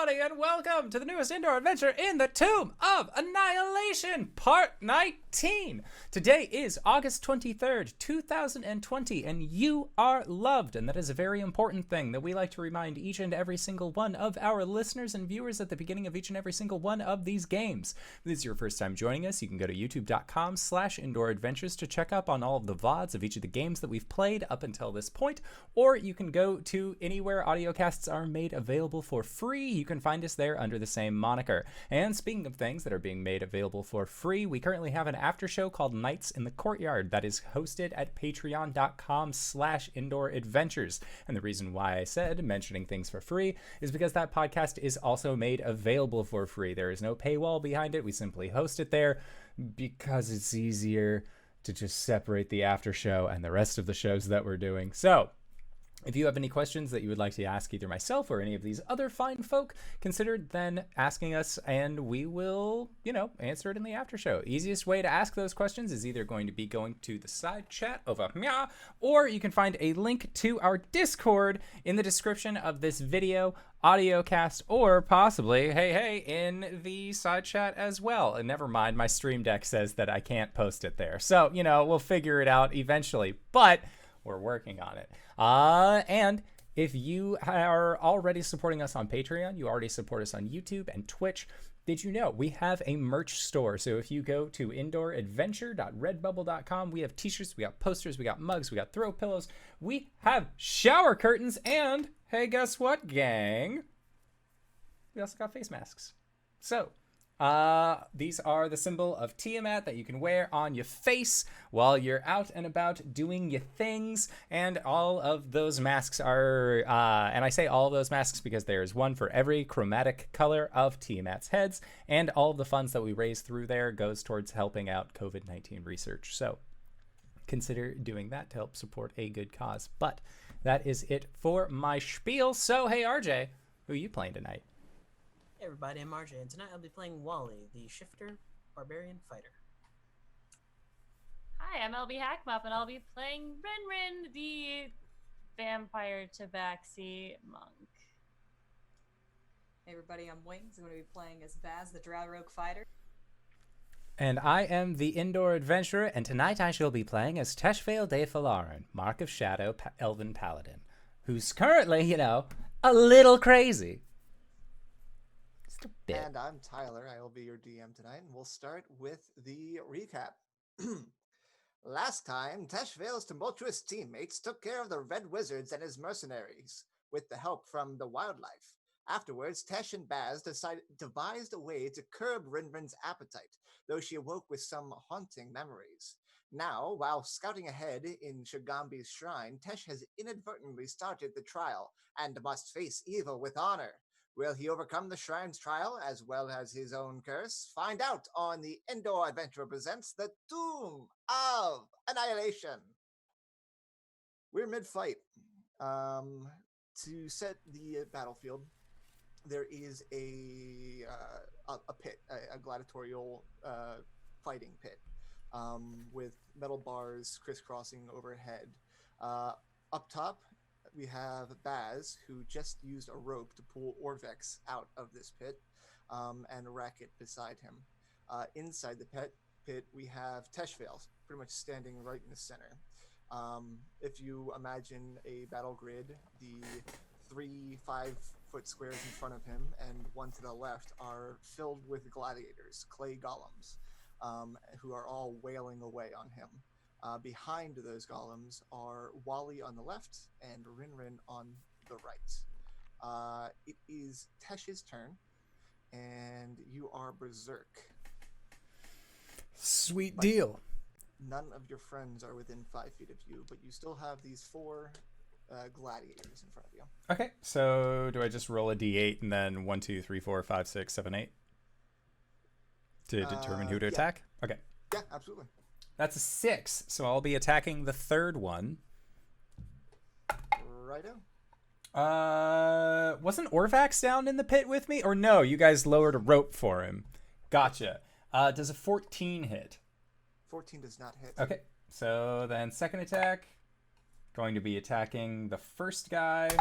everybody, and welcome to the newest indoor adventure in the Tomb of Annihilation, Part 19. Today is August 23rd, 2020, and you are loved, and that is a very important thing that we like to remind each and every single one of our listeners and viewers at the beginning of each and every single one of these games. If this is your first time joining us, you can go to youtube.com/indooradventures to check up on all of the VODs of each of the games that we've played up until this point, or you can go to anywhere audiocasts are made available for free. You can find us there under the same moniker. And speaking of things that are being made available for free, we currently have an after show called Nights in the Courtyard that is hosted at patreon.com/indooradventures. And the reason why I said mentioning things for free is because that podcast is also made available for free. There is no paywall behind it. We simply host it there because it's easier to just separate the after show and the rest of the shows that we're doing. So if you have any questions that you would like to ask either myself or any of these other fine folk, consider then asking us and we will, answer it in the after show. Easiest way to ask those questions is either going to be going to the side chat over here, or you can find a link to our Discord in the description of this video, audio cast, or possibly, hey, in the side chat as well. And never mind, my Stream Deck says that I can't post it there. So, we'll figure it out eventually, but we're working on it. And if you are already supporting us on Patreon, you already support us on YouTube and Twitch, did you know we have a merch store? So if you go to indooradventure.redbubble.com, we have t-shirts, we got posters, we got mugs, we got throw pillows, we have shower curtains, and hey, guess what, gang? We also got face masks. So these are the symbol of Tiamat that you can wear on your face while you're out and about doing your things. And all of those masks are, and I say all of those masks because there's one for every chromatic color of Tiamat's heads. And all of the funds that we raise through there goes towards helping out COVID-19 research. So consider doing that to help support a good cause. But that is it for my spiel. So, hey, RJ, who are you playing tonight? Hey everybody, I'm RJ, and tonight I'll be playing Wally, the Shifter Barbarian Fighter. Hi, I'm LBHackEmUp, and I'll be playing RinRin, the Vampire Tabaxi Monk. Hey everybody, I'm Wings. I'm going to be playing as Vaz, the Drow Rogue Fighter. And I am the Indoor Adventurer, and tonight I shall be playing as Teshvael de Falarin, Mark of Shadow Elven Paladin, who's currently, a little crazy. And I'm Tyler. I will be your DM tonight, and we'll start with the recap. Last time, Teshvael's tumultuous teammates took care of the Red Wizards and his mercenaries, with the help from the wildlife. Afterwards, Tesh and Baz devised a way to curb RinRin's appetite, though she awoke with some haunting memories. Now, while scouting ahead in Shagambi's shrine, Tesh has inadvertently started the trial, and must face evil with honor. Will he overcome the shrine's trial as well as his own curse? Find out on the Indoor Adventurer presents The Tomb of Annihilation. We're mid-fight. To set the battlefield, there is a pit, a gladiatorial fighting pit, with metal bars crisscrossing overhead. Up top, we have Baz, who just used a rope to pull Orvex out of this pit, and Racket beside him. Inside the pit, we have Teshvael, pretty much standing right in the center. If you imagine a battle grid, the 3 5-foot squares in front of him and one to the left are filled with gladiators, clay golems, who are all wailing away on him. Behind those golems are Wally on the left and RinRin on the right. It is Tesh's turn, and you are berserk. Sweet deal. None of your friends are within 5 feet of you, but you still have these 4 gladiators in front of you. Okay, so do I just roll a d8 and then 1, 2, 3, 4, 5, 6, 7, 8 to determine who to attack? Okay. Yeah, absolutely. That's a 6, so I'll be attacking the third one. Righto. Wasn't Orvax down in the pit with me? Or no, you guys lowered a rope for him. Gotcha. Does a 14 hit? 14 does not hit. Okay, so then second attack, going to be attacking the first guy.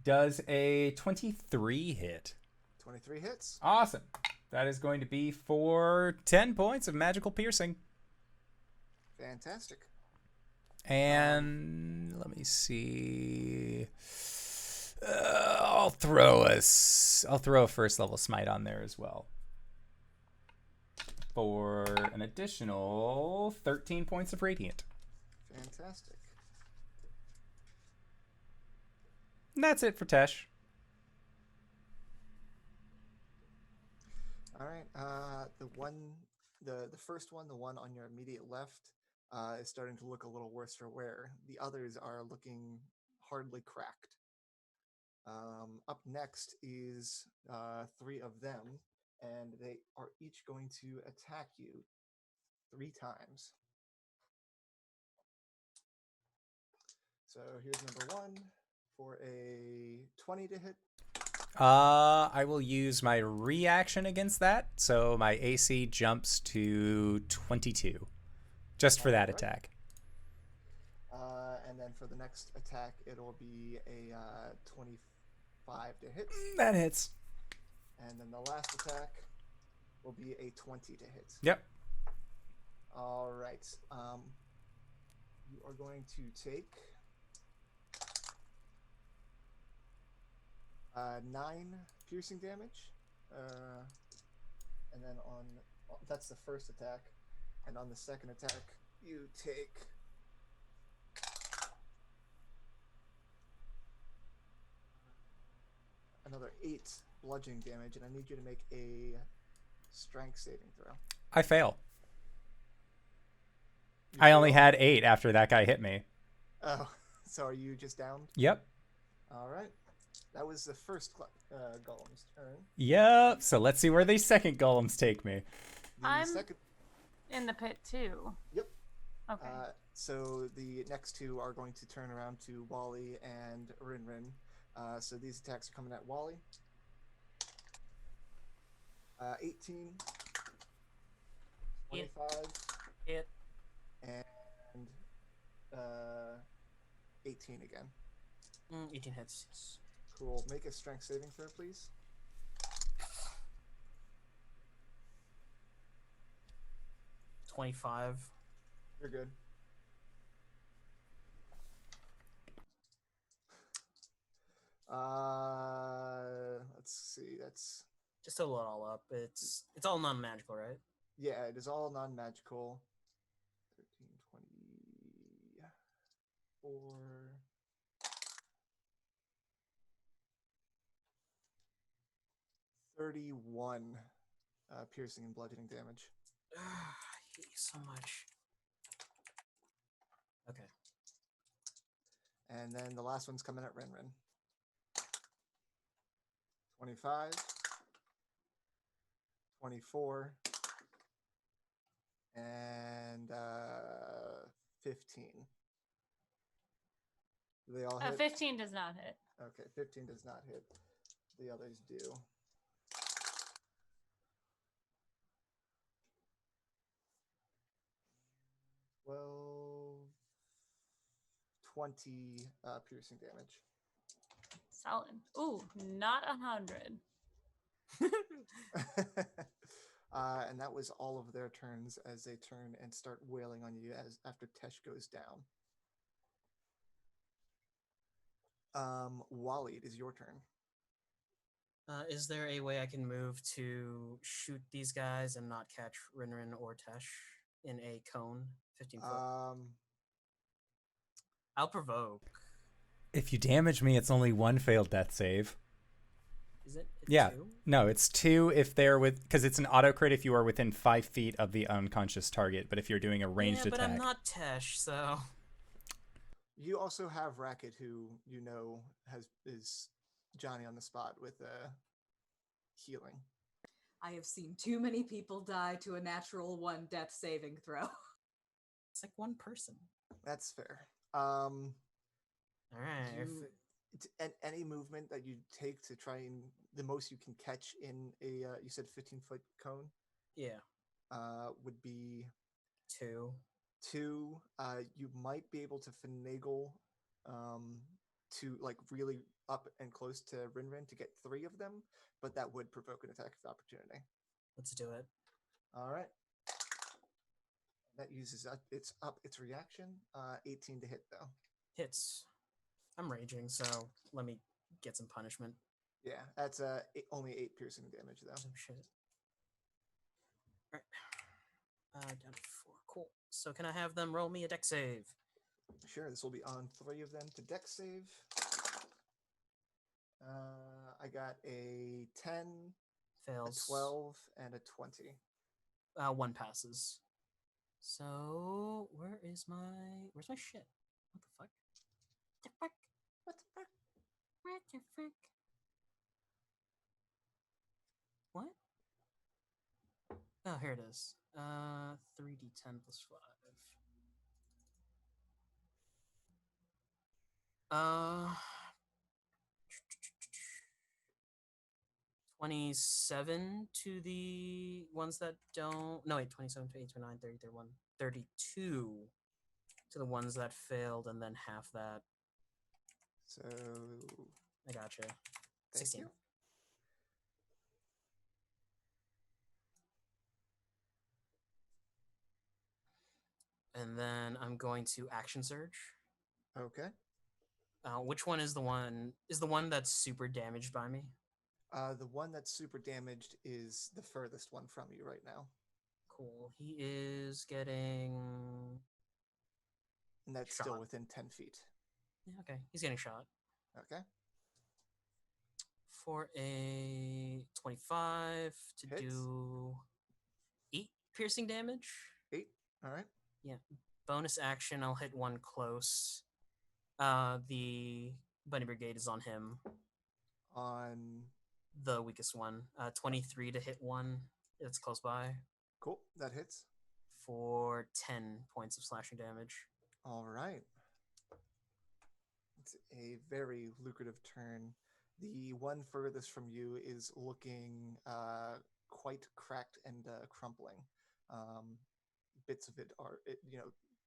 Does a 23 hit? 23 hits. Awesome. That is going to be for 10 points of magical piercing. Fantastic. And let me see. I'll throw a first level smite on there as well for an additional 13 points of radiant. Fantastic. And that's it for Tesh. All right. The first one, the one on your immediate left, is starting to look a little worse for wear. The others are looking hardly cracked. Up next is 3 of them, and they are each going to attack you 3 times. So here's number 1 for a 20 to hit. I will use my reaction against that, so my AC jumps to 22, just for that attack. And then for the next attack, it'll be a 25 to hit. That hits. And then the last attack will be a 20 to hit. Yep. All right. You are going to take 9 piercing damage. And then that's the first attack. And on the second attack, you take another 8 bludgeoning damage, and I need you to make a strength saving throw. I fail. I only had 8 after that guy hit me. Oh, so are you just down? Yep. All right. That was the first golem's turn. Yep. So let's see where these second golems take me. I'm in the pit too. Yep. Okay. So the next 2 are going to turn around to Wally and RinRin. So these attacks are coming at Wally. 18, 25, Hit. and 18 again. 18 hits. Yes. Cool. Make a strength saving throw, please. $25. You're good. Let's see. That's Just to load all up. It's all non-magical, right? yeah. It is all non-magical. 13, 24, 31 piercing and bludgeoning damage. I hate you so much. Okay. And then the last one's coming at RinRin. 25, 24, and 15. Do they all hit? 15 does not hit. Okay, 15 does not hit. The others do. Well, 20 piercing damage. Solid. Ooh, not 100. And that was all of their turns as they turn and start wailing on you after Tesh goes down. Wally, it is your turn. Is there a way I can move to shoot these guys and not catch RinRin or Tesh in a cone? 15 foot. I'll provoke. If you damage me, it's only 1 failed death save. Is it? It's Yeah. 2? No, it's 2 if they're because it's an auto crit if you are within 5 feet of the unconscious target. But if you're doing a ranged but attack, I'm not Tesh, so You also have Racket, who you know is Johnny on the spot with healing. I have seen too many people die to a natural 1 death saving throw. it's like one person. That's fair. All right. Any movement that you take to try and the most you can catch in a you said 15-foot cone Yeah. would be 2. 2. You might be able to finagle to like really up and close to RinRin to get 3 of them, but that would provoke an attack of opportunity. Let's do it. All right. That uses its reaction. 18 to hit though. Hits. I'm raging, so let me get some punishment. Yeah, that's only 8 piercing damage though. Oh shit. Alright. Down to 4. Cool. So can I have them roll me a deck save? Sure, this will be on 3 of them to dex save. I got a 10, Fails. a 12, and a 20. 1 passes. So where's my shit? What the fuck? The fuck? What the fuck? What the fuck? What? Oh, here it is. 3d10 plus 5. 27 to the ones that don't. No, wait, 27, 28, 29, 30, 31, 32 to the ones that failed, and then half that. So I gotcha. thank 16. you. And then I'm going to action surge. Okay. Which one is the one? Is the one that's super damaged by me? The one that's super damaged is the furthest one from you right now. Cool. He is getting. And that's Shot. still within 10 feet. Yeah, okay. He's getting shot. Okay. For a 25 to Hits. do 8 piercing damage. 8. All right. Yeah. Bonus action, I'll hit one close. The Bunny Brigade is on him. On. The weakest one. 23 to hit one. It's close by. Cool. That hits. For 10 points of slashing damage. All right. It's a very lucrative turn. The one furthest from you is looking quite cracked and crumpling. Bits of it are,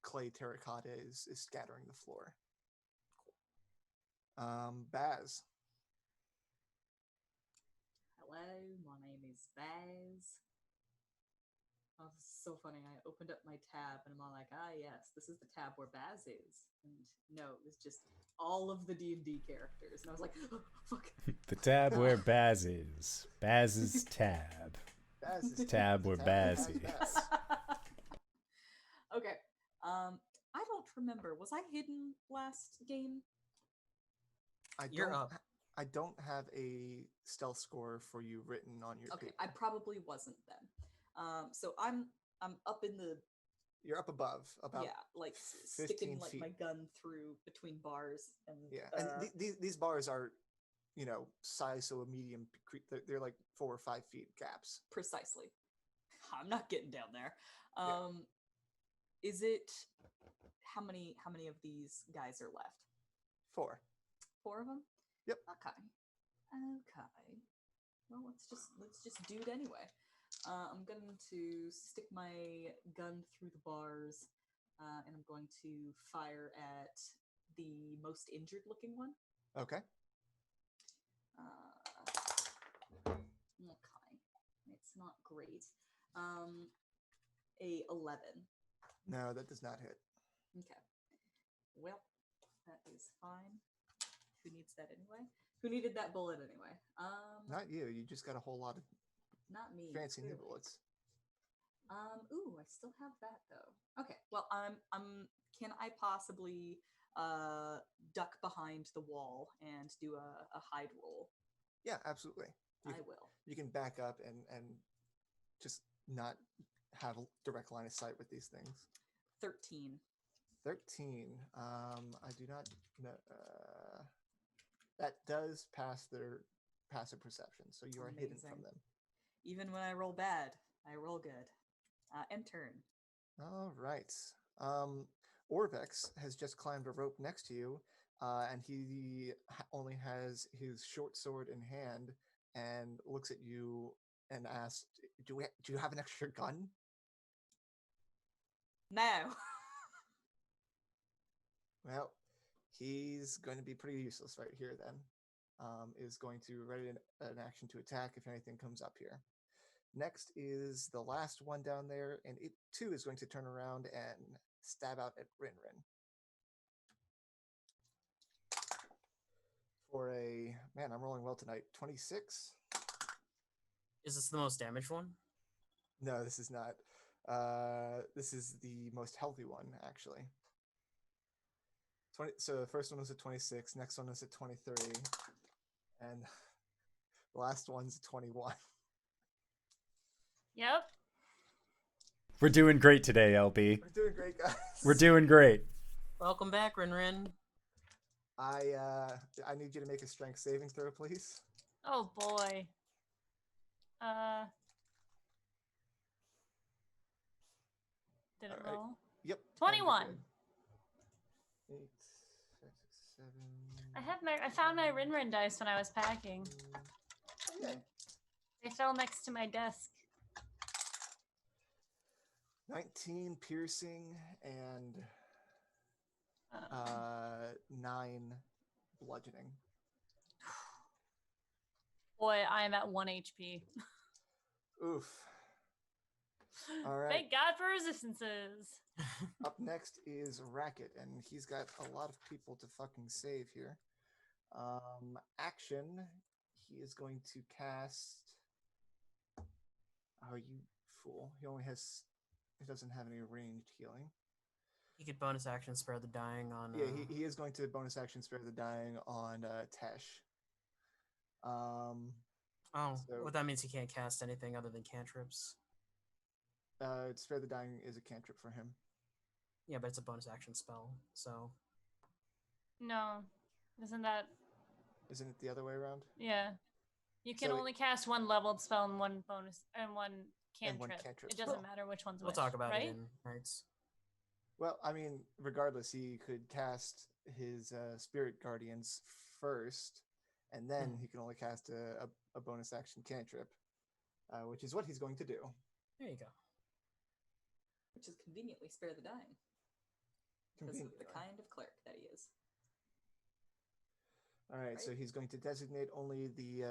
clay terracotta is scattering the floor. Baz. Hello, my name is Baz. Oh, this is so funny. I opened up my tab and I'm all like, yes, this is the tab where Baz is. And no, it was just all of the D&D characters. And I was like, oh, fuck. The tab where Baz is. Baz's tab. Baz's Tab where Baz is. Baz. Okay. I don't remember. Was I hidden last game? You're up. I don't have a stealth score for you written on your Okay, paper. I probably wasn't then. So I'm up in the You're up above, about like 15 sticking like feet. my gun through between bars and and these bars are, size so a medium. They're like 4 or 5 feet gaps. precisely. I'm not getting down there. Yeah. Is it how many of these guys are left? 4. 4 of them? Yep. Okay. Well, let's just do it anyway. I'm going to stick my gun through the bars, and I'm going to fire at the most injured looking one. Okay. Okay. It's not great. A 11. No, that does not hit. Okay. Well, that is fine. Who needs that anyway? Who needed that bullet anyway? Not you. You just got a whole lot of Not me. fancy new clearly. bullets. Ooh, I still have that though. Okay. Well, can I possibly duck behind the wall and do a hide roll? Yeah, absolutely. I will. You can back up and just not have a direct line of sight with these things. 13. 13. I do not know. That does pass their passive perception, so you are hidden from Amazing. them. Even when I roll bad, I roll good. End turn. All right. Orvex has just climbed a rope next to you, and he only has his short sword in hand and looks at you and asks, do you have an extra gun? No. Well, he's going to be pretty useless right here then. is going to ready an action to attack if anything comes up here. Next is the last one down there, and it too is going to turn around and stab out at RinRin. For a, man, I'm rolling well tonight, 26. Is this the most damaged one? No, this is not. This is the most healthy one, actually. 20. So the first one was at 26, next one was at 23, and the last one's at 21. Yep. We're doing great today, LB. We're doing great, guys. We're doing great. Welcome back, RinRin. I need you to make a strength saving throw, please. Oh boy. Did it All right. roll? Yep. 21. 8, 6, 7. I found my RinRin dice when I was packing. Okay. They fell next to my desk. 19 piercing and 9 bludgeoning. Boy, I'm at 1 HP. Oof. All right. Thank God for resistances. Up next is Racket, and he's got a lot of people to fucking save here. Action. He is going to cast. Oh, you fool! He doesn't have any ranged healing. He could bonus action spare the dying on. Yeah, he is going to bonus action spare the dying on Tesh. Well, that means he can't cast anything other than cantrips. Spare the dying is a cantrip for him. Yeah, but it's a bonus action spell, so. No. Isn't it the other way around? Yeah. You can So only cast one leveled spell and one bonus and one cantrip. cantrip It doesn't spell. matter which one's We'll which, talk about right? it in Knights. Well, I mean, regardless, he could cast his Spirit Guardians first, and then he can only cast a bonus action cantrip, which is what he's going to do. There you go. Which is conveniently spare the dying. Because of the kind of cleric that he is. All right, so he's going to designate only the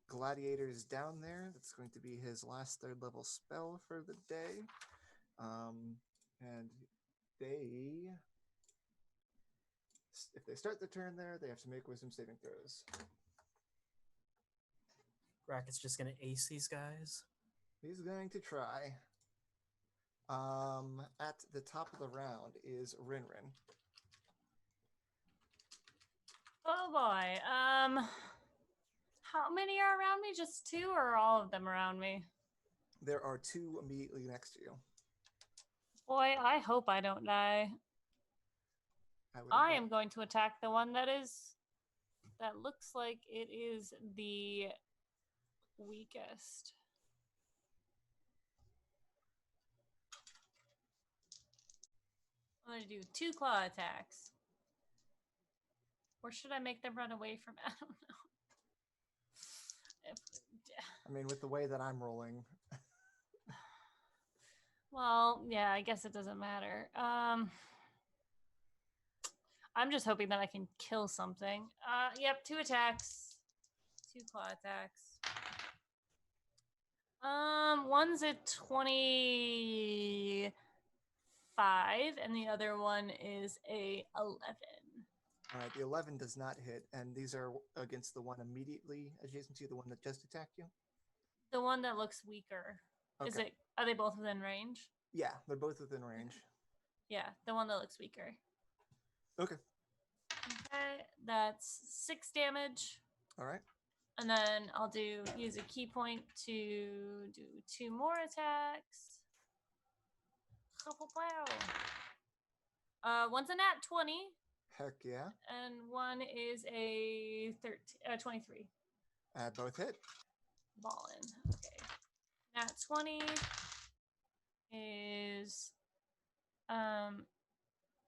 gladiators down there. That's going to be his last 3rd level spell for the day. And if they start the turn there, they have to make wisdom saving throws. Racket's just going to ace these guys. He's going to try. At the top of the round is RinRin. Oh boy. How many are around me? Just 2 or are all of them around me? There are 2 immediately next to you. Boy, I hope I don't die. I am going to attack the one that looks like it is the weakest. I'm going to do 2 claw attacks. Or should I make them run away from? I don't know. I mean, with the way that I'm rolling. Well, yeah, I guess it doesn't matter. I'm just hoping that I can kill something. Yep, 2 attacks. 2 claw attacks. One's a 25, and the other one is a 11. All right, the 11 does not hit, and these are against the one immediately adjacent to you, the one that just attacked you? The one that looks weaker. Okay. Are they both within range? Yeah, they're both within range. Yeah, the one that looks weaker. Okay. Okay, that's 6 damage. All right. And then I'll use a key point to do 2 more attacks. One's a nat 20. Heck yeah. And one is a 23. Both hit. Ballin'. Okay. Nat 20 is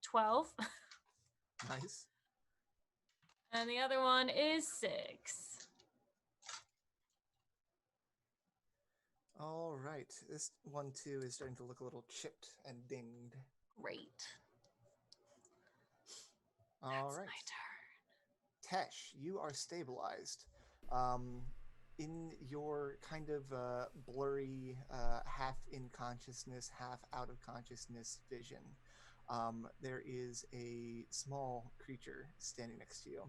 12. Nice. And the other one is 6. All right. This one, too, is starting to look a little chipped and dinged. Great. All That's right. my turn. Tesh, you are stabilized. In your kind of blurry, half in consciousness, half out of consciousness vision, there is a small creature standing next to you,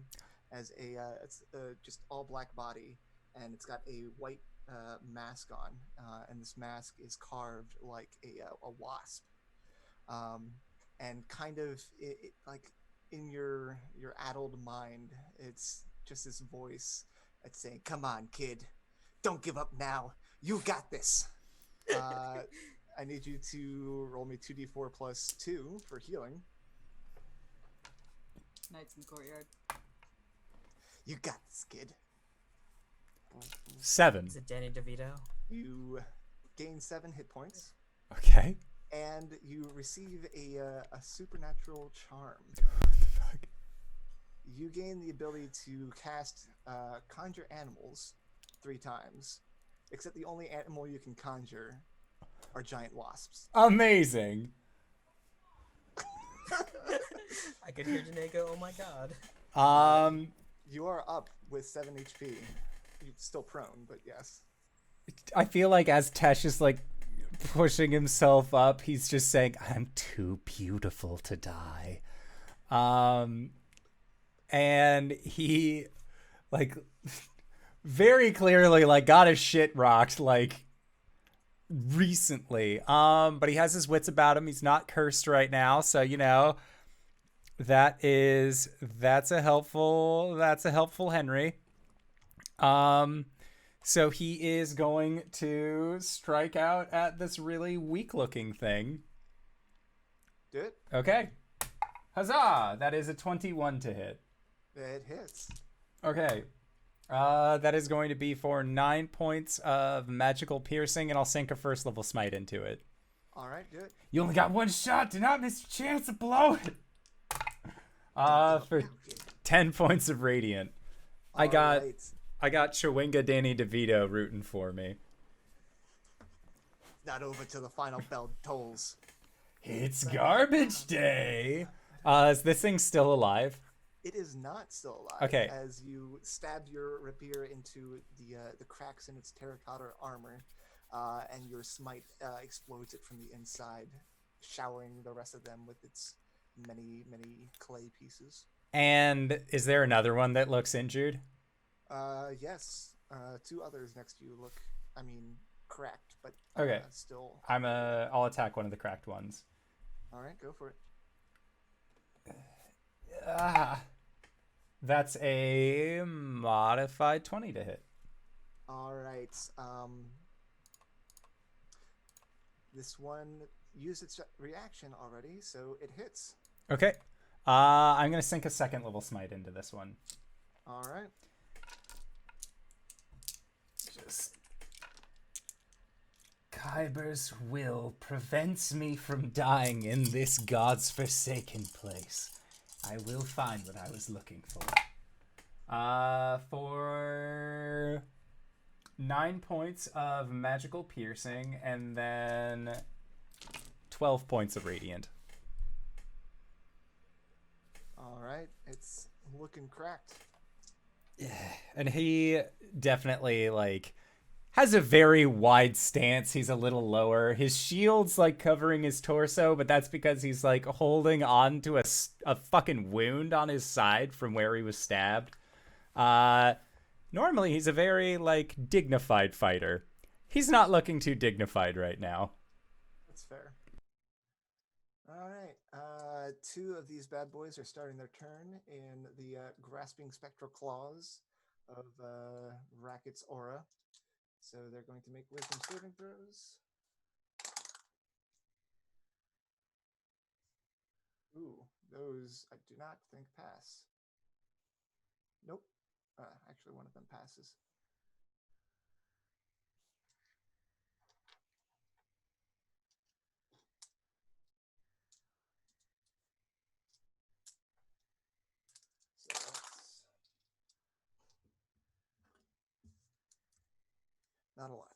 as it's just all black body, and it's got a white mask on, and this mask is carved like a wasp, and kind of like in your addled mind, it's just this voice that's saying, "Come on, kid, don't give up now. You got this." I need you to roll me 2d4 plus 2 for healing. Knights in the courtyard. You got this, kid. 7. Is it Danny DeVito? You gain 7 hit points, Okay. and you receive a supernatural charm. What the fuck? You gain the ability to cast conjure animals 3 times, except the only animal you can conjure are giant wasps. Amazing. I could hear Janae go, "Oh my god." You are up with 7 HP. You're still prone, but yes. I feel like as Tesh is like pushing himself up, he's just saying, "I'm too beautiful to die." And he like very clearly like got his shit rocked like recently. But he has his wits about him. He's not cursed right now, so you know that's a helpful Henry. So he is going to strike out at this really weak looking thing. Do it. Okay. Huzzah! That is a 21 to hit. It hits. Okay. That is going to be for 9 points of magical piercing, and I'll sink a first level smite into it. All right, do it. You only got one shot. Do not miss your chance to blow it. For 10 points of radiant. I got Chewinga Danny DeVito rooting for me. Not over till the final bell tolls. It's garbage day. Is this thing still alive? It is not still alive. Okay. As you stab your rapier into the cracks in its terracotta armor, and your smite explodes it from the inside, showering the rest of them with its many clay pieces. And is there another one that looks injured? Yes. 2 others next to you look, cracked, but Okay. still. I'll attack one of the cracked ones. All right, go for it. That's a modified 20 to hit. All right. This one used its reaction already, so it hits. Okay. I'm going to sink a second level smite into this one. All right. Just... Kyber's will prevents me from dying in this God's forsaken place. I will find what I was looking for. For 9 points of magical piercing, and then 12 points of radiant. All right. It's looking cracked. And he definitely, like, has a very wide stance. He's a little lower. His shield's, like, covering his torso, but that's because he's, like, holding on to a fucking wound on his side from where he was stabbed. Normally, he's a very, like, dignified fighter. He's not looking too dignified right now. That's fair. All right. 2 of these bad boys are starting their turn in the grasping spectral claws of Racket's aura. So they're going to make wisdom saving throws. Ooh, those I do not think pass. Nope. Actually, one of them passes. So that's not a lot.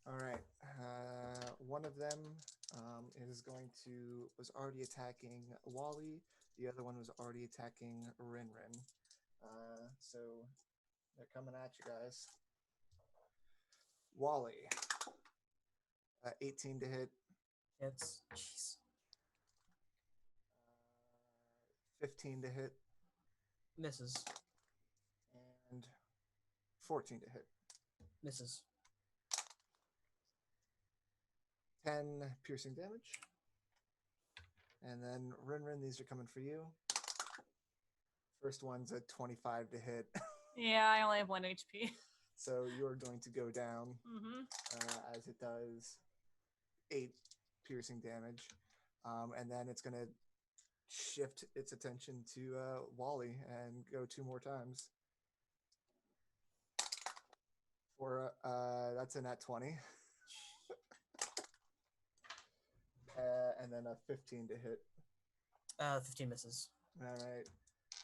All right. One of them was already attacking Wally. The other one was already attacking RinRin. So they're coming at you guys. Wally. 18 to hit. It's jeez. 15 to hit. Misses. And 14 to hit. Misses. 10 piercing damage. And then RinRin, these are coming for you. First one's a 25 to hit. Yeah, I only have 1 HP. So you're going to go down Mm-hmm. as it does 8 piercing damage. And then it's going to shift its attention to Wally and go 2 more times. For that's a nat 20. And then a 15 to hit. 15 misses. All right.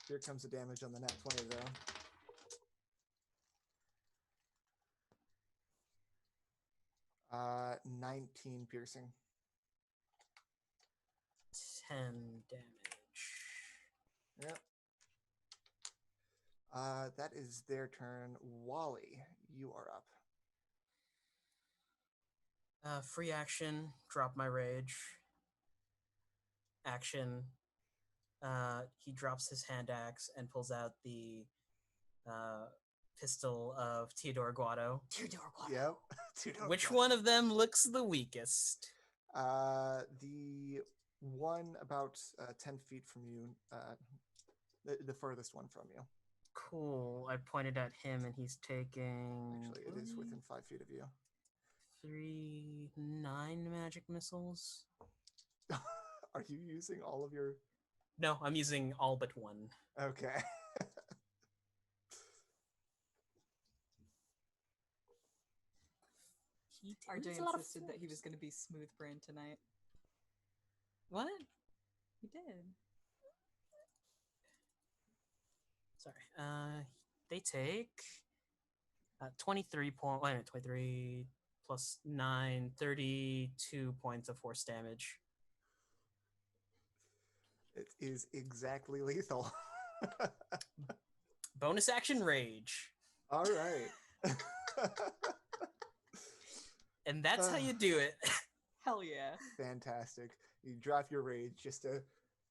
Here comes the damage on the nat 20, though. Uh, 19 piercing. 10 damage. Yep. That is their turn. Wally, you are up. Free action, drop my rage. Action, he drops his hand axe and pulls out the pistol of Teodoro Guado. Teodoro Guado. Yep. Teodoro Which Guado. one of them looks the weakest? The one about 10 feet from you, the furthest one from you. Cool. I pointed at him and he's taking... Actually, it is within 5 feet of you. 9 magic missiles. Are you using all of your... No, I'm using all but one. Okay. RJ insisted that he was going to be smooth brain tonight. What? He did. Sorry. They take 23 plus 9, 32 points of force damage. It is exactly lethal. Bonus action rage. All right. And that's how you do it. Hell yeah. Fantastic. You drop your rage just to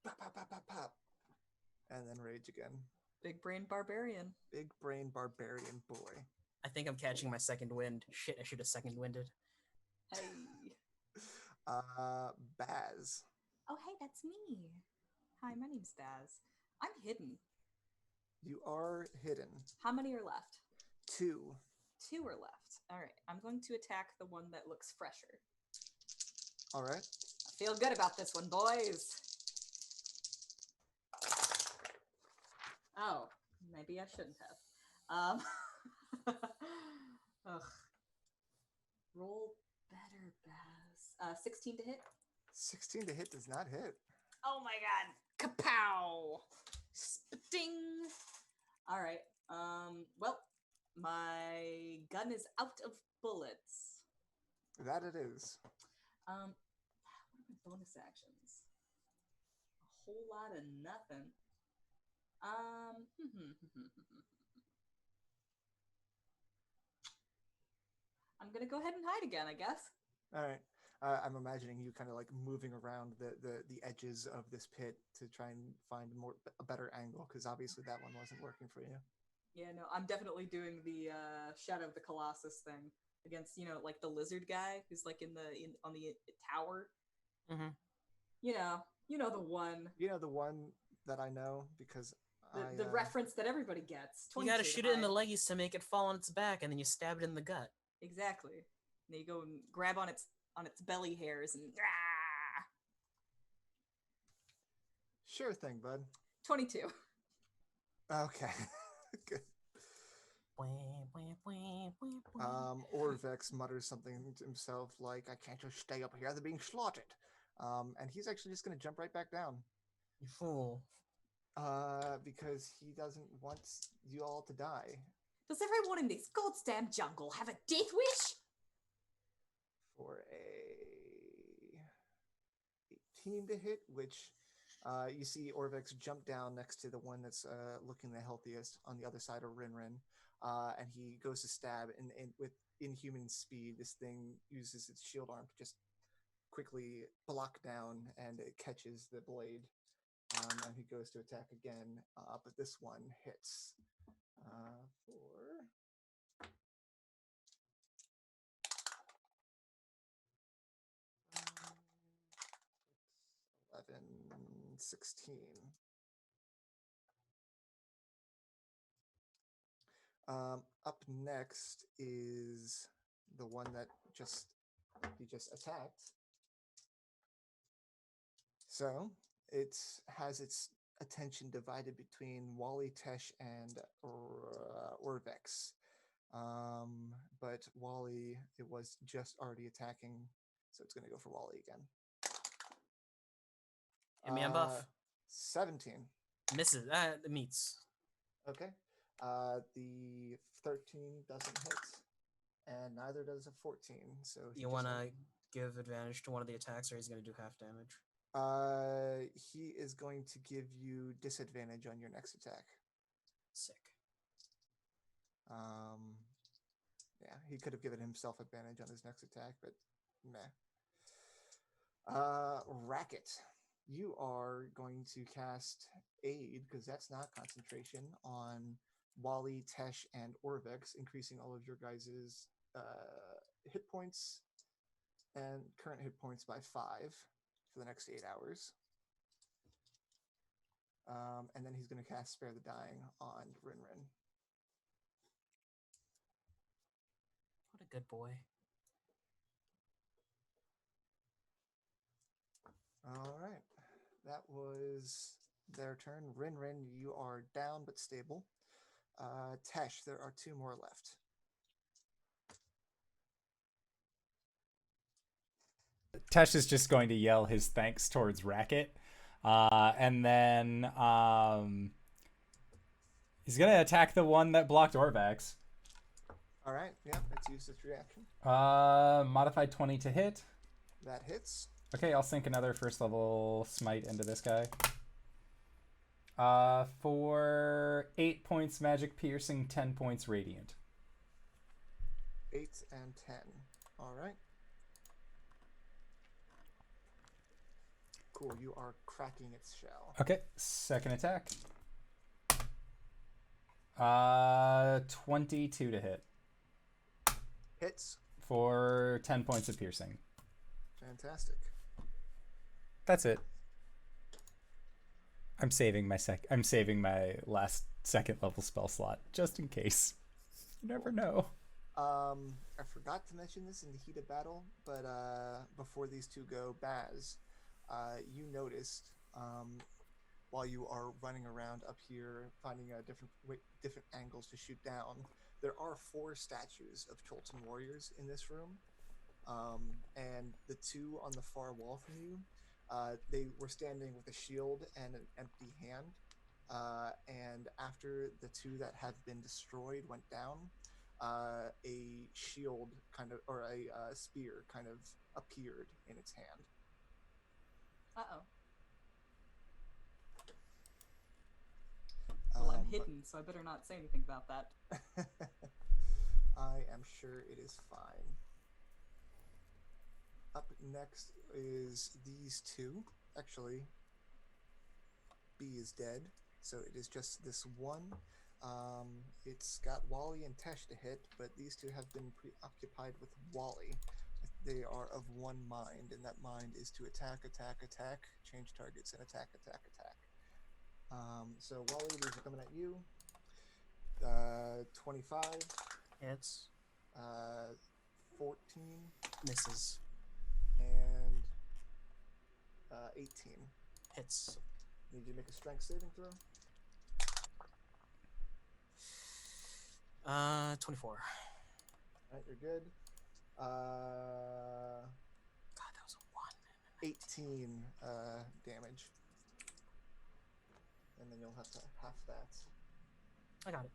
pop, pop, pop, pop, pop. And then rage again. Big brain barbarian. Big brain barbarian boy. I think I'm catching my second wind. Shit, I should have second winded. Hey. Baz. Oh, hey, that's me. Hi, my name's Daz. I'm hidden. You are hidden. How many are left? 2. 2 are left. All right, I'm going to attack the one that looks fresher. All right. I feel good about this one, boys. Oh, maybe I shouldn't have. Ugh. Roll better, Baz. 16 to hit? 16 to hit does not hit. Oh my god. Kapow! Spting! Alright. Well, my gun is out of bullets. That it is. What are my bonus actions? A whole lot of nothing. I'm gonna go ahead and hide again, I guess. All right. I'm imagining you kind of like moving around the edges of this pit to try and find a better angle, because obviously that one wasn't working for you. Yeah, no, I'm definitely doing the Shadow of the Colossus thing against, like the lizard guy who's like on the tower. Mm-hmm. You know the one. You know the one that I know because the reference that everybody gets. You gotta shoot it in the legs to make it fall on its back, and then you stab it in the gut. Exactly. And then you go and grab on its belly hairs and. Sure thing, bud. 22. Okay. Good. Orvex mutters something to himself like, I can't just stay up here, they're being slaughtered. And he's actually just going to jump right back down. You fool. Because he doesn't want you all to die. Does everyone in this goddamn jungle have a death wish? for a 18 to hit, which you see Orvex jump down next to the one that's looking the healthiest on the other side of RinRin, and he goes to stab, and with inhuman speed, this thing uses its shield arm to just quickly block down, and it catches the blade, and he goes to attack again, but this one hits for 11, 16. Up next is the one that he just attacked. So it has its attention divided between Wally, Tesh, and Orvex. But Wally, it was just already attacking, so it's going to go for Wally again. Hit me on buff. 17. Misses. Meets. Okay. The 13 doesn't hit, and neither does a 14. So you want to give advantage to one of the attacks, or he's going to do half damage? He is going to give you disadvantage on your next attack. Sick. Yeah, he could have given himself advantage on his next attack, but meh. Racket, you are going to cast Aid, because that's not concentration, on Wally, Tesh, and Orvex, increasing all of your guys' hit points and current hit points by 5 for the next 8 hours. And then he's going to cast Spare the Dying on RinRin. What a good boy. All right. That was their turn. RinRin, you are down but stable. Tesh, there are 2 more left. Tesh is just going to yell his thanks towards Racket. And then he's going to attack the one that blocked Orvex. All right. Yeah, let's use this reaction. Modified 20 to hit. That hits. Okay, I'll sink another first level smite into this guy. For 8 points magic piercing, 10 points radiant. 8 and 10. All right. Cool. You are cracking its shell. Okay, second attack. 22 to hit. Hits. For 10 points of piercing. Fantastic. That's it. I'm saving my last second level spell slot just in case. You never know. I forgot to mention this in the heat of battle, but before these two go, Baz, you noticed while you are running around up here, finding different angles to shoot down, there are 4 statues of Cholton warriors in this room, and the 2 on the far wall from you, they were standing with a shield and an empty hand, and after the 2 that have been destroyed went down, a shield kind of, or a spear kind of appeared in its hand. Uh-oh. Well, I'm hidden, so I better not say anything about that. I am sure it is fine. Up next is these 2. Actually, B is dead, so it is just this one. It's got Wally and Tesh to hit, but these 2 have been preoccupied with Wally. They are of one mind, and that mind is to attack, change targets, and attack. So Wally, these are coming at you. 25. Hits. 14. Misses. And 18. Hits. Need you to make a strength saving throw. 24. Alright, you're good. God, that was a 1. 18 damage. And then you'll have to half that. I got it.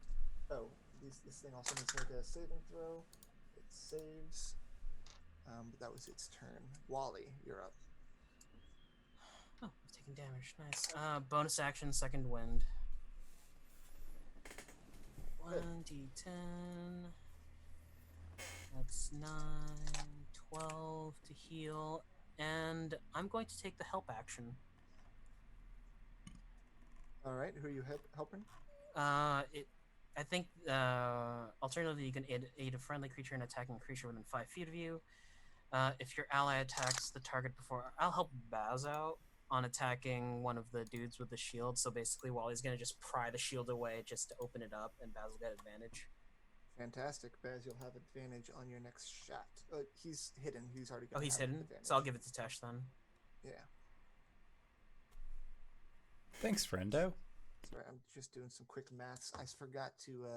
Oh, this thing also needs to make a saving throw. It saves. But that was its turn. Wally, you're up. Oh, taking damage. Nice. Bonus action, second wind. 1d10. That's 9, 12 to heal. And I'm going to take the help action. All right, who are you helping? I think alternatively you can aid a friendly creature in attacking a creature within 5 feet of you. If your ally attacks the target before, I'll help Baz out on attacking one of the dudes with the shield. So basically, Wally's gonna just pry the shield away just to open it up, and Baz will get advantage. Fantastic, Baz. You'll have advantage on your next shot. He's hidden. He's already. Oh, he's hidden. Advantage. So I'll give it to Tesh then. Yeah. Thanks, friendo. Sorry, I'm just doing some quick maths. I forgot to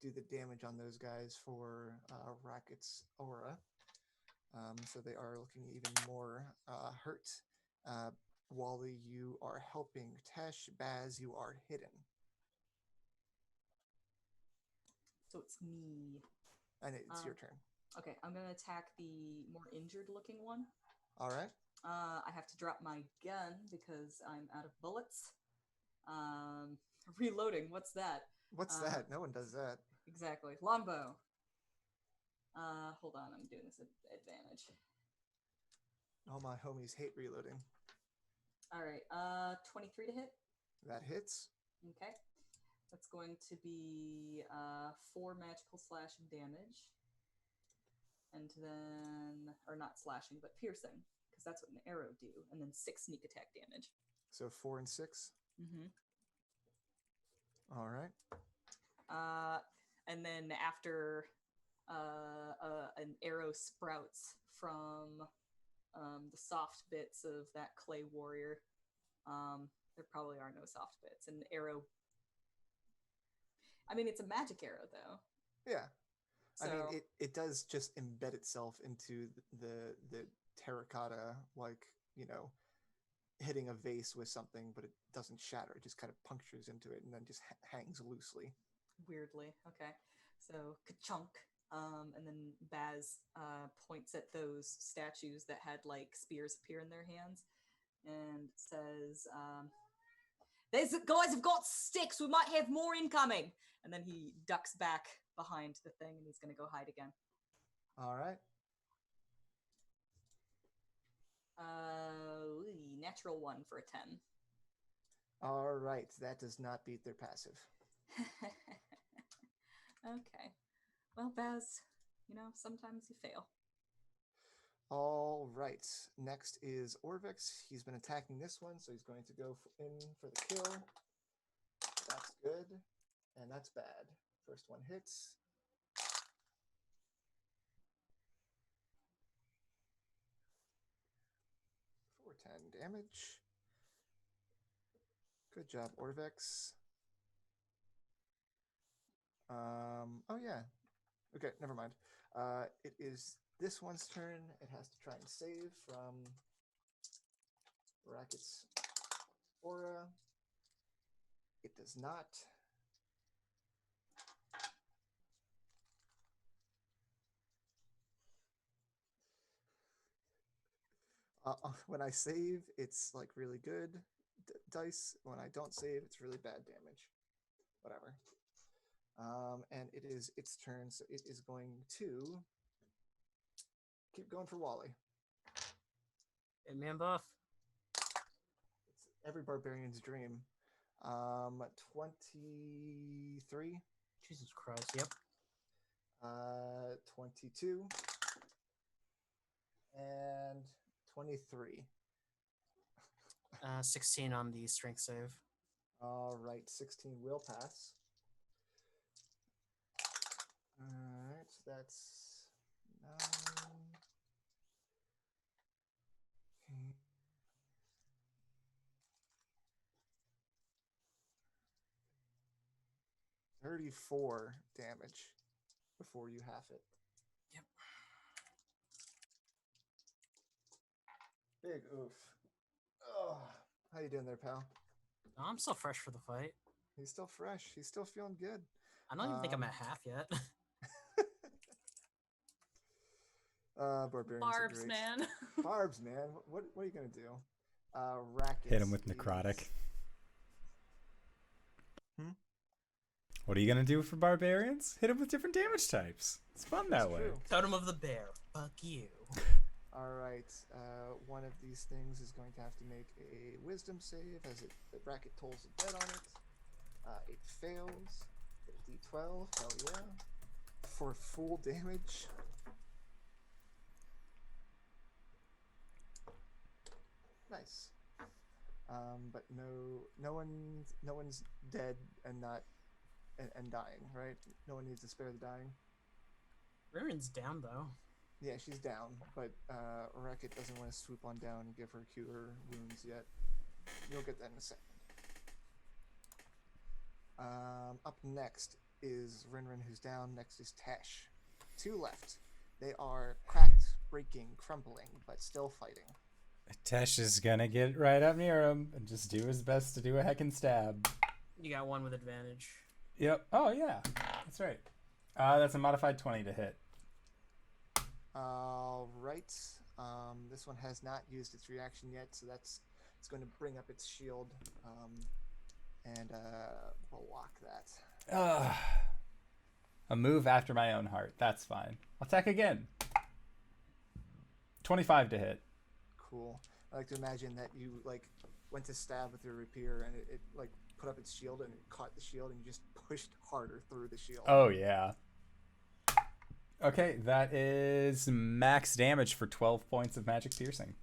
do the damage on those guys for Racket's aura. So they are looking even more hurt. Wally, you are helping Tesh. Baz, you are hidden. So it's me. And it's your turn. Okay, I'm going to attack the more injured looking one. All right. I have to drop my gun because I'm out of bullets. Reloading, what's that? What's that? No one does that. Exactly. Longbow. Hold on, I'm doing this at advantage. All my homies hate reloading. All right, 23 to hit. That hits. Okay. That's going to be 4 magical slashing damage. And then, or not slashing, but piercing, because that's what an arrow do. And then 6 sneak attack damage. So 4 and 6? Mm-hmm. All right. And then after an arrow sprouts from the soft bits of that clay warrior, there probably are no soft bits. An arrow... I mean, it's a magic arrow, though. Yeah. So, I mean, it does just embed itself into the terracotta, like, you know, hitting a vase with something, but it doesn't shatter. It just kind of punctures into it and then just hangs loosely. Weirdly. Okay. So, ka-chunk. And then Baz points at those statues that had, like, spears appear in their hands and says, these guys have got sticks! We might have more incoming! And then he ducks back behind the thing and he's going to go hide again. All right. Natural 1 for a 10. All right. That does not beat their passive. Okay. Well, Baz, you know, sometimes you fail. All right. Next is Orvex. He's been attacking this one, so he's going to go in for the kill. That's good. And that's bad. First one hits. For 10 damage. Good job, Orvex. Oh yeah. Okay, never mind. It is this one's turn. It has to try and save from Racket's aura. It does not. When I save, it's like really good dice. When I don't save, it's really bad damage. Whatever. And it is its turn, so it is going to keep going for Wally. Hit me on buff. It's every barbarian's dream. 23. Jesus Christ, yep. 22. And 23. 16 on the strength save. All right, 16 will pass. All right, so that's 9. Okay. 34 damage before you half it. Yep. Big oof. Oh, how you doing there, pal? Oh, I'm still fresh for the fight. He's still fresh. He's still feeling good. I don't even think I'm at half yet. Barbarians are Barbs, great. man. Barbs, man. What are you gonna do? Racket. Hit him with necrotic. What are you gonna do for barbarians? Hit him with different damage types. It's fun that way. True. Totem of the bear. Fuck you. All right. One of these things is going to have to make a wisdom save as the bracket tolls a dead on it. It fails. D12. Hell yeah. For full damage. Nice. But no one's dead and not and dying, right? No one needs to spare the dying. RinRin's down though. Yeah, she's down, but Racket doesn't want to swoop on down and give her cure wounds yet. You'll get that in a second. Up next is RinRin, who's down. Next is Tesh. 2 left. They are cracked, breaking, crumpling, but still fighting. Tesh is gonna get right up near him and just do his best to do a heckin' stab. You got one with advantage. Yep. Oh yeah, that's right. That's a modified 20 to hit. All right. This one has not used its reaction yet, so it's going to bring up its shield and block that. A move after my own heart. That's fine. I'll attack again. 25 to hit. Cool. I like to imagine that you went to stab with your rapier and it put up its shield and it caught the shield and you just pushed harder through the shield. Oh yeah. Okay, that is max damage for 12 points of magic piercing.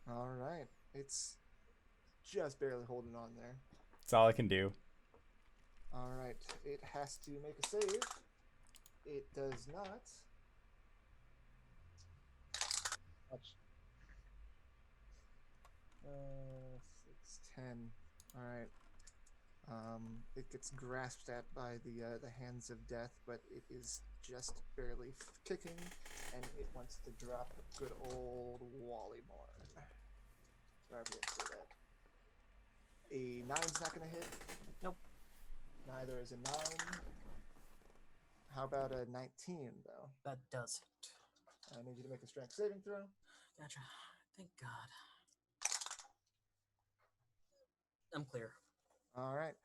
All right. It's just barely holding on there. That's all I can do. All right. It has to make a save. It does not. Much. 6, 10. All right. It gets grasped at by the hands of death, but it is just barely kicking, and it wants to drop good old Wally Born. Sorry, I forgot to say that. A 9's not going to hit. Nope. Neither is a 9. How about a 19, though? That does hit. I need you to make a strength saving throw. Gotcha. Thank God. I'm clear. All right.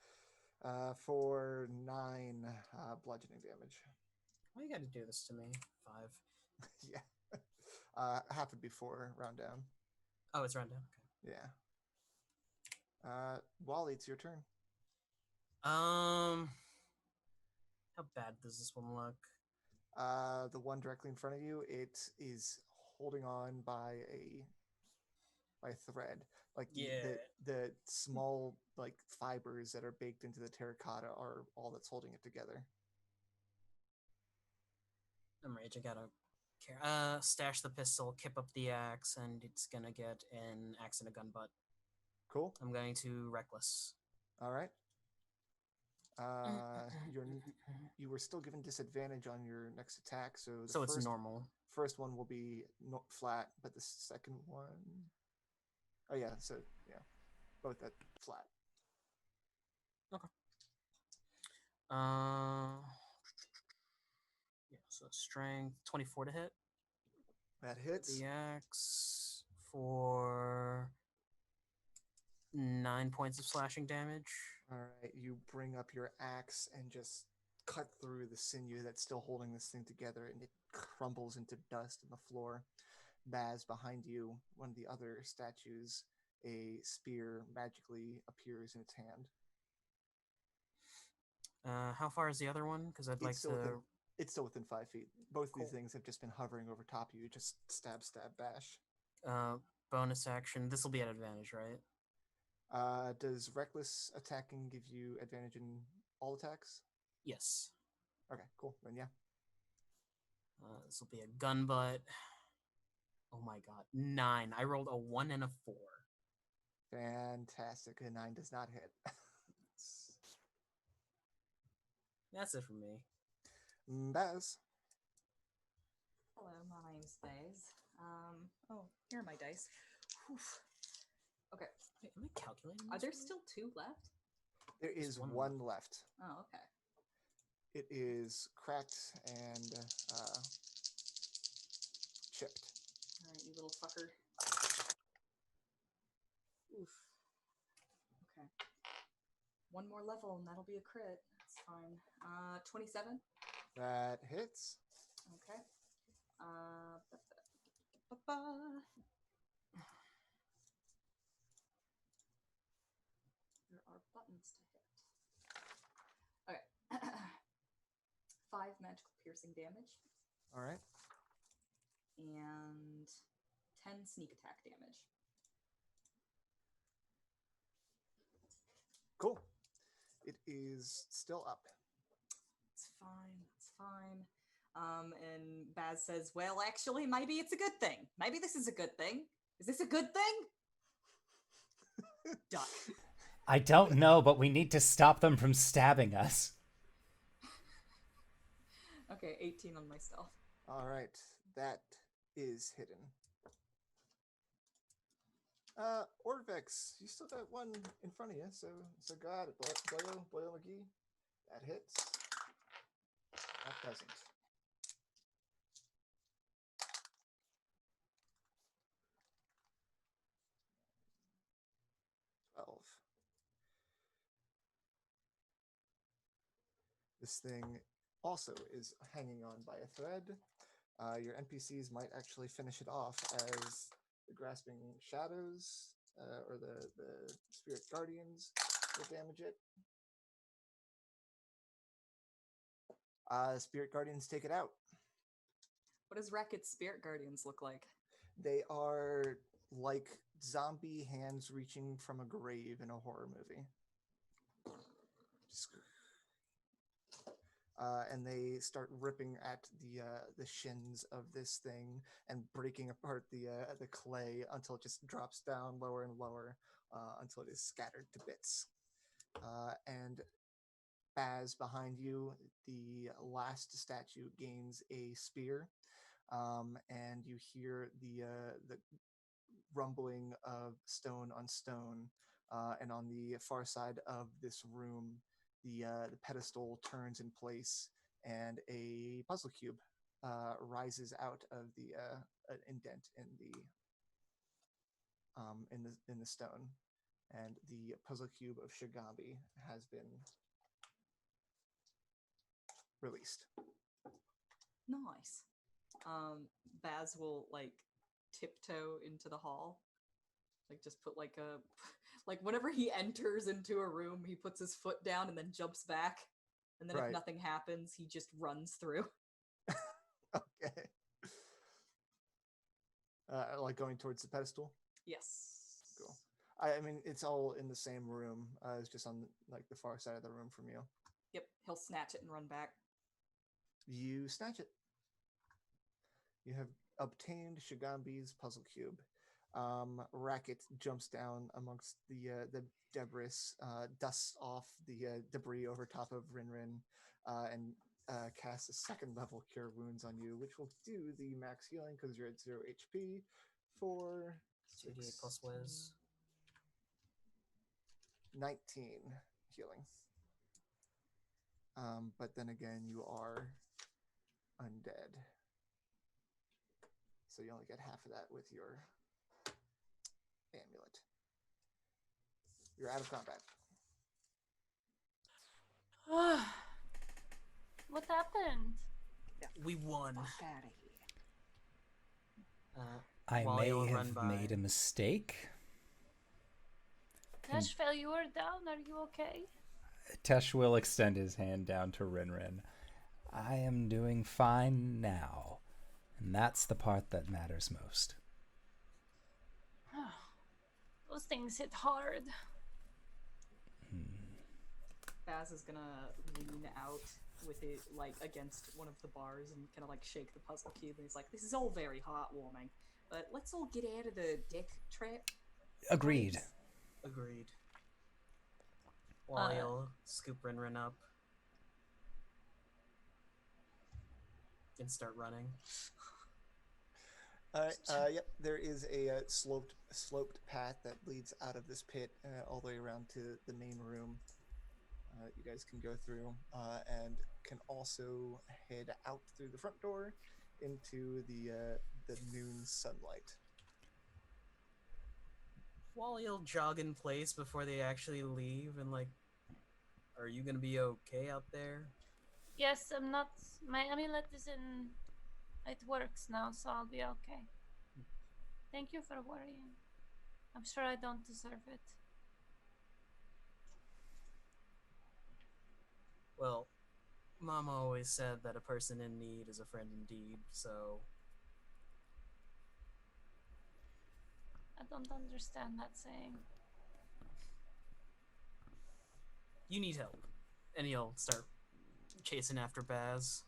For 9 bludgeoning damage. Why you gotta do this to me? 5. Yeah. Happened before round down. Oh, it's round down. Okay. Yeah. Wally, it's your turn. How bad does this one look? The one directly in front of you, it is holding on by a thread. The small fibers that are baked into the terracotta are all that's holding it together. I'm rage. I gotta stash the pistol, kip up the axe, and it's gonna get an axe and a gun butt. Cool. I'm going to reckless. All right. You were still given disadvantage on your next attack, so it's normal. First one will be flat, but the second one, oh yeah, so yeah, both at flat. Okay. Yeah, so strength 24 to hit. That hits. The axe for 9 points of slashing damage. All right, you bring up your axe and just cut through the sinew that's still holding this thing together, and it crumbles into dust on the floor. Baz, behind you, one of the other statues, a spear magically appears in its hand. How far is the other one? Because I'd like to... It's still within 5 feet. Both Cool. these things have just been hovering over top of you. Just stab, stab, bash. Bonus action. This will be at advantage, right? Does reckless attacking give you advantage in all attacks? Yes. Okay, cool. Then yeah. This will be a gun butt. Oh my god. 9. I rolled a 1 and a 4. Fantastic. A 9 does not hit. That's it for me. Baz. Hello, my name's Baze. Here are my dice. Oof. Okay. Wait, am I calculating? Are there right? still 2 left? There is one one left. Oh, okay. It is cracked and chipped. All right, you little fucker. Oof. Okay. One more level and that'll be a crit. That's fine. 27. That hits. Okay. Ba-ba. There are buttons to hit. Okay. 5 magical piercing damage. All right. And 10 sneak attack damage. Cool. It is still up. It's fine. It's fine. And Baz says, well, actually, maybe it's a good thing. Maybe this is a good thing. Is this a good thing? Duck. I don't know, but we need to stop them from stabbing us. Okay, 18 on my stealth. All right. That is hidden. Orvex, you still got one in front of you, so go at it. Boyle McGee. That hits. That doesn't. This thing also is hanging on by a thread. Your NPCs might actually finish it off as the Grasping Shadows or the Spirit Guardians will damage it. Spirit Guardians take it out. What does Racket's Spirit Guardians look like? They are like zombie hands reaching from a grave in a horror movie. And they start ripping at the shins of this thing and breaking apart the clay until it just drops down lower and lower until it is scattered to bits. And Baz, behind you, the last statue gains a spear, and you hear the rumbling of stone on stone, and on the far side of this room, the pedestal turns in place, and a puzzle cube rises out of the an indent in the stone, and the puzzle cube of Shigambi has been released. Nice. Baz will like tiptoe into the hall. Like just put like a like whenever he enters into a room, he puts his foot down and then jumps back. And then Right. if nothing happens, he just runs through. Okay. Like going towards the pedestal? Yes. Cool. I mean, it's all in the same room. It's just on like the far side of the room from you. Yep, he'll snatch it and run back. You snatch it. You have obtained Shigambi's puzzle cube. Racket jumps down amongst the debris, dusts off the debris over top of RinRin, and casts a 2nd level Cure Wounds on you, which will do the max healing because you're at 0 HP for 2d8 plus whiz. 19 healing. But then again, you are undead. So you only get half of that with your amulet. You're out of combat. What happened? We won. I Wally may will run have by. made a mistake. Teshvael, you were down. Are you okay? Tesh will extend his hand down to RinRin. I am doing fine now. And that's the part that matters most. Those things hit hard. Baz is gonna lean out with it like against one of the bars and kind of like shake the puzzle cube, and he's like, "This is all very heartwarming, but let's all get out of the deck trap." Agreed. Agreed. Wally'll scoop RinRin up and start running. Yep, there is a sloped path that leads out of this pit all the way around to the main room. You guys can go through and can also head out through the front door into the the noon sunlight. Wally will jog in place before they actually leave, and like, are you gonna be okay out there? Yes, I'm not. My amulet is in. It works now, so I'll be okay. Thank you for worrying. I'm sure I don't deserve it. Well, Mama always said that a person in need is a friend indeed, so... I don't understand that saying. You need help. And he'll start chasing after Baz.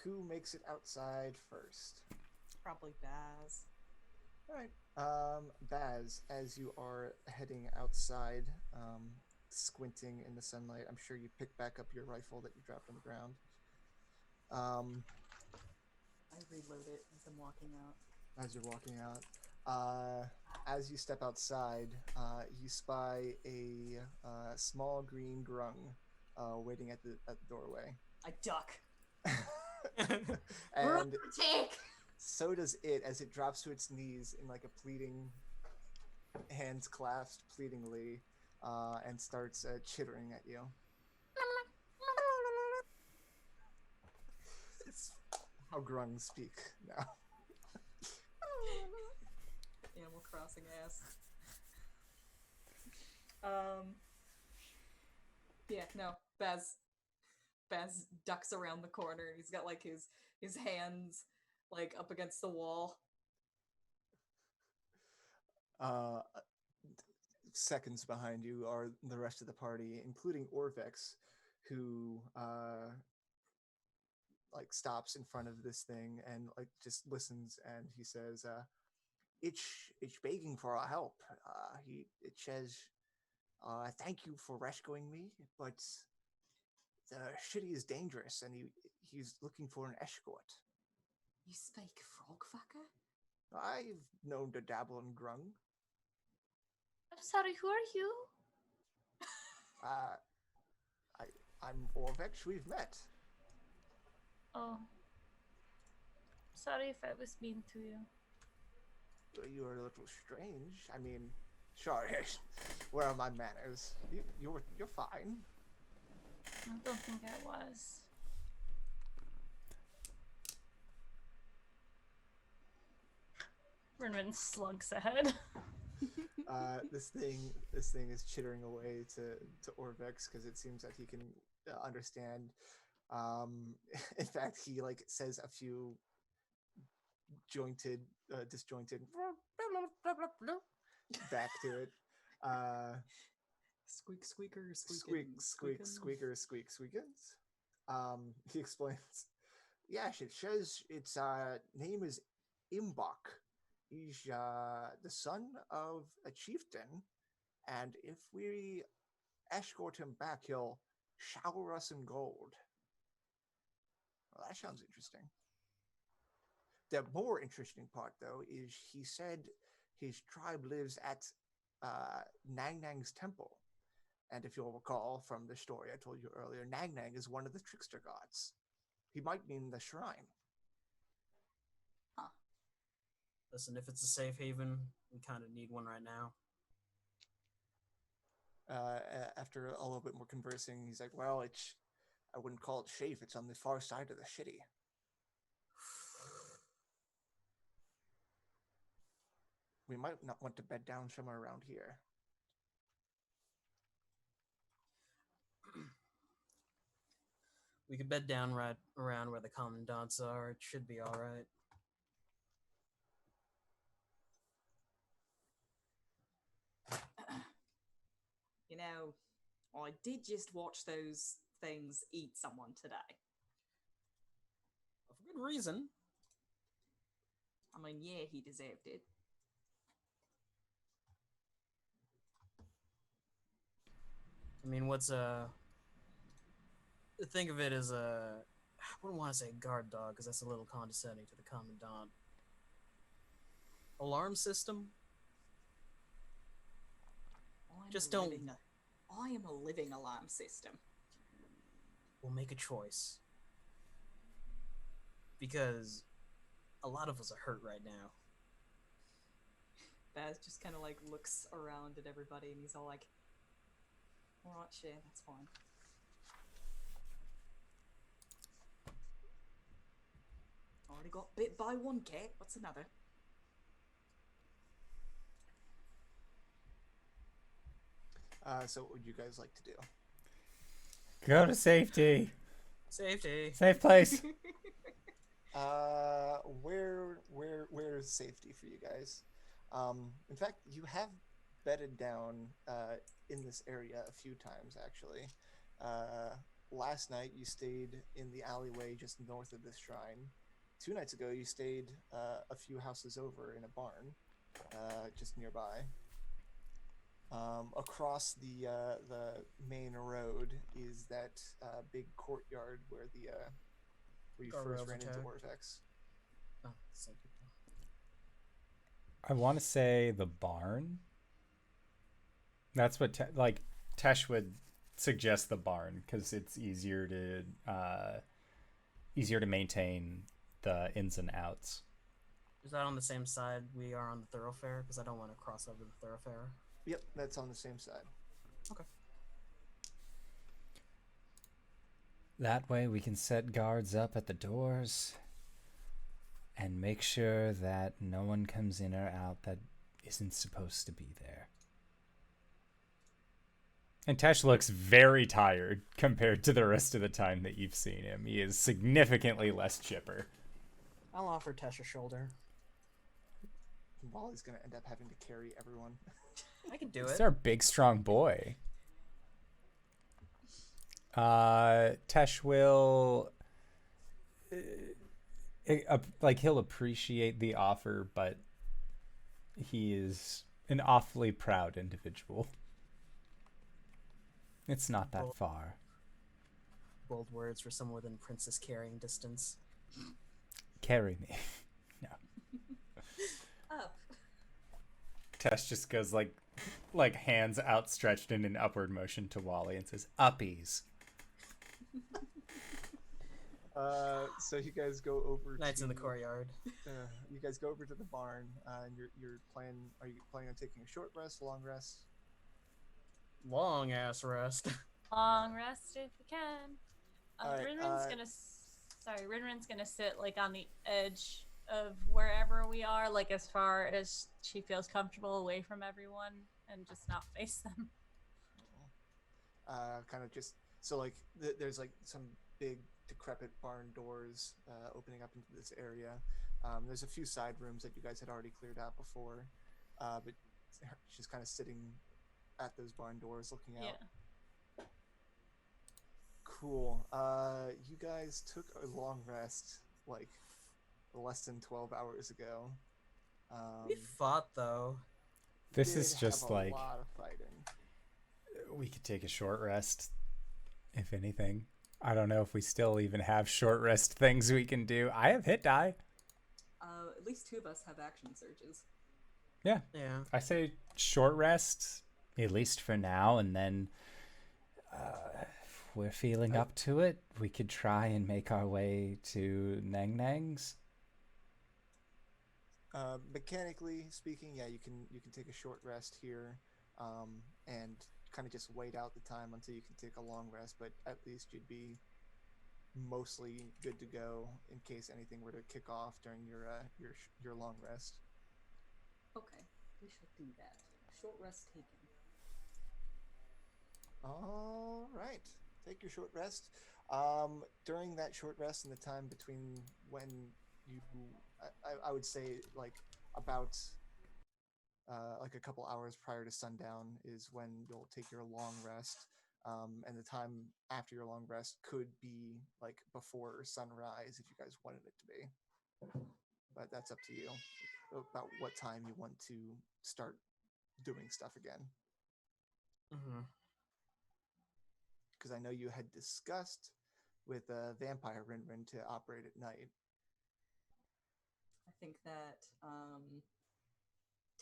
Who makes it outside first? Probably Baz. All right. Baz, as you are heading outside, squinting in the sunlight, I'm sure you pick back up your rifle that you dropped on the ground. I reload it as I'm walking out. As you're walking out, as you step outside, you spy a small green grung waiting at the doorway. I duck. And Take. so does it as it drops to its knees in like a pleading, hands clasped pleadingly, and starts chittering at you. It's how grungs speak now. Animal Crossing ass. Yeah, no. Baz ducks around the corner. He's got like his hands like up against the wall. Seconds behind you are the rest of the party, including Orvex, who like stops in front of this thing and like just listens, and he says, it's begging for our help. It says, thank you for rescuing me, but the city is dangerous, and he's looking for an escort. You speak frogfucker? I've known to dabble in grung. I'm sorry, who are you? I'm Orvex. We've met. Oh. Sorry if I was mean to you. You're a little strange. I mean, sorry. Where are my manners? You're fine. I don't think I was. RinRin slunks ahead. This thing is chittering away to Orvex because it seems that he can understand. In fact, he like says a few disjointed back to it. Squeak squeaker Squeakers. He explains. Yes, it says its name is Imbok. He's the son of a chieftain, and if we escort him back, he'll shower us in gold. Well, that sounds interesting. The more interesting part, though, is he said his tribe lives at Nangnang's temple. And if you'll recall from the story I told you earlier, Nangnang is one of the trickster gods. He might mean the shrine. Huh. Listen, if it's a safe haven, we kind of need one right now. After a little bit more conversing, he's like, well, I wouldn't call it safe. It's on the far side of the city. We might not want to bed down somewhere around here. We could bed down right around where the commandants are. It should be all right. You know, I did just watch those things eat someone today. For good reason. I mean, yeah, he deserved it. I mean, think of it as I wouldn't want to say guard dog, because that's a little condescending to the commandant. Alarm system? Just don't... I am a living alarm system. We'll make a choice. because a lot of us are hurt right now. Baz just kind of like looks around at everybody and he's all like, alright, shit, that's fine. Already got bit by one cat, what's another? So what would you guys like to do? Go to safety. Safety. Safe place. Where's safety for you guys? In fact, you have bedded down in this area a few times actually. Last night you stayed in the alleyway just north of this shrine. 2 nights ago you stayed a few houses over in a barn just nearby. Across the main road is that big courtyard where you first ran into Orvex. Oh, same people. I want to say the barn. That's what Tesh would suggest, the barn, because it's easier to maintain the ins and outs. Is that on the same side we are on the thoroughfare? Because I don't want to cross over the thoroughfare. Yep, that's on the same side. Okay. That way we can set guards up at the doors and make sure that no one comes in or out that isn't supposed to be there. And Tesh looks very tired compared to the rest of the time that you've seen him. He is significantly less chipper. I'll offer Tesh a shoulder. Wally's gonna end up having to carry everyone. I can do it. He's our big, strong boy. Tesh will... he'll appreciate the offer, but he is an awfully proud individual. It's not that far. Bold words for someone within princess carrying distance. Carry me. No. Up. Tesh just goes like hands outstretched in an upward motion to Wally and says, "Uppies." So you guys go over. Knights in the courtyard. You guys go over to the barn, and you're planning. Are you planning on taking a short rest, a long rest? Long ass rest. Long rest if we can. Alright, RinRin's gonna sit like on the edge of wherever we are, like as far as she feels comfortable away from everyone, and just not face them. Kind of just so like there's like some big decrepit barn doors opening up into this area. There's a few side rooms that you guys had already cleared out before, but she's kind of sitting at those barn doors looking out. Yeah. Cool. You guys took a long rest like less than 12 hours ago. We fought though. This is just like a lot of fighting. We could take a short rest, if anything. I don't know if we still even have short rest things we can do. I have hit die. At least 2 of us have action surges. Yeah. Yeah. I say short rest, at least for now, and then if we're feeling up to it, we could try and make our way to Nangnang's. Mechanically speaking, yeah, you can take a short rest here, and kind of just wait out the time until you can take a long rest. But at least you'd be mostly good to go in case anything were to kick off during your long rest. Okay, we shall do that. Short rest taken. All right, take your short rest. During that short rest and the time between when you, I would say like about like a couple hours prior to sundown is when you'll take your long rest. And the time after your long rest could be like before sunrise if you guys wanted it to be. But that's up to you about what time you want to start doing stuff again. Mm-hmm. Because I know you had discussed with Vampire RinRin to operate at night. I think that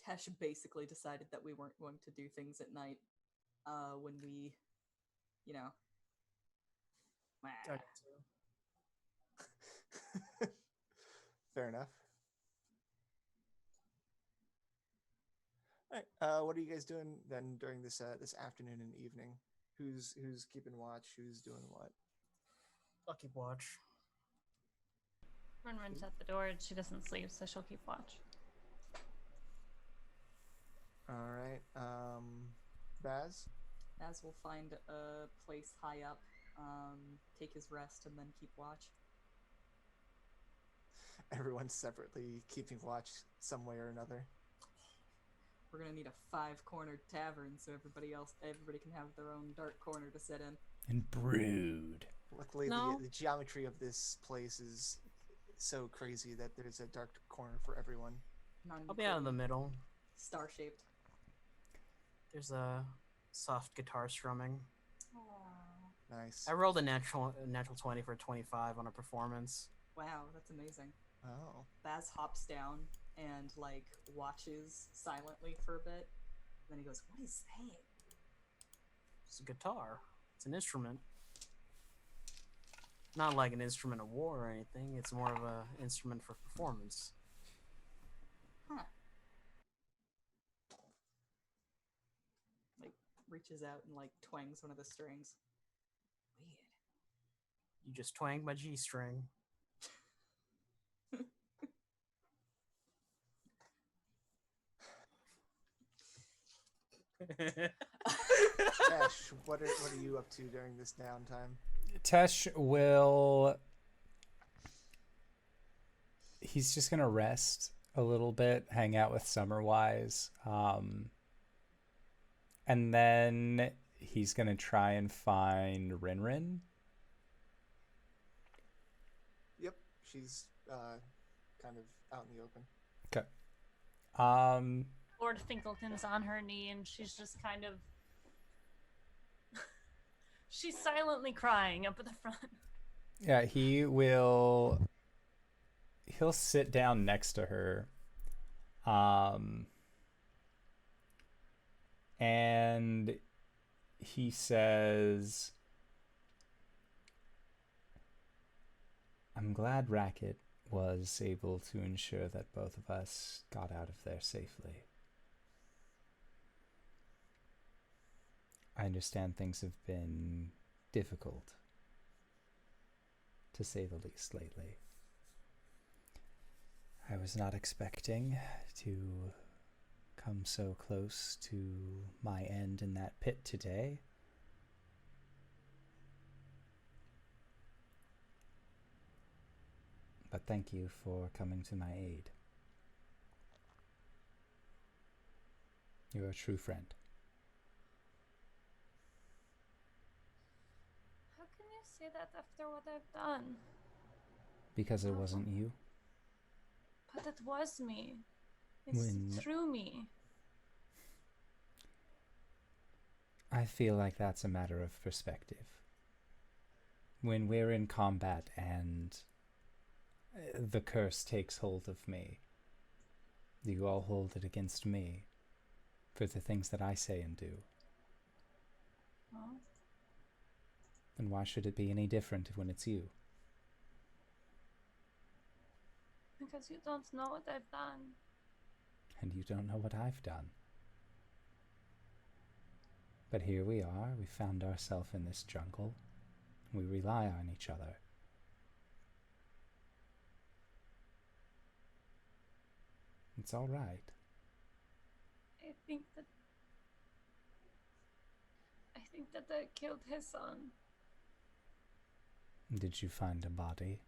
Tesh basically decided that we weren't going to do things at night when we, you know. Fair enough. All right. What are you guys doing then during this this afternoon and evening? Who's keeping watch? Who's doing what? I'll keep watch. RinRin's at the door and she doesn't sleep, so she'll keep watch. All right. Baz? Baz will find a place high up, take his rest, and then keep watch. Everyone's separately keeping watch some way or another. We're gonna need a 5-cornered tavern so everybody can have their own dark corner to sit in. And brood. Luckily, No. the geometry of this place is so crazy that there's a dark corner for everyone. I'll be out in the middle. Star-shaped. There's a soft guitar strumming. Aww. Nice. I rolled a natural 20 for a 25 on a performance. Wow, that's amazing. Oh. Baz hops down and like watches silently for a bit. Then he goes, "What is that?" It's a guitar. It's an instrument. Not like an instrument of war or anything. It's more of an instrument for performance. Huh. Like reaches out and like twangs one of the strings. Weird. You just twang my G string. Ash, what are you up to during this downtime? Tesh will... He's just going to rest a little bit, hang out with Summerwise. And then he's going to try and find RinRin. Yep, she's kind of out in the open. Okay. Lord Finkelton's on her knee and she's just kind of... she's silently crying up at the front. Yeah, he'll sit down next to her. And he says, I'm glad Racket was able to ensure that both of us got out of there safely. I understand things have been difficult, to say the least, lately. I was not expecting to come so close to my end in that pit today. But thank you for coming to my aid. You're a true friend. How can you say that after what I've done? Because it wasn't you. But it was me. It's When- through me. I feel like that's a matter of perspective. When we're in combat and the curse takes hold of me, you all hold it against me for the things that I say and do. Well, Then why should it be any different when it's you? because you don't know what I've done. And you don't know what I've done. But here we are, we found ourselves in this jungle. We rely on each other. It's all right. I think that I killed his son. Did you find a body?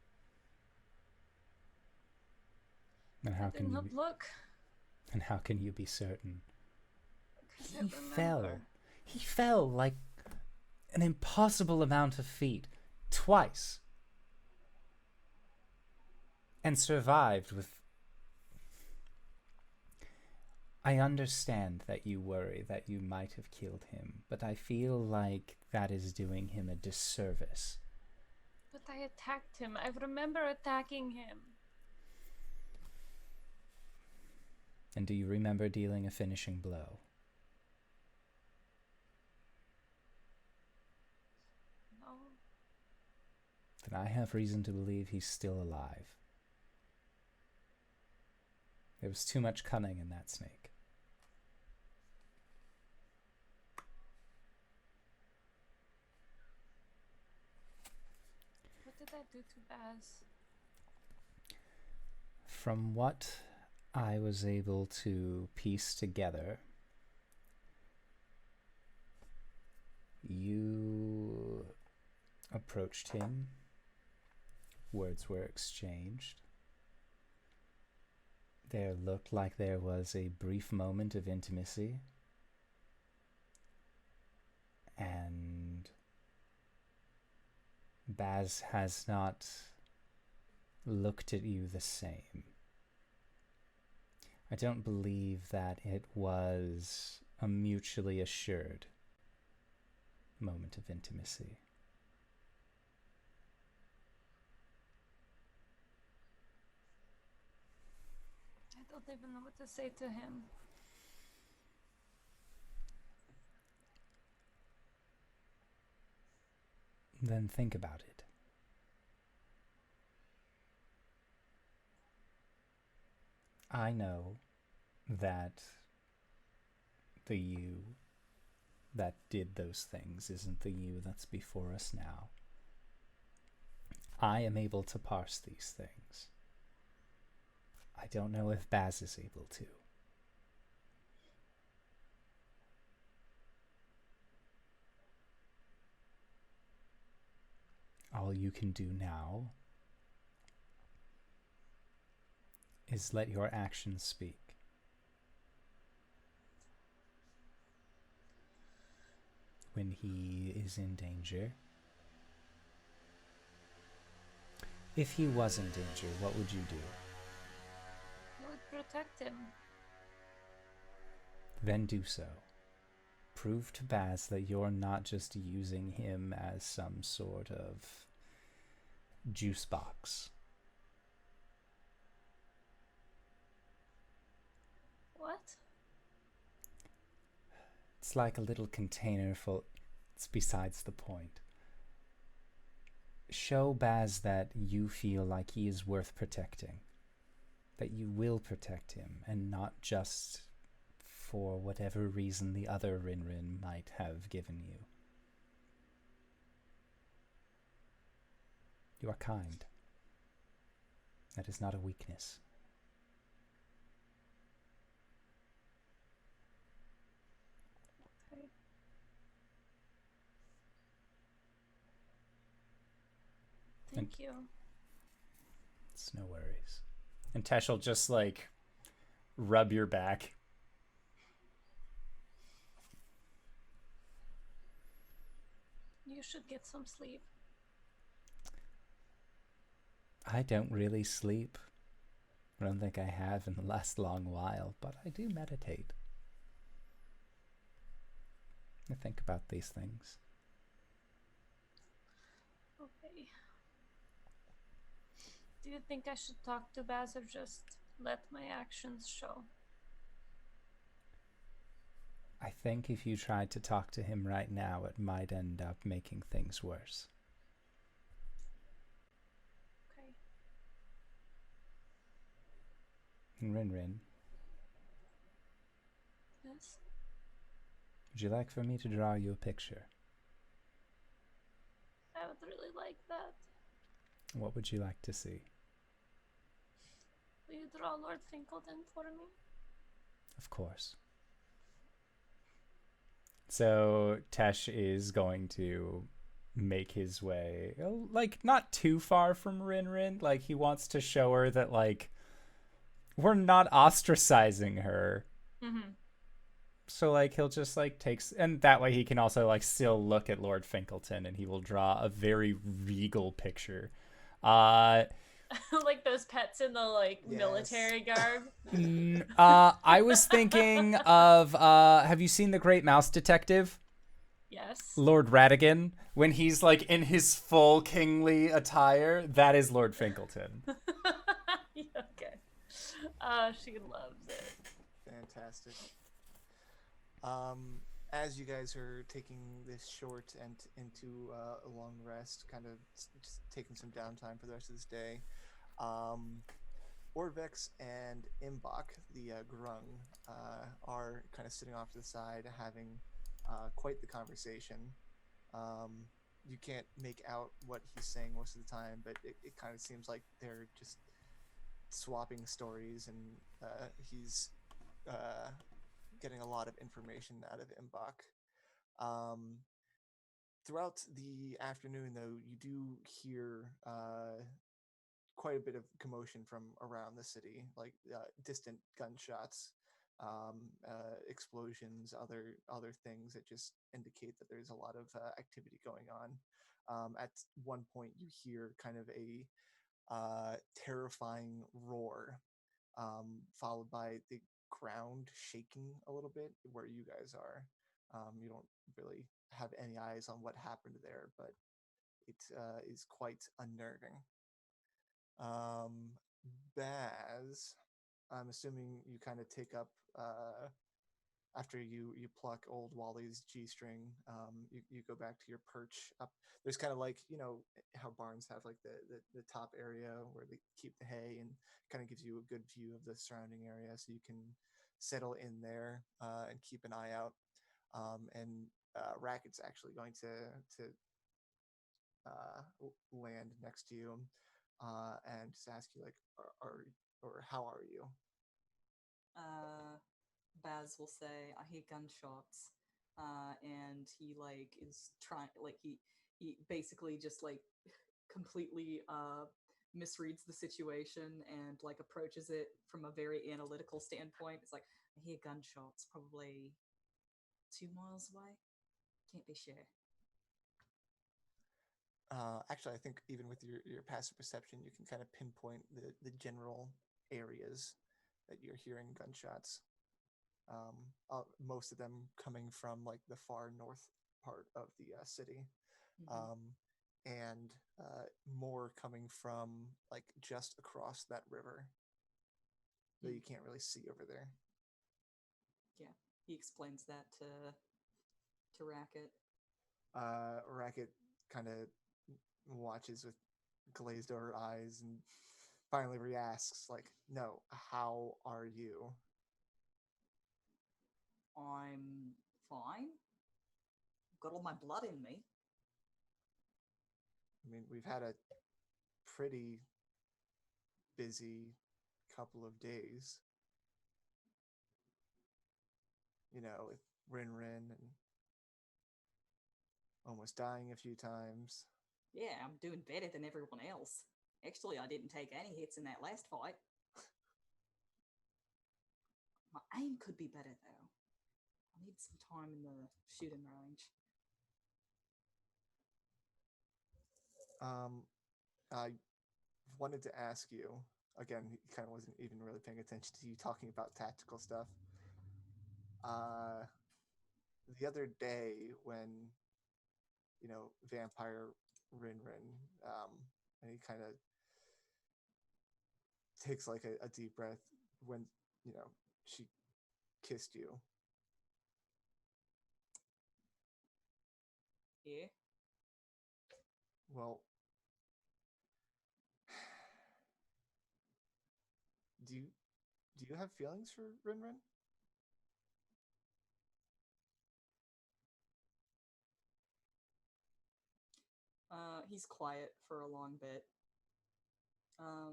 And I how did can you not be, look. and how can you be certain? Because I He remember. fell. He fell like an impossible amount of feet twice. And survived with... I understand that you worry that you might have killed him, but I feel like that is doing him a disservice. But I attacked him. I remember attacking him. And do you remember dealing a finishing blow? No. Then I have reason to believe he's still alive. There was too much cunning in that snake. What did that do to Baz? From what I was able to piece together, you approached him, words were exchanged. There looked like there was a brief moment of intimacy, and Baz has not looked at you the same. I don't believe that it was a mutually assured moment of intimacy. I don't even know what to say to him. Then think about it. I know that the you that did those things isn't the you that's before us now. I am able to parse these things. I don't know if Baz is able to. All you can do now is let your actions speak. When he is in danger. If he was in danger, what would you do? I would protect him. Then do so. Prove to Baz that you're not just using him as some sort of juice box. What? It's like a little container full. It's besides the point. Show Baz that you feel like he is worth protecting. That you will protect him, and not just for whatever reason the other RinRin might have given you. You are kind. That is not a weakness. Okay. Thank you. It's no worries. And Tesh will just like rub your back. You should get some sleep. I don't really sleep. I don't think I have in the last long while, but I do meditate. I think about these things. Okay. Do you think I should talk to Baz or just let my actions show? I think if you tried to talk to him right now, it might end up making things worse. Okay. RinRin, Yes? would you like for me to draw you a picture? I would really like that. What would you like to see? Will you draw Lord Finkelton for me? Of course. So Tesh is going to make his way, like, not too far from RinRin. Like, he wants to show her that, like, we're not ostracizing her. Mm-hmm. So, like, he'll just, like, and that way he can also, like, still look at Lord Finkelton, and he will draw a very regal picture. Like those pets in the, like, Yes. military garb. I was thinking of, have you seen The Great Mouse Detective? Yes. Lord Ratigan, when he's, like, in his full kingly attire, that is Lord Finkelton. Okay. She loves it. Fantastic. As you guys are taking this short and into a long rest, kind of just taking some downtime for the rest of this day, Orvex and Imbach, the Grung, are kind of sitting off to the side having quite the conversation. You can't make out what he's saying most of the time, but it kind of seems like they're just swapping stories, and he's getting a lot of information out of Imbach. Throughout the afternoon, though, you do hear quite a bit of commotion from around the city, like distant gunshots, explosions, other things that just indicate that there's a lot of activity going on. At one point, you hear kind of a terrifying roar, followed by the ground shaking a little bit where you guys are. You don't really have any eyes on what happened there, but it is quite unnerving. Baz, I'm assuming you kind of take up after you pluck old Wally's G-string. You go back to your perch up. There's kind of like, how barns have like the top area where they keep the hay, and kind of gives you a good view of the surrounding area, so you can settle in there and keep an eye out. And Racket's actually going to land next to you and just ask you, like, or how are you? Baz will say, I hear gunshots, and he like is trying, like he basically just like completely misreads the situation and like approaches it from a very analytical standpoint. It's like, I hear gunshots, probably 2 miles away. Can't be sure. Actually, I think even with your passive perception, you can kind of pinpoint the general areas that you're hearing gunshots. Most of them coming from like the far north part of the city, and more coming from like just across that river that you can't really see over there. Yeah, he explains that to Racket. Racket kind of watches with glazed over eyes and finally re-asks, like, no, how are you? I'm fine. Got all my blood in me. I mean, we've had a pretty busy couple of days, with RinRin and almost dying a few times. Yeah, I'm doing better than everyone else. Actually, I didn't take any hits in that last fight. My aim could be better, though. I need some time in the shooting range. I wanted to ask you, again, he kind of wasn't even really paying attention to you talking about tactical stuff. The other day when, Vampire RinRin, and he kind of takes like a deep breath when, she kissed you. Yeah? Well, do you have feelings for RinRin? He's quiet for a long bit. I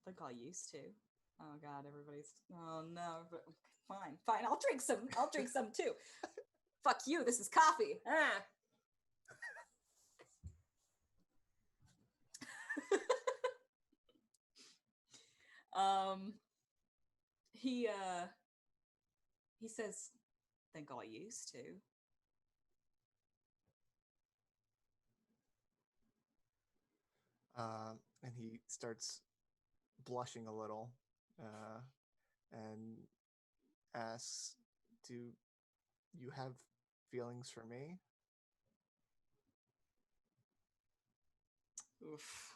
think I used to. Oh god, everybody's... Oh no, but fine, I'll drink some too. Fuck you, this is coffee. He says, think I used to. And he starts blushing a little, and asks, do you have feelings for me? Oof.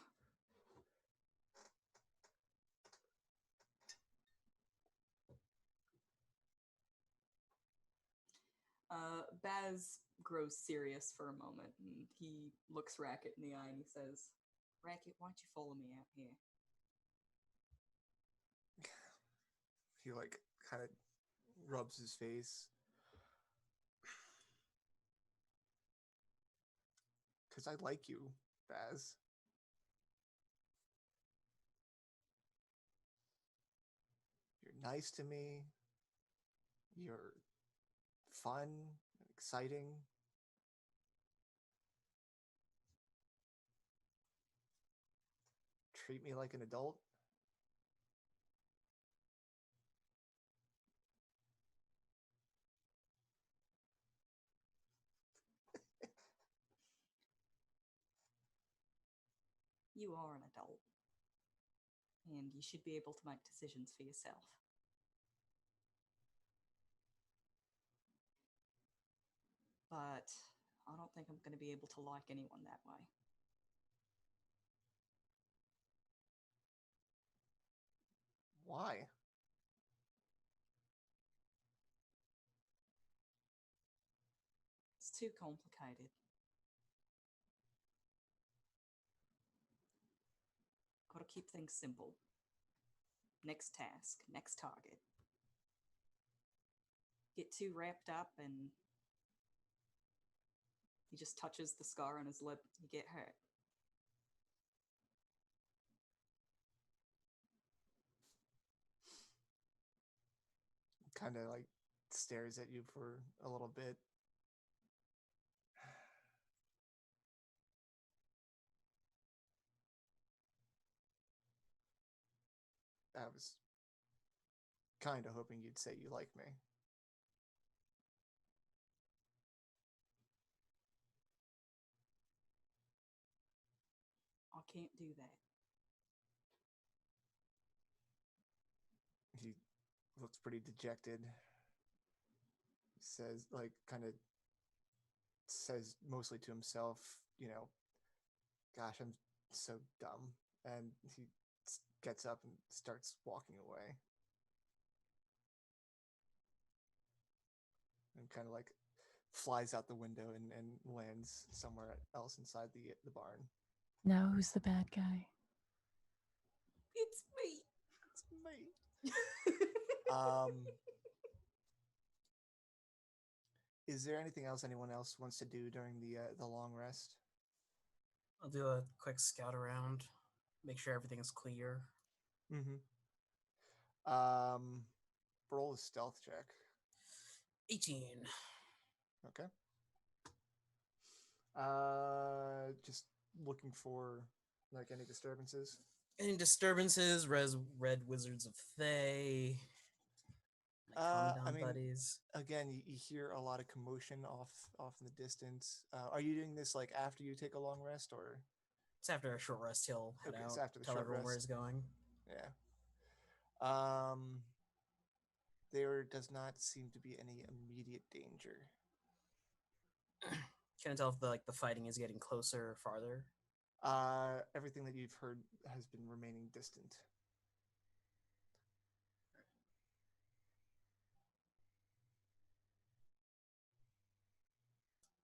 Baz grows serious for a moment, and he looks Racket in the eye and he says, Racket, why don't you follow me out here? He like kind of rubs his face. Because I like you, Baz. You're nice to me. You're fun and exciting. Treat me like an adult. You are an adult. And you should be able to make decisions for yourself. But I don't think I'm going to be able to like anyone that way. Why? It's too complicated. Gotta keep things simple. Next task, next target. Get too wrapped up and he just touches the scar on his lip, you get hurt. Kind of like stares at you for a little bit. I was kind of hoping you'd say you like me. I can't do that. He looks pretty dejected. He says, like, kind of says mostly to himself, you know, gosh, I'm so dumb. And he gets up and starts walking away. And kind of like flies out the window and lands somewhere else inside the barn. Now who's the bad guy? It's me. It's me. Is there anything else anyone else wants to do during the long rest? I'll do a quick scout around, make sure everything is clear. Mm-hmm. Roll a stealth check. 18. Okay. Just looking for like any disturbances. Any disturbances? Red Wizards of Thay. My commandant buddies. Again, you hear a lot of commotion off in the distance. Are you doing this like after you take a long rest, or? It's after a short rest. He'll head out. It's after the tell short everyone rest. where he's going. Yeah. There does not seem to be any immediate danger. Can I tell if the fighting is getting closer or farther? Everything that you've heard has been remaining distant.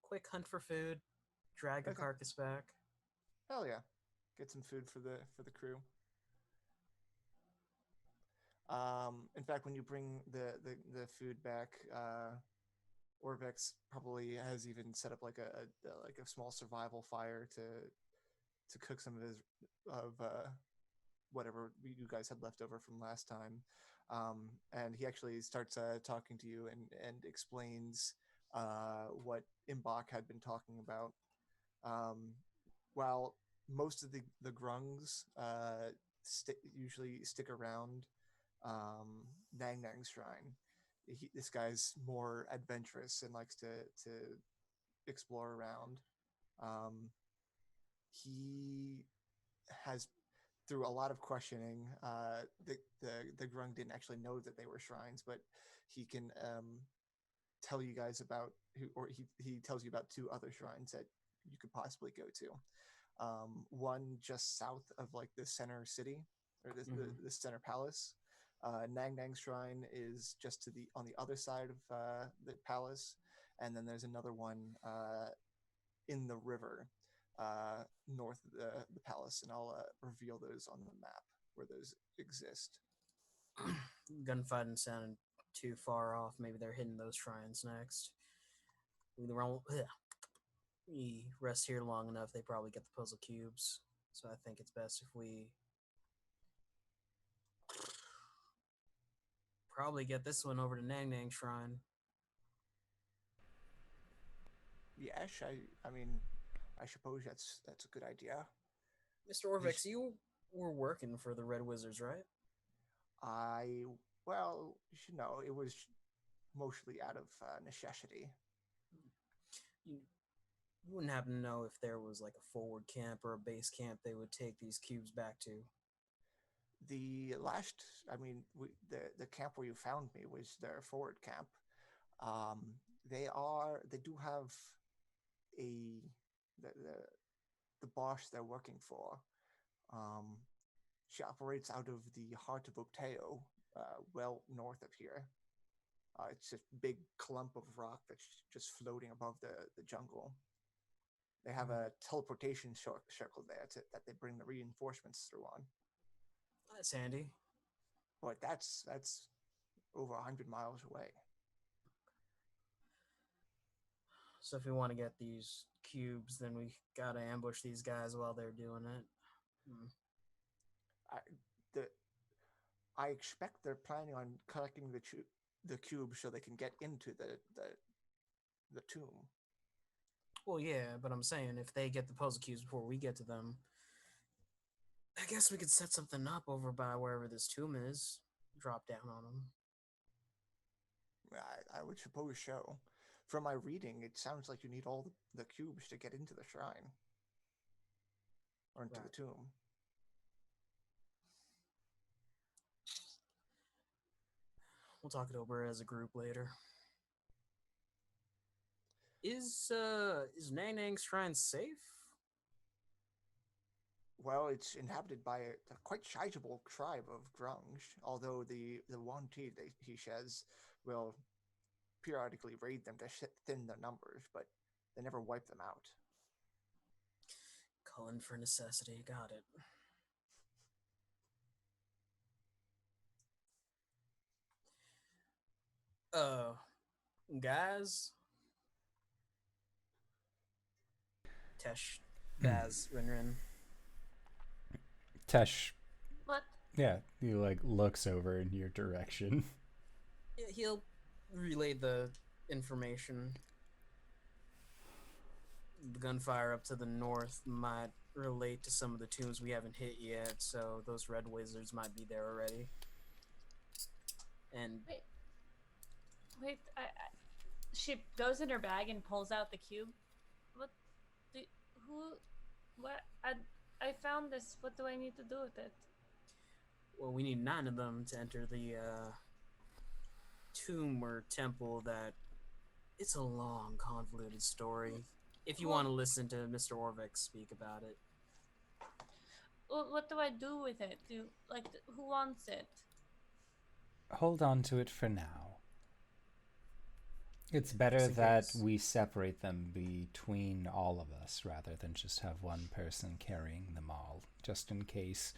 Quick hunt for food. Drag a carcass back. Hell yeah. Get some food for the crew. In fact, when you bring the food back, Orvex probably has even set up like a small survival fire to cook some of whatever you guys had left over from last time. And he actually starts talking to you and explains what Imbach had been talking about. While most of the grungs usually stick around Nangnang's shrine, this guy's more adventurous and likes to explore around. He has, through a lot of questioning, the grung didn't actually know that they were shrines, but he can tell you guys about he tells you about two other shrines that you could possibly go to. One just south of like the center city or the center palace. Nangnang Shrine is just on the other side of the palace, and then there's another one in the river. north of the palace, and I'll reveal those on the map where those exist. Gunfighting sounded too far off. Maybe they're hitting those shrines next. We rest here long enough, they probably get the puzzle cubes. So I think it's best if we probably get this one over to Nangnang Shrine. Yes, I mean, I suppose that's a good idea. Mr. Orvix, you were working for the Red Wizards, right? Well, you know, it was mostly out of necessity. You wouldn't happen to know if there was like a forward camp or a base camp they would take these cubes back to? The the camp where you found me was their forward camp. They do have the boss they're working for. She operates out of the heart of Octeo, well north of here. It's a big clump of rock that's just floating above the jungle. They have a teleportation circle there that they bring the reinforcements through on. That's handy. But that's over 100 miles away. So if we want to get these cubes, then we gotta ambush these guys while they're doing it. I expect they're planning on collecting the cubes so they can get into the tomb. Well, yeah, but I'm saying if they get the puzzle cubes before we get to them, I guess we could set something up over by wherever this tomb is. Drop down on them. I would suppose so. From my reading, it sounds like you need all the cubes to get into the shrine. Or into the tomb. We'll talk it over as a group later. Is Nangnang Shrine safe? Well, it's inhabited by a quite sizable tribe of grunge, although the Wanti he says will periodically raid them to thin their numbers, but they never wipe them out. Cullen for necessity, got it. Guys? Tesh, Baz, RinRin. Tesh. What? Yeah, he looks over in your direction. Yeah, he'll relay the information. The gunfire up to the north might relate to some of the tombs we haven't hit yet, so those red wizards might be there already. And wait, she goes in her bag and pulls out the cube. What? I found this. What do I need to do with it? Well, we need 9 of them to enter the tomb or temple that... It's a long, convoluted story. If you want to listen to Mr. Orvix speak about it. Well, what do I do with it? Who wants it? Hold on to it for now. It's better that we separate them between all of us rather than just have one person carrying them all, just in case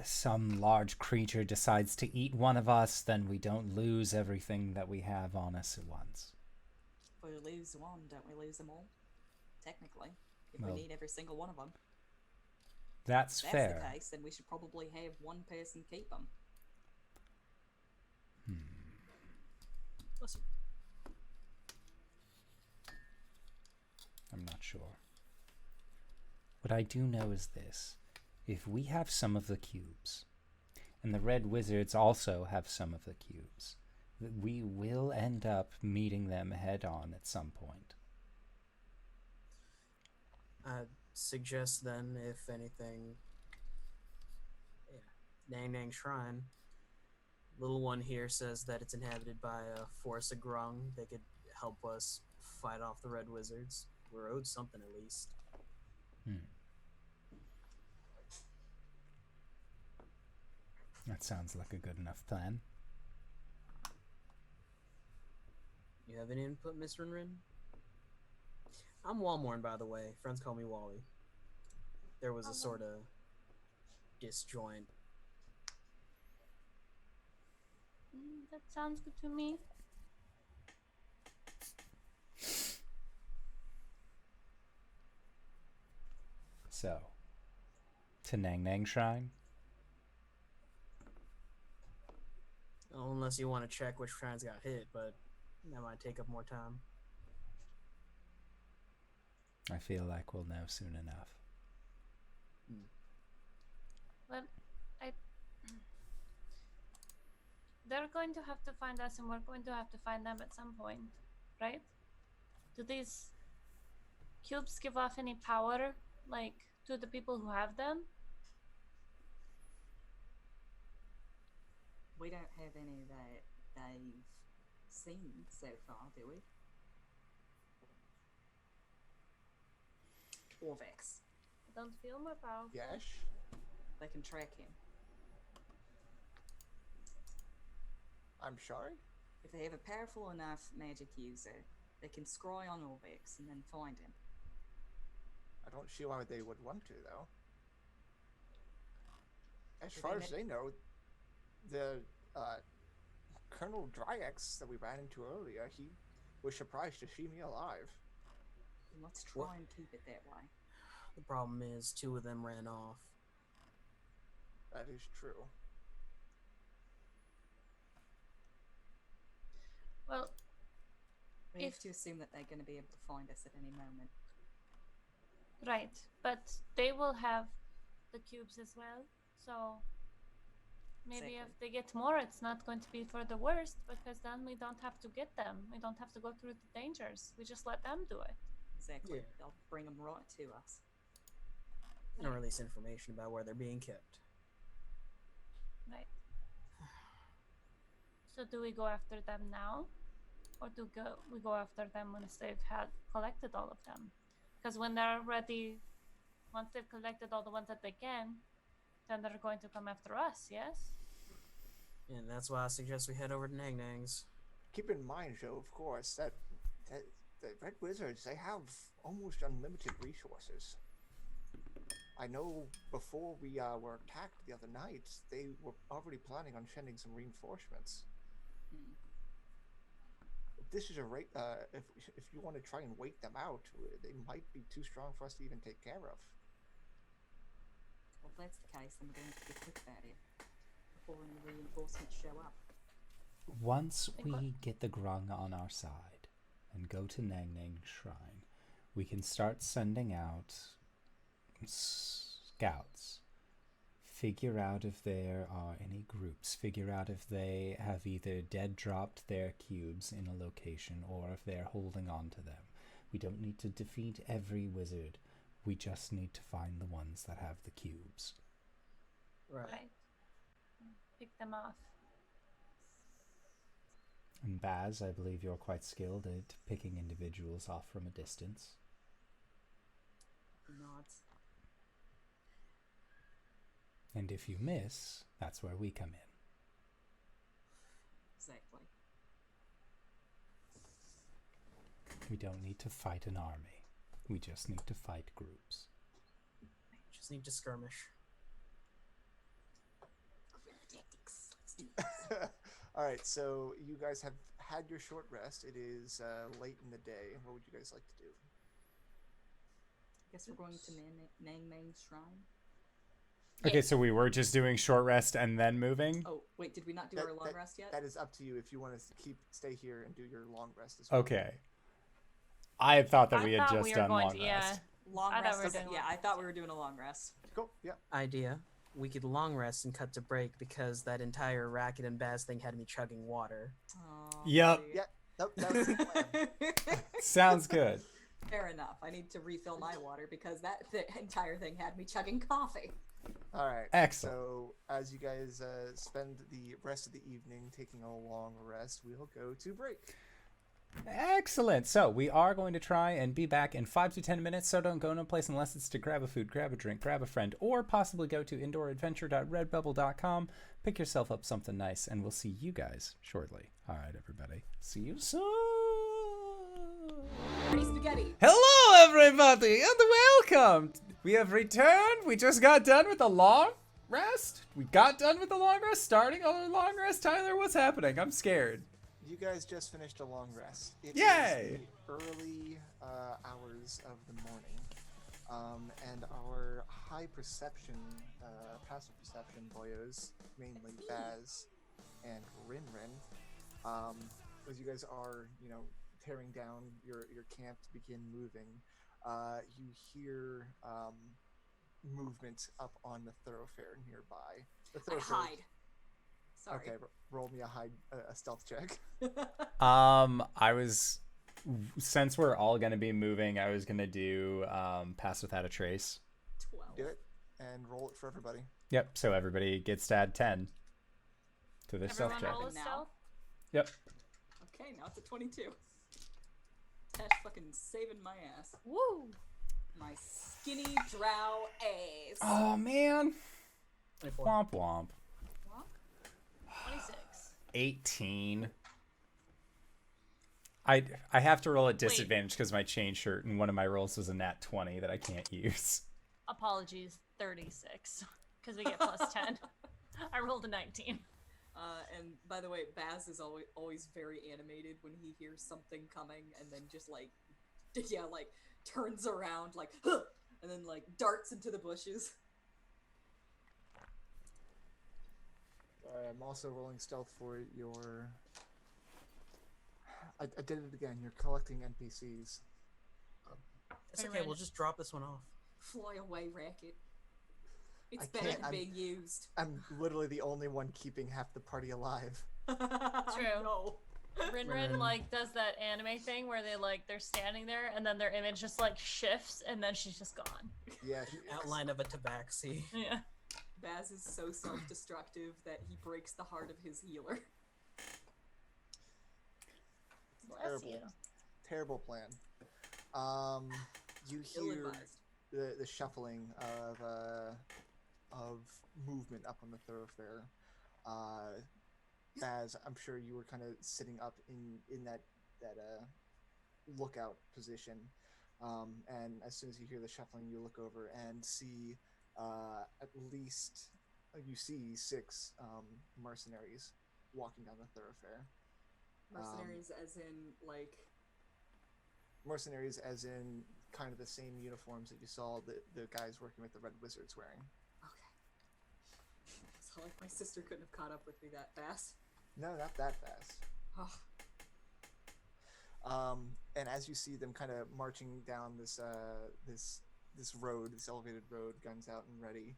some large creature decides to eat one of us, then we don't lose everything that we have on us at once. If we lose one, don't we lose them all? Technically. If Well, we need every single one of them. That's If fair. that's the case, then we should probably have one person keep them. Listen. I'm not sure. What I do know is this. If we have some of the cubes, and the Red Wizards also have some of the cubes, we will end up meeting them head on at some point. I'd suggest then, if anything, Nangnang Shrine. Little one here says that it's inhabited by a force of grung. They could help us fight off the Red Wizards. We're owed something at least. That sounds like a good enough plan. You have any input, Mr. RinRin? I'm Walmorn, by the way. Friends call me Wally. There was a sort of disjoint. That sounds good to me. So, to Nangnang Shrine? Well, unless you want to check which shrines got hit, but that might take up more time. I feel like we'll know soon enough. Well, they're going to have to find us, and we're going to have to find them at some point, right? Do these cubes give off any power, like, to the people who have them? We don't have any that they've seen so far, do we? Or Vex. I don't feel more powerful. Yes. They can track him. I'm sorry? If they have a powerful enough magic user, they can scry on Orvex and then find him. I don't see why they would want to, though. As Do far they as they know, the Colonel Dryax that we ran into earlier, he was surprised to see me alive. Let's try and keep it that way. The problem is 2 of them ran off. That is true. Well, We have to assume that they're going to be able to find us at any moment. right, but they will have the cubes as well, so maybe if Exactly. they get more, it's not going to be for the worst, because then we don't have to get them. We don't have to go through the dangers. We just let them do it. Exactly. Yeah. They'll bring them right to us. And release information about where they're being kept. Right. So do we go after them now? Or do we go after them once they've collected all of them? Because when they're ready, once they've collected all the ones that they can, then they're going to come after us, yes? And that's why I suggest we head over to Nangnang's. Keep in mind, Joe, of course, that the Red Wizards, they have almost unlimited resources. I know before we were attacked the other night, they were already planning on sending some reinforcements. If this is a if you want to try and wait them out, they might be too strong for us to even take care of. Well, if that's the case, then we're going to be quick about it before any reinforcements show up. Once we get the grung on our side and go to Nangnang Shrine, we can start sending out scouts. Figure out if there are any groups. Figure out if they have either dead dropped their cubes in a location or if they're holding on to them. We don't need to defeat every wizard. We just need to find the ones that have the cubes. Right. Pick them off. And Baz, I believe you're quite skilled at picking individuals off from a distance. Nods. And if you miss, that's where we come in. Exactly. We don't need to fight an army. We just need to fight groups. Just need to skirmish. Tactics. Let's do this. All right, so you guys have had your short rest. It is late in the day. What would you guys like to do? Guess we're going to Nangnang Shrine. Okay, so we were just doing short rest and then moving? Oh, wait, did we not do our long rest yet? That is up to you if you want to stay here and do your long rest as well. Okay. I had thought that I we had thought just we were done going long to, rest. Long I thought rest. we were Okay, doing yeah, long I thought we were doing a long rest. Cool. Yeah. Idea. We could long rest and cut to break because that entire Racket and Baz thing had me chugging water. Oh, Yep. buddy. Yeah. Nope, that was the plan. Sounds good. Fair enough. I need to refill my water because that entire thing had me chugging coffee. All right. Excellent. So as you guys spend the rest of the evening taking a long rest, we'll go to break. Excellent. So we are going to try and be back in 5 to 10 minutes. So don't go no place unless it's to grab a food, grab a drink, grab a friend, or possibly go to indooradventure.redbubble.com. Pick yourself up something nice, and we'll see you guys shortly. All right, everybody. See you soon. Dirty spaghetti. Hello, everybody, and welcome. We have returned. We just got done with a long rest. Starting a long rest. Tyler, what's happening? I'm scared. You guys just finished a long rest. It Yay! is the early hours of the morning, and our high perception, passive perception boyos, mainly Baz and RinRin, as you guys are, tearing down your camp to begin moving, you hear movement up on the thoroughfare nearby. The thoroughfare. I hide. Sorry. Okay, roll me a stealth check. Since we're all gonna be moving, I was gonna do pass without a trace. 12. Do it and roll it for everybody. Yep. So everybody gets to add 10 to their stealth Everyone check. roll a Now? stealth? Yep. Okay, now it's a 22. Tesh fucking saving my ass. Woo! My skinny drow ass. Oh man. 24. Womp womp. What? 26. 18. I have to roll at disadvantage because my chain shirt and one of my rolls was a nat 20 that I can't use. Apologies, 36. Because we get plus 10. I rolled a 19. And by the way, Baz is always very animated when he hears something coming and then just turns around huh! And then darts into the bushes. I'm also rolling stealth for your... I did it again. You're collecting NPCs. It's okay, we'll just drop this one off. Fly away, Racket. It's I better can't- than being used. I'm literally the only one keeping half the party alive. True. No. RinRin does that anime thing where they're standing there and then their image just shifts and then she's just gone. Yeah. Outline of a tabaxi. Yeah. Baz is so self-destructive that he breaks the heart of his healer. Bless you. Terrible plan. You hear Ill-advised. the shuffling of movement up on the thoroughfare. Baz, I'm sure you were kind of sitting up in that lookout position, and as soon as you hear the shuffling, you look over and see at least you see 6 mercenaries walking down the thoroughfare. Mercenaries as in Mercenaries as in kind of the same uniforms that you saw the guys working with the Red Wizards wearing. Okay. So my sister couldn't have caught up with me that fast. No, not that fast. Oh. And as you see them kind of marching down this road, this elevated road, guns out and ready,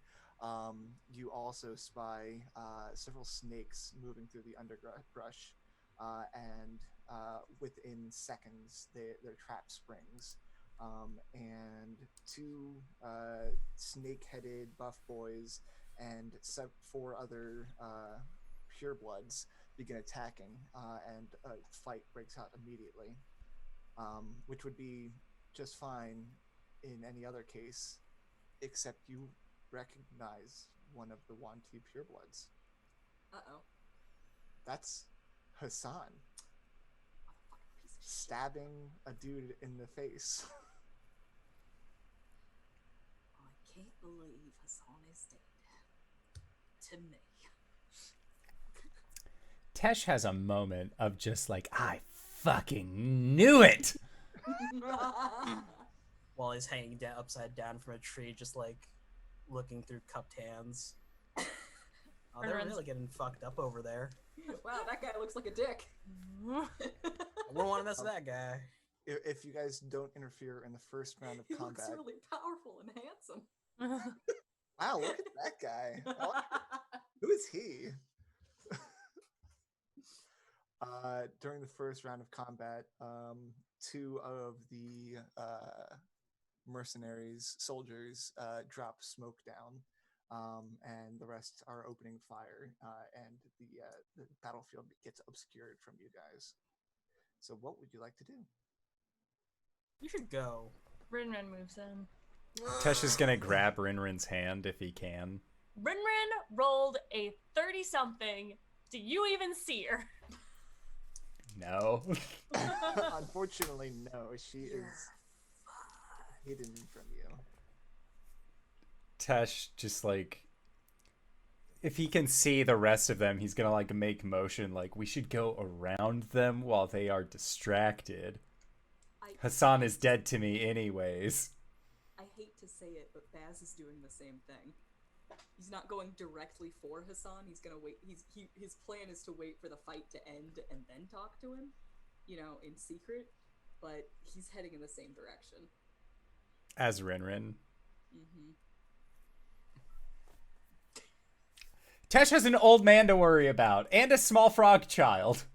you also spy several snakes moving through the underbrush, and within seconds their trap springs, and 2 snake-headed buff boys and 4 other purebloods begin attacking, and a fight breaks out immediately, which would be just fine in any other case, except you recognize one of the Wanti purebloods. Uh-oh. That's Hassan, Motherfucking piece of shit. stabbing a dude in the face. I can't believe Hassan is dead. To me. Tesh has a moment of just I fucking knew it. While he's hanging down upside down from a tree, just looking through cupped hands. Oh, they're really getting fucked up over there. Wow, that guy looks like a dick. I wouldn't want to mess with that guy. If you guys don't interfere in the first round of He combat. looks really powerful and handsome. Wow, look at that guy. Who is he? During the first round of combat, 2 of the mercenaries, soldiers, drop smoke down, and the rest are opening fire, and the battlefield gets obscured from you guys. So what would you like to do? You should go. RinRin moves in. Tesh is gonna grab RinRin's hand if he can. RinRin rolled a 30-something. Do you even see her? No. Unfortunately, no. She is hidden from you. Tesh just like, if he can see the rest of them, he's gonna like make motion like we should go around them while they are distracted. Hassan is dead to me anyways. I hate to say it, but Baz is doing the same thing. He's not going directly for Hassan. He's gonna wait. His plan is to wait for the fight to end and then talk to him, you know, in secret. But he's heading in the same direction. As RinRin. Mm-hmm. Tesh has an old man to worry about and a small frog child.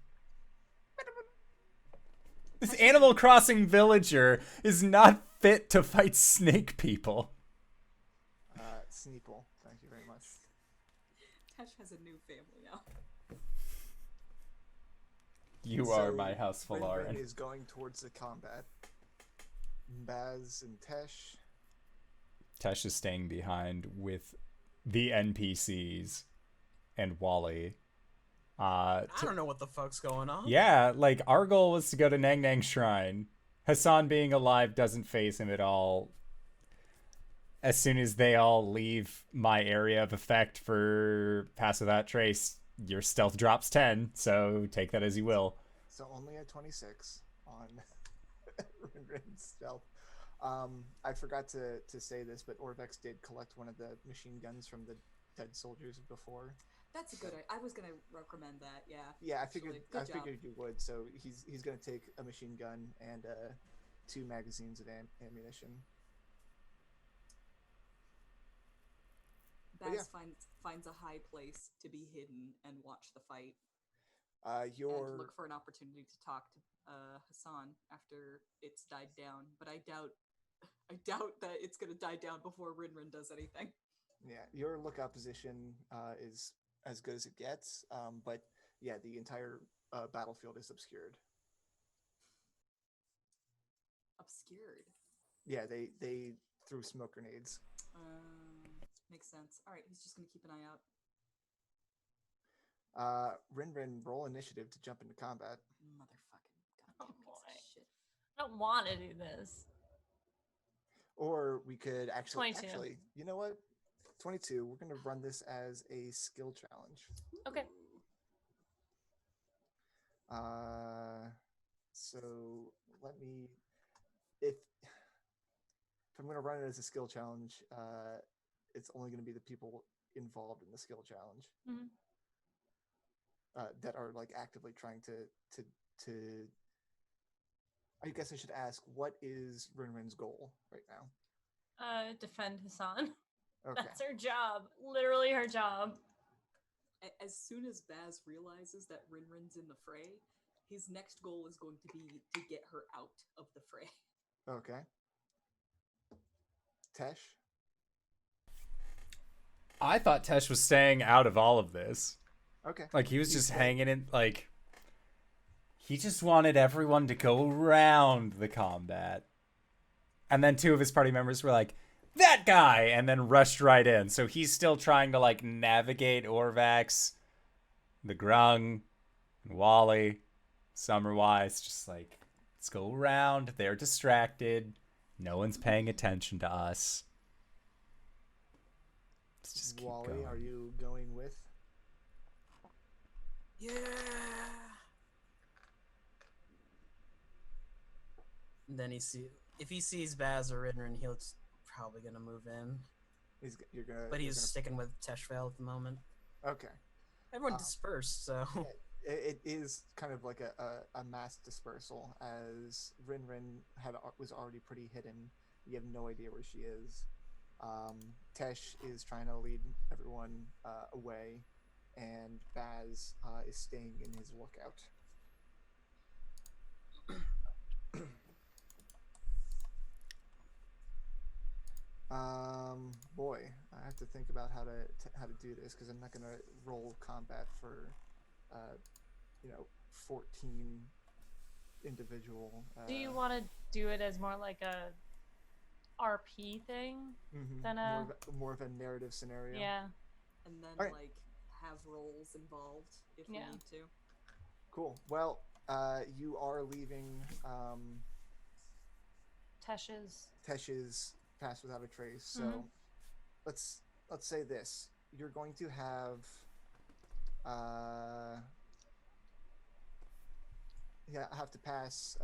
This Animal Crossing villager is not fit to fight snake people. Sneeple, thank you very much. Tesh has a new family now. You are my house, Falarin. RinRin is going towards the combat. Baz and Tesh. Tesh is staying behind with the NPCs and Wally. I don't know what the fuck's going on. Yeah, like, our goal was to go to Nangnang Shrine. Hassan being alive doesn't faze him at all. As soon as they all leave my area of effect for Pass Without Trace, your stealth drops 10, so take that as you will. So only at 26 on RinRin's stealth. I forgot to say this, but Orvex did collect one of the machine guns from the dead soldiers before. That's a good idea. I was gonna recommend that. Yeah. Yeah, I actually. figured you would. So he's gonna take a machine gun and 2 magazines of ammunition. Baz finds a high place to be hidden and watch the fight. And look for an opportunity to talk to Hassan after it's died down. But I doubt that it's gonna die down before RinRin does anything. Yeah, your lookout position is as good as it gets. But yeah, the entire battlefield is obscured. Obscured. Yeah, they threw smoke grenades. Makes sense. All right, he's just gonna keep an eye out. RinRin, roll initiative to jump into combat. Motherfucking Oh goddamn boy. piece of shit. I don't want to do this. Or we could actually, 22. You know what? 22. We're gonna run this as a skill challenge. Okay. So let me, if I'm gonna run it as a skill challenge, it's only gonna be the people involved in the skill challenge. Mm-hmm. That are like actively trying to. I guess I should ask, what is RinRin's goal right now? Defend Hassan. Okay. That's her job. Literally her job. As soon as Baz realizes that RinRin's in the fray, his next goal is going to be to get her out of the fray. Okay. Tesh? I thought Tesh was staying out of all of this. Okay. Like, he was just hanging in, like, he just wanted everyone to go around the combat. And then 2 of his party members were like, that guy! And then rushed right in. So he's still trying to, like, navigate Orvax, the Grung, and Wally, Summerwise. Just like, let's go around. They're distracted. No one's paying attention to us. Let's just keep Wally, going. are you going with? Yeah. And then if he sees Baz or RinRin, he's probably gonna move in. But he's sticking with Teshvael at the moment. Okay. Everyone dispersed, so it is kind of like a mass dispersal, as RinRin was already pretty hidden. You have no idea where she is. Tesh is trying to lead everyone away, and Baz is staying in his lookout. Boy, I have to think about how to do this, because I'm not gonna roll combat for 14 individual. Do you want to do it as more like a RP thing than a more of a narrative scenario? Yeah. And then right. like have roles involved if we need to. Cool. Well, You are leaving Tesh's pass without a trace. So let's say this: you're going to have have to pass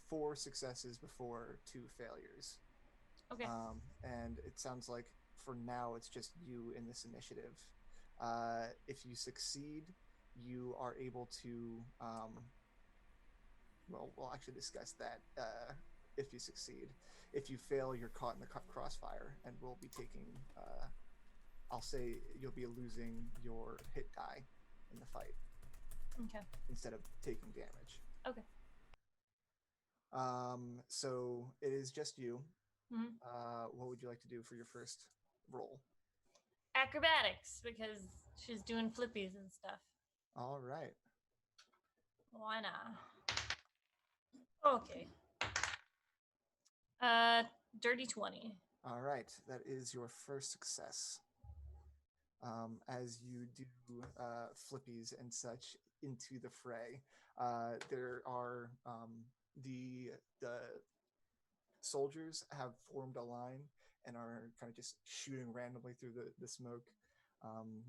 4 successes before 2 failures. Okay. And it sounds like for now it's just you in this initiative. If you succeed, you are able to. Well, we'll actually discuss that if you succeed. If you fail, you're caught in the crossfire, and we'll be taking. I'll say you'll be losing your hit die in the fight. Okay. Instead of taking damage. Okay. So it is just you. Mm-hmm. What would you like to do for your first roll? Acrobatics, because she's doing flippies and stuff. All right. Why not? Okay. Dirty 20. All right. That is your first success. As you do flippies and such into the fray, there are the soldiers have formed a line and are kind of just shooting randomly through the smoke.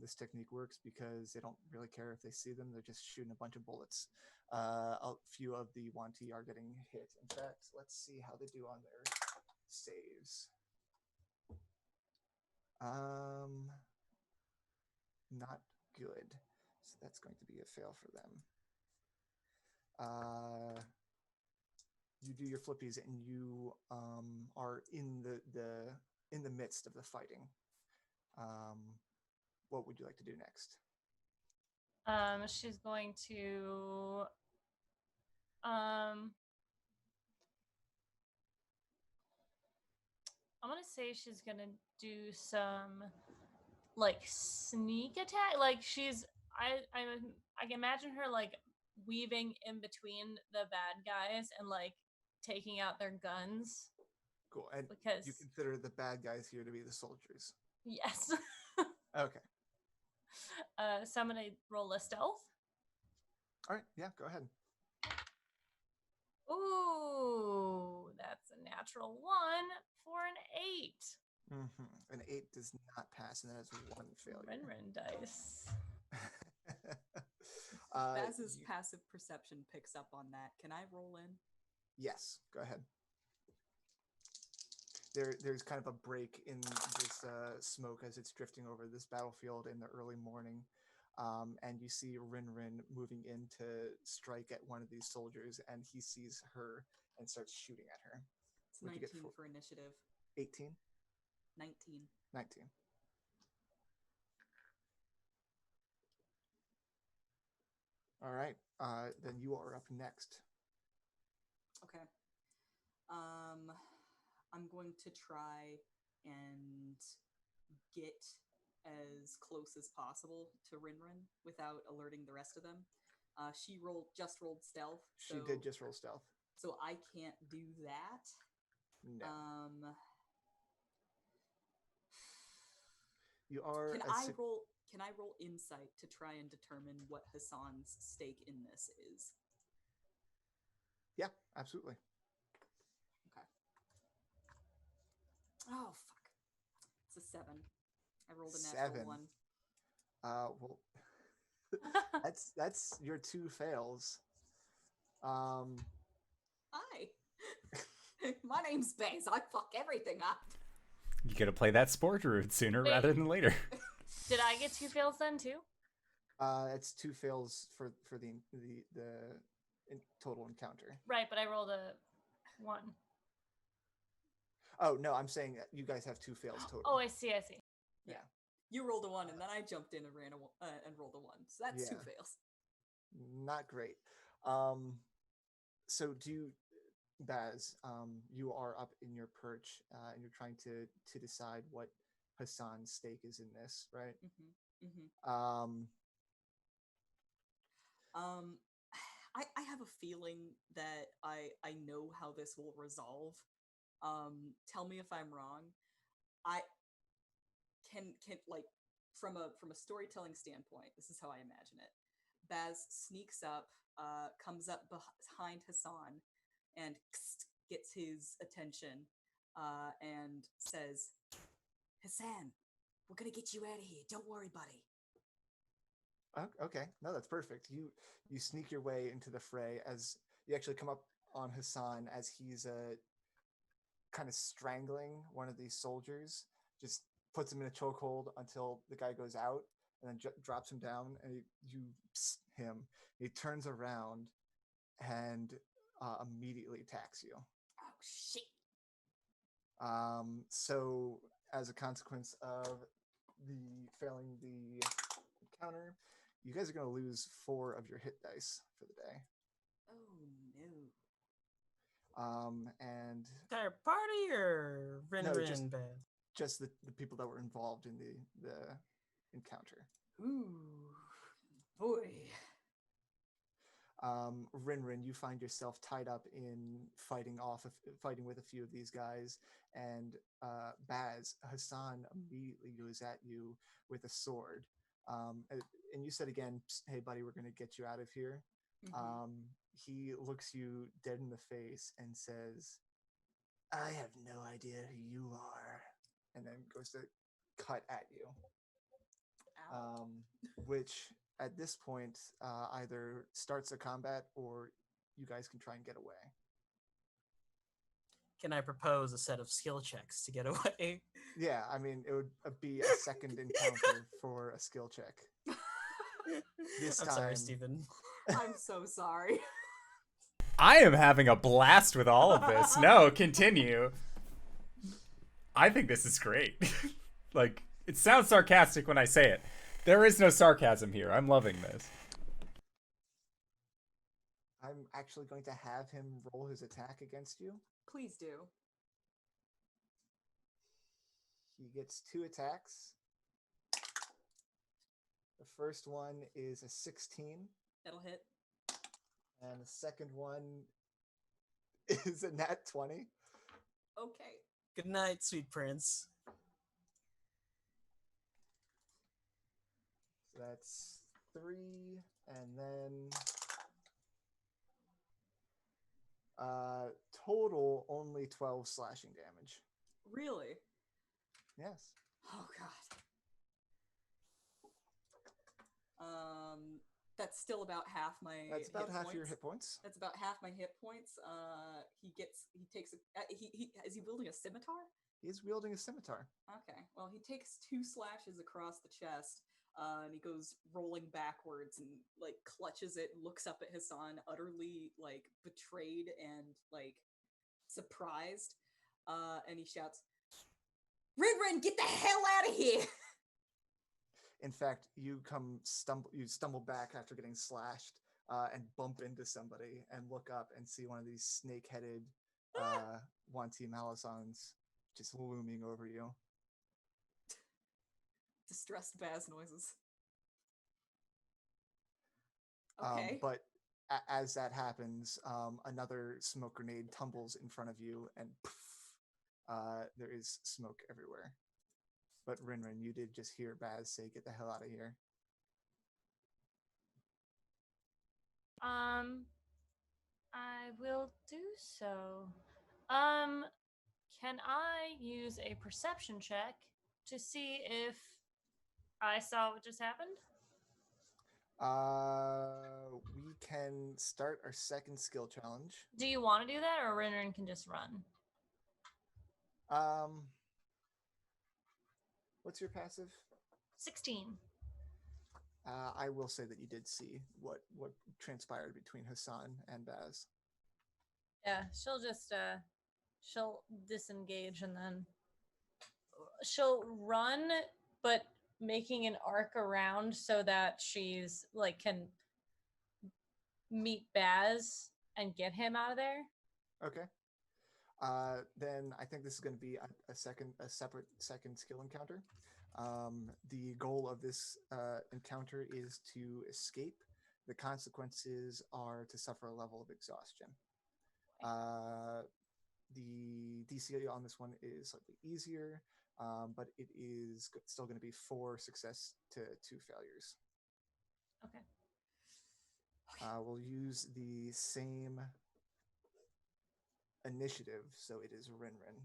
This technique works because they don't really care if they see them. They're just shooting a bunch of bullets. A few of the Wanti are getting hit. In fact, let's see how they do on their saves. Not good. So that's going to be a fail for them. You do your flippies and you are in the midst of the fighting. What would you like to do next? She's going to I'm gonna say she's gonna do some like sneak attack. Like she's I can imagine her like weaving in between the bad guys and like taking out their guns. Cool. And because you consider the bad guys here to be the soldiers. Yes. Okay. So I'm gonna roll a stealth. All right. Yeah. Go ahead. Ooh, that's a natural 1 for an 8. Mm-hmm. An 8 does not pass, and that is 1 failure. RinRin dice. Baz's passive perception picks up on that. Can I roll in? Yes, go ahead. There's kind of a break in this smoke as it's drifting over this battlefield in the early morning. And you see RinRin moving in to strike at one of these soldiers, and he sees her and starts shooting at her. It's 19 for initiative. 18? 19. 19. All right. Then you are up next. Okay. I'm going to try and get as close as possible to RinRin without alerting the rest of them. She just rolled stealth. She did just roll stealth. So I can't do that. No. You are. Can I roll insight to try and determine what Hassan's stake in this is? Yeah, absolutely. Okay. Oh fuck! It's a 7. I rolled a natural 1. Well, that's your 2 fails. Hi, my name's Baze. I fuck everything up. You gotta play that sport route sooner rather than later. Did I get 2 fails then too? It's 2 fails for the total encounter. Right, but I rolled a 1. Oh no, I'm saying that you guys have 2 fails total. Oh, I see. Yeah. You rolled a 1, and then I jumped in and ran and rolled a 1. So that's 2 fails. Not great. So Baz, you are up in your perch, and you're trying to decide what Hassan's stake is in this, right? I have a feeling that I know how this will resolve. Tell me if I'm wrong. I can like from a storytelling standpoint, this is how I imagine it. Baz sneaks up, comes up behind Hassan, and gets his attention, and says, "Hassan, we're gonna get you out of here. Don't worry, buddy." Okay, no, that's perfect. You sneak your way into the fray as you actually come up on Hassan as he's kind of strangling one of these soldiers. Just puts him in a chokehold until the guy goes out, and then drops him down. And you psst him. He turns around and immediately attacks you. Oh shit! So as a consequence of the failing the encounter, you guys are going to lose 4 of your hit dice for the day. Oh no. And Entire party or RinRin band? Just the people that were involved in the encounter. Ooh, boy. RinRin, you find yourself tied up in fighting with a few of these guys, and Baz, Hassan immediately goes at you with a sword. And you said again, "Hey, buddy, we're going to get you out of here." Mm-hmm. He looks you dead in the face and says, "I have no idea who you are," and then goes to cut at you. Which at this point either starts a combat or you guys can try and get away. Can I propose a set of skill checks to get away? Yeah, I mean, it would be a second encounter for a skill check. This I'm time... sorry, Steven. I'm so sorry. I am having a blast with all of this. No, continue. I think this is great. Like, it sounds sarcastic when I say it. There is no sarcasm here. I'm loving this. I'm actually going to have him roll his attack against you. Please do. He gets 2 attacks. The first one is a 16. That'll hit. And the second one is a nat 20. Okay. Good night, sweet prince. So that's 3, and then total only 12 slashing damage. Really? Yes. Oh god. That's still about half my. That's about half points. your hit points. That's about half my hit points. He takes. Is he wielding a scimitar? He is wielding a scimitar. Okay. Well, he takes 2 slashes across the chest. And he goes rolling backwards and like clutches it, looks up at Hassan, utterly like betrayed and like surprised. And he shouts, "RinRin, get the hell out of here!" In fact, you stumble back after getting slashed and bump into somebody and look up and see one of these snake-headed Wanti Malisons just looming over you. Distressed Baz noises. Okay. But as that happens, another smoke grenade tumbles in front of you, and poof, there is smoke everywhere. But RinRin, you did just hear Baz say, "Get the hell out of here." I will do so. Can I use a perception check to see if I saw what just happened? We can start our second skill challenge. Do you want to do that, or RinRin can just run? What's your passive? 16. I will say that you did see what transpired between Hassan and Baz. Yeah, she'll just she'll disengage and then she'll run, but making an arc around so that she's like can meet Baz and get him out of there. Okay. Then I think this is going to be a separate second skill encounter. The goal of this encounter is to escape. The consequences are to suffer a level of exhaustion. The DC on this one is slightly easier, but it is still going to be 4 success to 2 failures. Okay. We'll use the same initiative, so it is RinRin.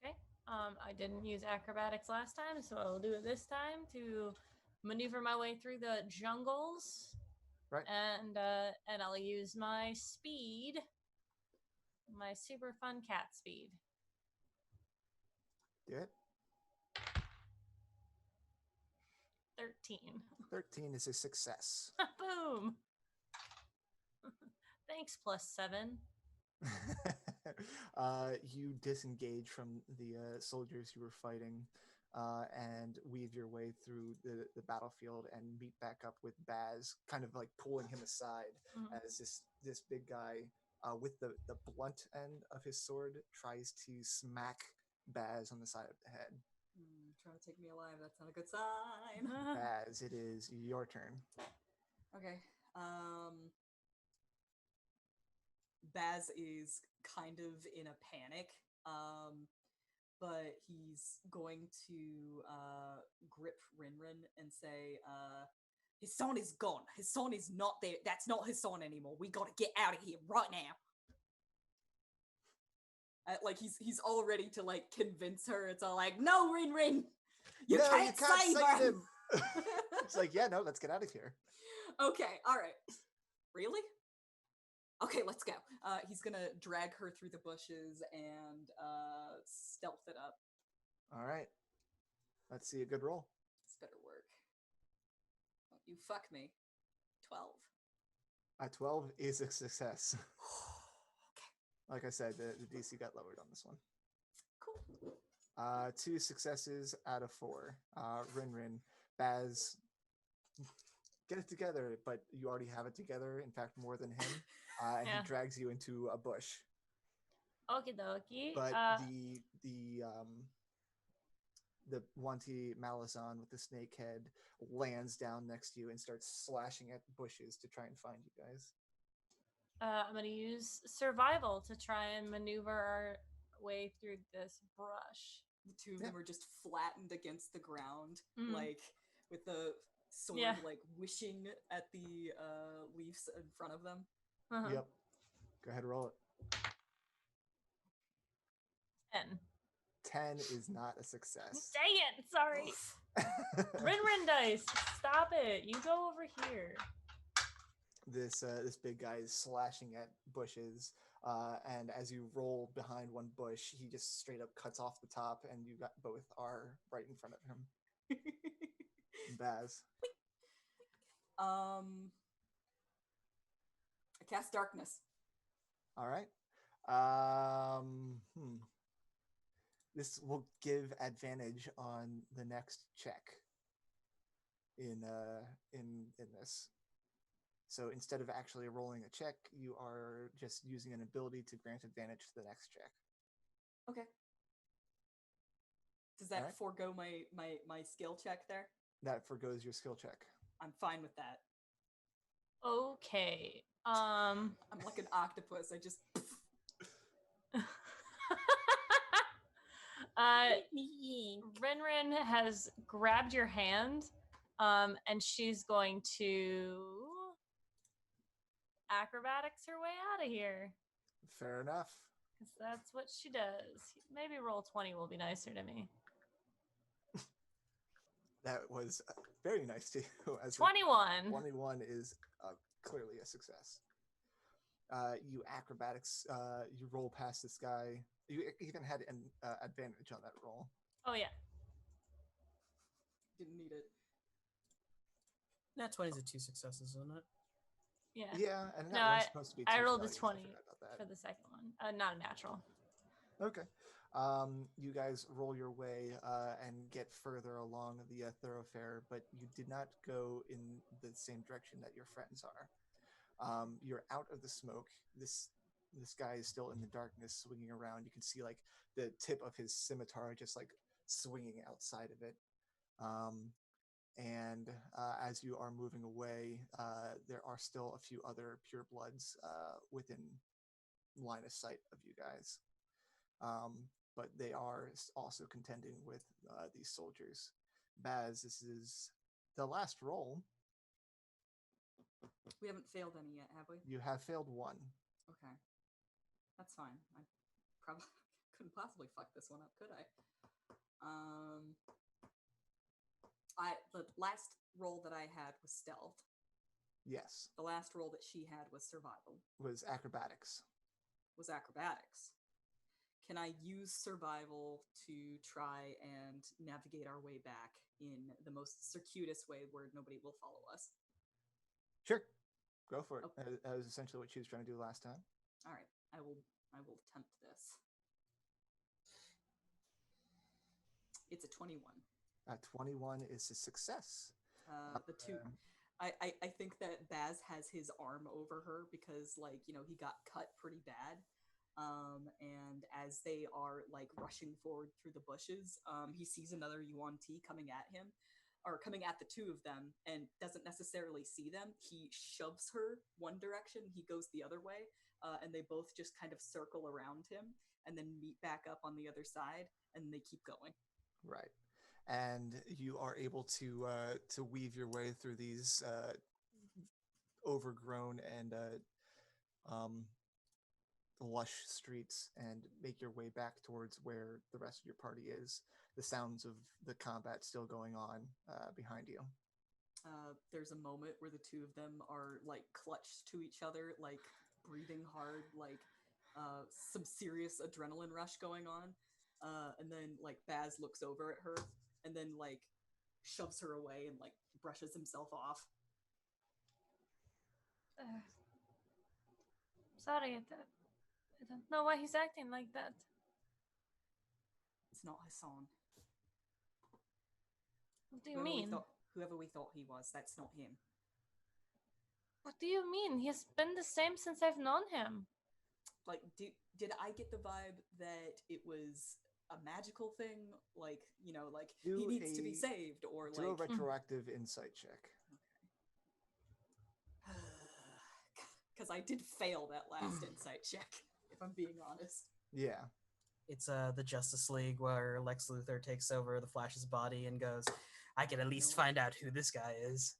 Okay. I didn't use acrobatics last time, so I'll do it this time to maneuver my way through the jungles. Right. And I'll use my speed, my super fun cat speed. Do it. 13. 13 is a success. Boom. Thanks, +7. You disengage from the soldiers you were fighting and weave your way through the battlefield and meet back up with Baz, kind of like pulling him aside as this big guy with the blunt end of his sword tries to smack Baz on the side of the head. Trying to take me alive, that's not a good sign. Baz, it is your turn. Okay. Baz is kind of in a panic, but he's going to grip RinRin and say, his son is gone. His son is not there. That's not his son anymore. We gotta get out of here right now. Like he's all ready to like convince her. It's all like, no, RinRin, you can't save him. It's like, yeah, no, let's get out of here. Okay, all right. Really? Okay, let's go. He's gonna drag her through the bushes and stealth it up. All right. Let's see a good roll. This better work. Don't you fuck me. 12. 12 is a success. Okay. Like I said, the DC got lowered on this one. Cool. 2 successes out of 4. RinRin, Baz, get it together, but you already have it together. In fact, more than him. And he drags you into a bush. Okie dokie. But the Wanti Malazan with the snake head lands down next to you and starts slashing at bushes to try and find you guys. I'm going to use survival to try and maneuver our way through this brush. The two of them are just flattened against the ground, like with the sword like wishing at the leaves in front of them. Yep. Go ahead and roll it. 10. 10 is not a success. Dang it! Sorry. RinRin dice, stop it! You go over here. This big guy is slashing at bushes, and as you roll behind one bush, he just straight up cuts off the top, and you got both are right in front of him. Baz. I cast darkness. All right. This will give advantage on the next check in this. So instead of actually rolling a check, you are just using an ability to grant advantage to the next check. Okay. Does that forego my skill check there? That forgoes your skill check. I'm fine with that. Okay. I'm like an octopus. I just RinRin has grabbed your hand, and she's going to acrobatics her way out of here. Fair enough. Because that's what she does. Maybe roll 20 will be nicer to me. That was very nice to you. 21. 21 is clearly a success. You acrobatics, you roll past this guy. You even had an advantage on that roll. Oh, yeah. Didn't need it. Nat 20 is 2 successes, isn't it? Yeah. Yeah, and no, that one's supposed to be 2 I rolled a failures. 20 I forgot about that. for the second one. Not a natural. Okay. You guys roll your way and get further along the thoroughfare, but you did not go in the same direction that your friends are. You're out of the smoke. This guy is still in the darkness, swinging around. You can see like the tip of his scimitar just like swinging outside of it. And as you are moving away, there are still a few other purebloods within line of sight of you guys. But they are also contending with these soldiers. Baz, this is the last roll. We We haven't failed any yet, have we? You have failed one. Okay. That's fine. I probably couldn't possibly fuck this one up, could I? The last roll that I had was stealth. Yes. The last roll that she had was survival. Was acrobatics. Was acrobatics. Can I use survival to try and navigate our way back in the most circuitous way where nobody will follow us? Sure. Go for it. Okay. That was essentially what she was trying to do last time. All right. I will attempt this. It's a 21. 21 is a success. The two. I think that Baz has his arm over her because, like, you know, he got cut pretty bad. And as they are, like, rushing forward through the bushes, he sees another Yuan Ti coming at him, or coming at the two of them, and doesn't necessarily see them. He shoves her one direction, he goes the other way, and they both just kind of circle around him, and then meet back up on the other side, and they keep going. Right. And you are able to weave your way through these overgrown and lush streets and make your way back towards where the rest of your party is. The sounds of the combat still going on behind you. There's a moment where the two of them are, like, clutched to each other, like, breathing hard, like some serious adrenaline rush going on. And then, like, Baz looks over at her and then, like, shoves her away and, like, brushes himself off. Sorry, I don't know why he's acting like that. It's not Hassan. What do you mean? Whoever we thought he was, that's not him. What do you mean? He's been the same since I've known him. Like, did I get the vibe that it was a magical thing? Like, you know, like, he needs to be saved, or do like... a retroactive insight check. Okay. Because I did fail that last insight check, if I'm being honest. Yeah. It's the Justice League where Lex Luthor takes over the Flash's body and goes, I can at least find out who this guy is.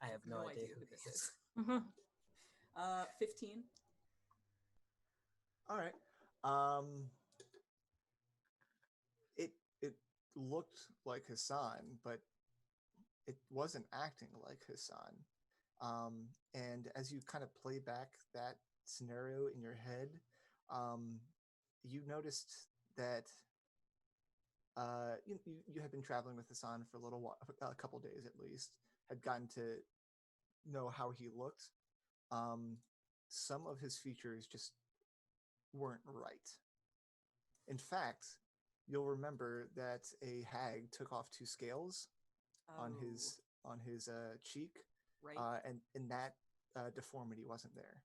I have no idea who this is. 15. All right. It looked like Hassan, but it wasn't acting like Hassan. And as you kind of play back that scenario in your head, you noticed that you had been traveling with Hassan for a little while, a couple days at least, had gotten to know how he looked. Some of his features just weren't right. In fact, you'll remember that a hag took off 2 scales on his cheek, right? and that deformity wasn't there.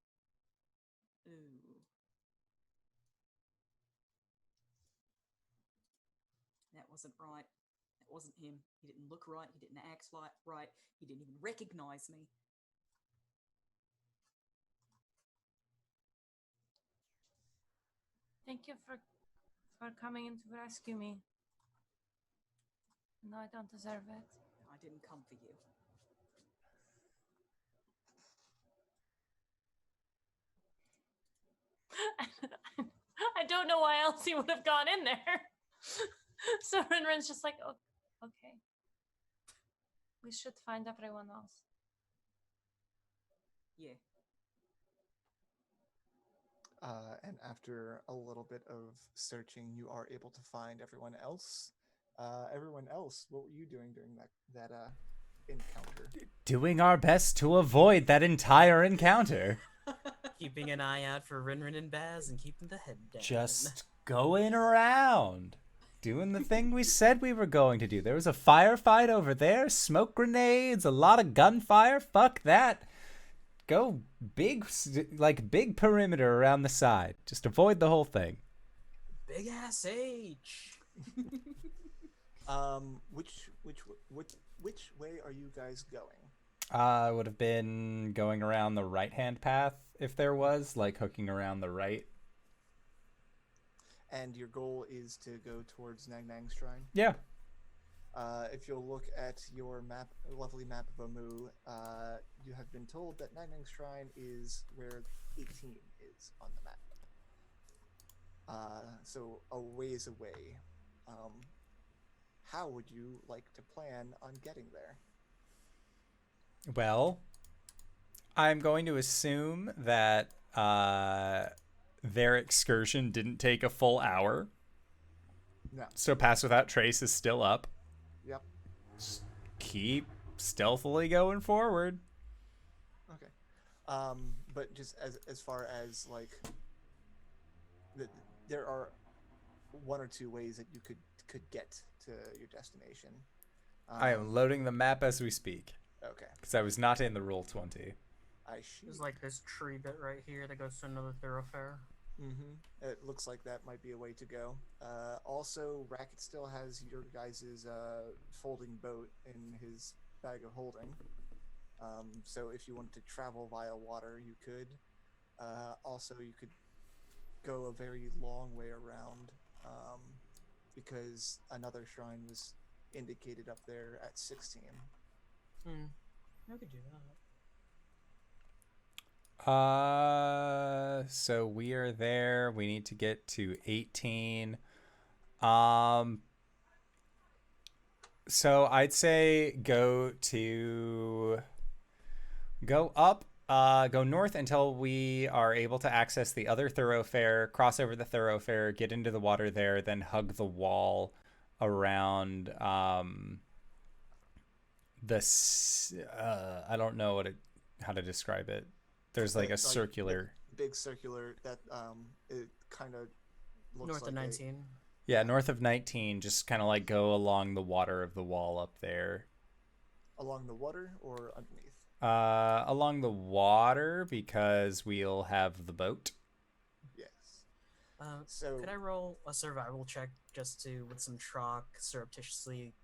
Ooh. That wasn't right. That wasn't him. He didn't look right. He didn't act right. He didn't even recognize me. Thank you for coming in to rescue me. No, I don't deserve it. I didn't come for you. I don't know why else he would have gone in there. So RinRin's just like, oh, okay. We should find everyone else. Yeah. And after a little bit of searching, you are able to find everyone else. Everyone else, what were you doing during that encounter? Doing our best to avoid that entire encounter. Keeping an eye out for RinRin and Baz and keeping the head down. Just going around. Doing the thing we said we were going to do. There was a firefight over there, smoke grenades, a lot of gunfire. Fuck that. Go big perimeter around the side. Just avoid the whole thing. Big ass H. Which way are you guys going? I would have been going around the right-hand path if there was, like hooking around the right. And your goal is to go towards Nangnang Shrine? Yeah. If you'll look at your map, lovely map of Amu, you have been told that Nangnang Shrine is where 18 is on the map. So a ways away. How would you like to plan on getting there? Well, I'm going to assume that their excursion didn't take a full hour. No. So Pass Without Trace is still up. Yep. Just keep stealthily going forward. Okay. But just as far as like, there are one or two ways that you could get to your destination. I am loading the map as we speak. Okay. Because I was not in the Roll20. There's like this tree bit right here that goes to another thoroughfare. Mm-hmm. It looks like that might be a way to go. Also, Racket still has your guys' folding boat in his bag of holding. So if you wanted to travel via water, you could. Also, you could go a very long way around, because another shrine was indicated up there at 16. I could do that. So we are there. We need to get to 18. So I'd say go up, go north until we are able to access the other thoroughfare, cross over the thoroughfare, get into the water there, then hug the wall around I don't know how to describe it. There's like a circular, big circular that it kind of looks north like of 19. Yeah, north of 19, just kind of like go along the water of the wall up there. Along the water or underneath? Along the water, because we'll have the boat. Yes. So could I roll a survival check just to, with some chalk, surreptitiously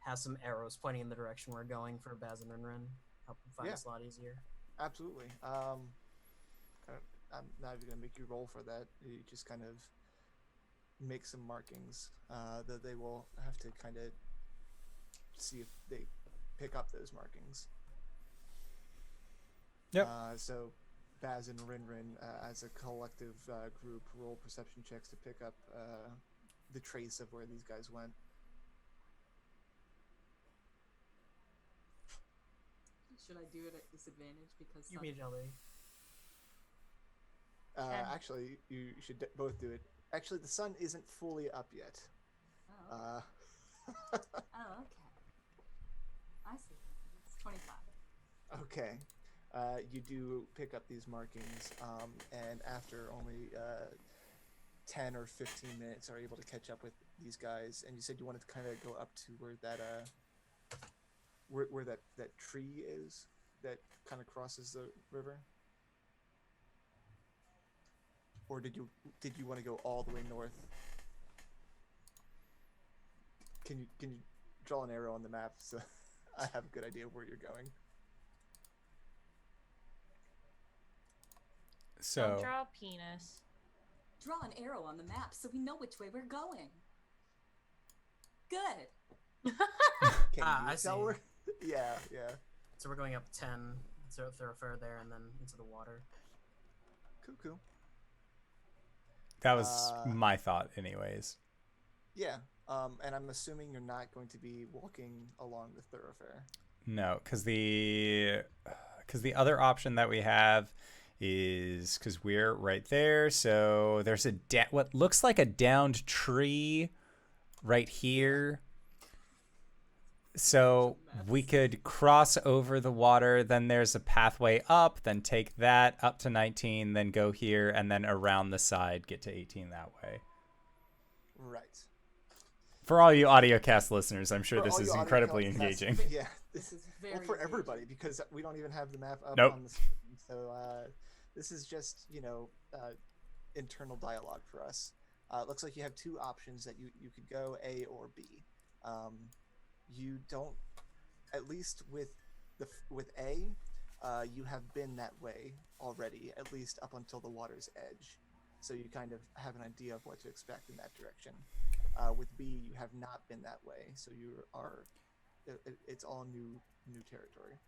have some arrows pointing in the direction we're going for Baz and RinRin? Help them find us a lot easier. Absolutely. I'm not even gonna make you roll for that. You just kind of make some markings that they will have to kind of see if they pick up those markings. Yep. So Baz and RinRin, as a collective group, roll perception checks to pick up the trace of where these guys went. Should I do it at disadvantage because You immediately. Actually, you should both do it. Actually, the sun isn't fully up yet. Oh, oh, okay. I see. It's 25. Okay. You do pick up these markings, and after only 10 or 15 minutes are able to catch up with these guys. And you said you wanted to kind of go up to where that where that tree is that kind of crosses the river, or did you want to go all the way north? Can you draw an arrow on the map so I have a good idea of where you're going? So Don't draw a penis. Draw an arrow on the map so we know which way we're going. Good. Can I you tell see. where? Yeah. So we're going up 10, thoroughfare there, and then into the water. Cool. that was my thought, anyways. Yeah. And I'm assuming you're not going to be walking along the thoroughfare. No, because the other option that we have is because we're right there. So there's what looks like a downed tree right here. So we could cross over the water, then there's a pathway up, then take that up to 19, then go here, and then around the side, get to 18 that way. Right. For all you audiocast listeners, I'm sure For this all is you incredibly audiocast- engaging. Yeah, This is very well, for engaging. everybody, because we don't even have the map up Nope. on the screen. So this is just, internal dialogue for us. It looks like you have two options that you could go, A or B. You don't, at least with A, you have been that way already, at least up until the water's edge. So you kind of have an idea of what to expect in that direction. With B, you have not been that way, so it's all new territory.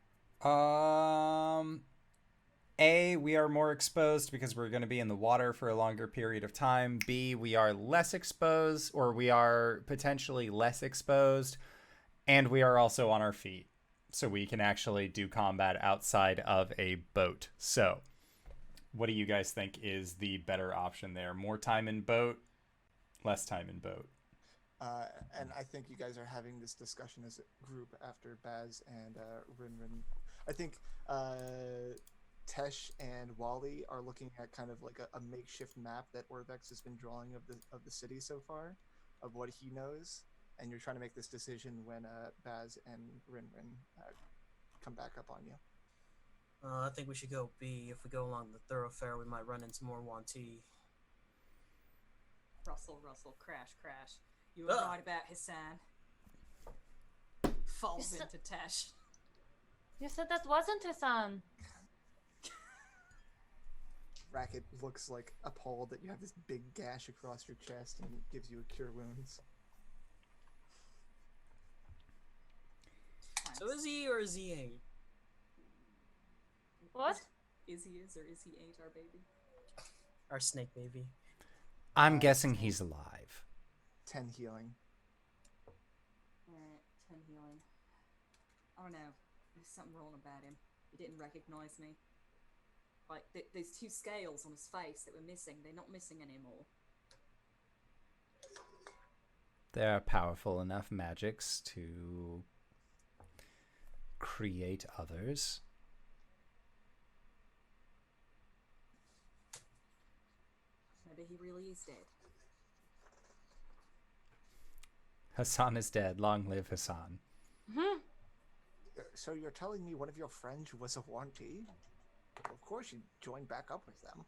A, we are more exposed because we're going to be in the water for a longer period of time. B, we are less exposed, or we are potentially less exposed, and we are also on our feet. So we can actually do combat outside of a boat. So what do you guys think is the better option there? More time in boat, less time in boat? And I think you guys are having this discussion as a group after Baz and RinRin. I think Tesh and Wally are looking at kind of like a makeshift map that Orvex has been drawing of the city so far, of what he knows, and you're trying to make this decision when Baz and RinRin come back up on you. I think we should go B. If we go along the thoroughfare, we might run into more Wanti. Russell, crash. You were right about Hassan. Falls into Tesh. You said that wasn't Hassan. Racket looks like appalled that you have this big gash across your chest and gives you a cure wounds. So is he or is he ain't? What? Is he or is he ain't our baby? Our snake baby. I'm guessing he's alive. 10 healing. Alright, 10 healing. I don't know. There's something wrong about him. He didn't recognize me. Like, there's two scales on his face that were missing. They're not missing anymore. There are powerful enough magics to create others. Maybe he really is dead. Hassan is dead. Long live Hassan. Hmm. So you're telling me one of your friends was a Wanti? Of course you joined back up with them.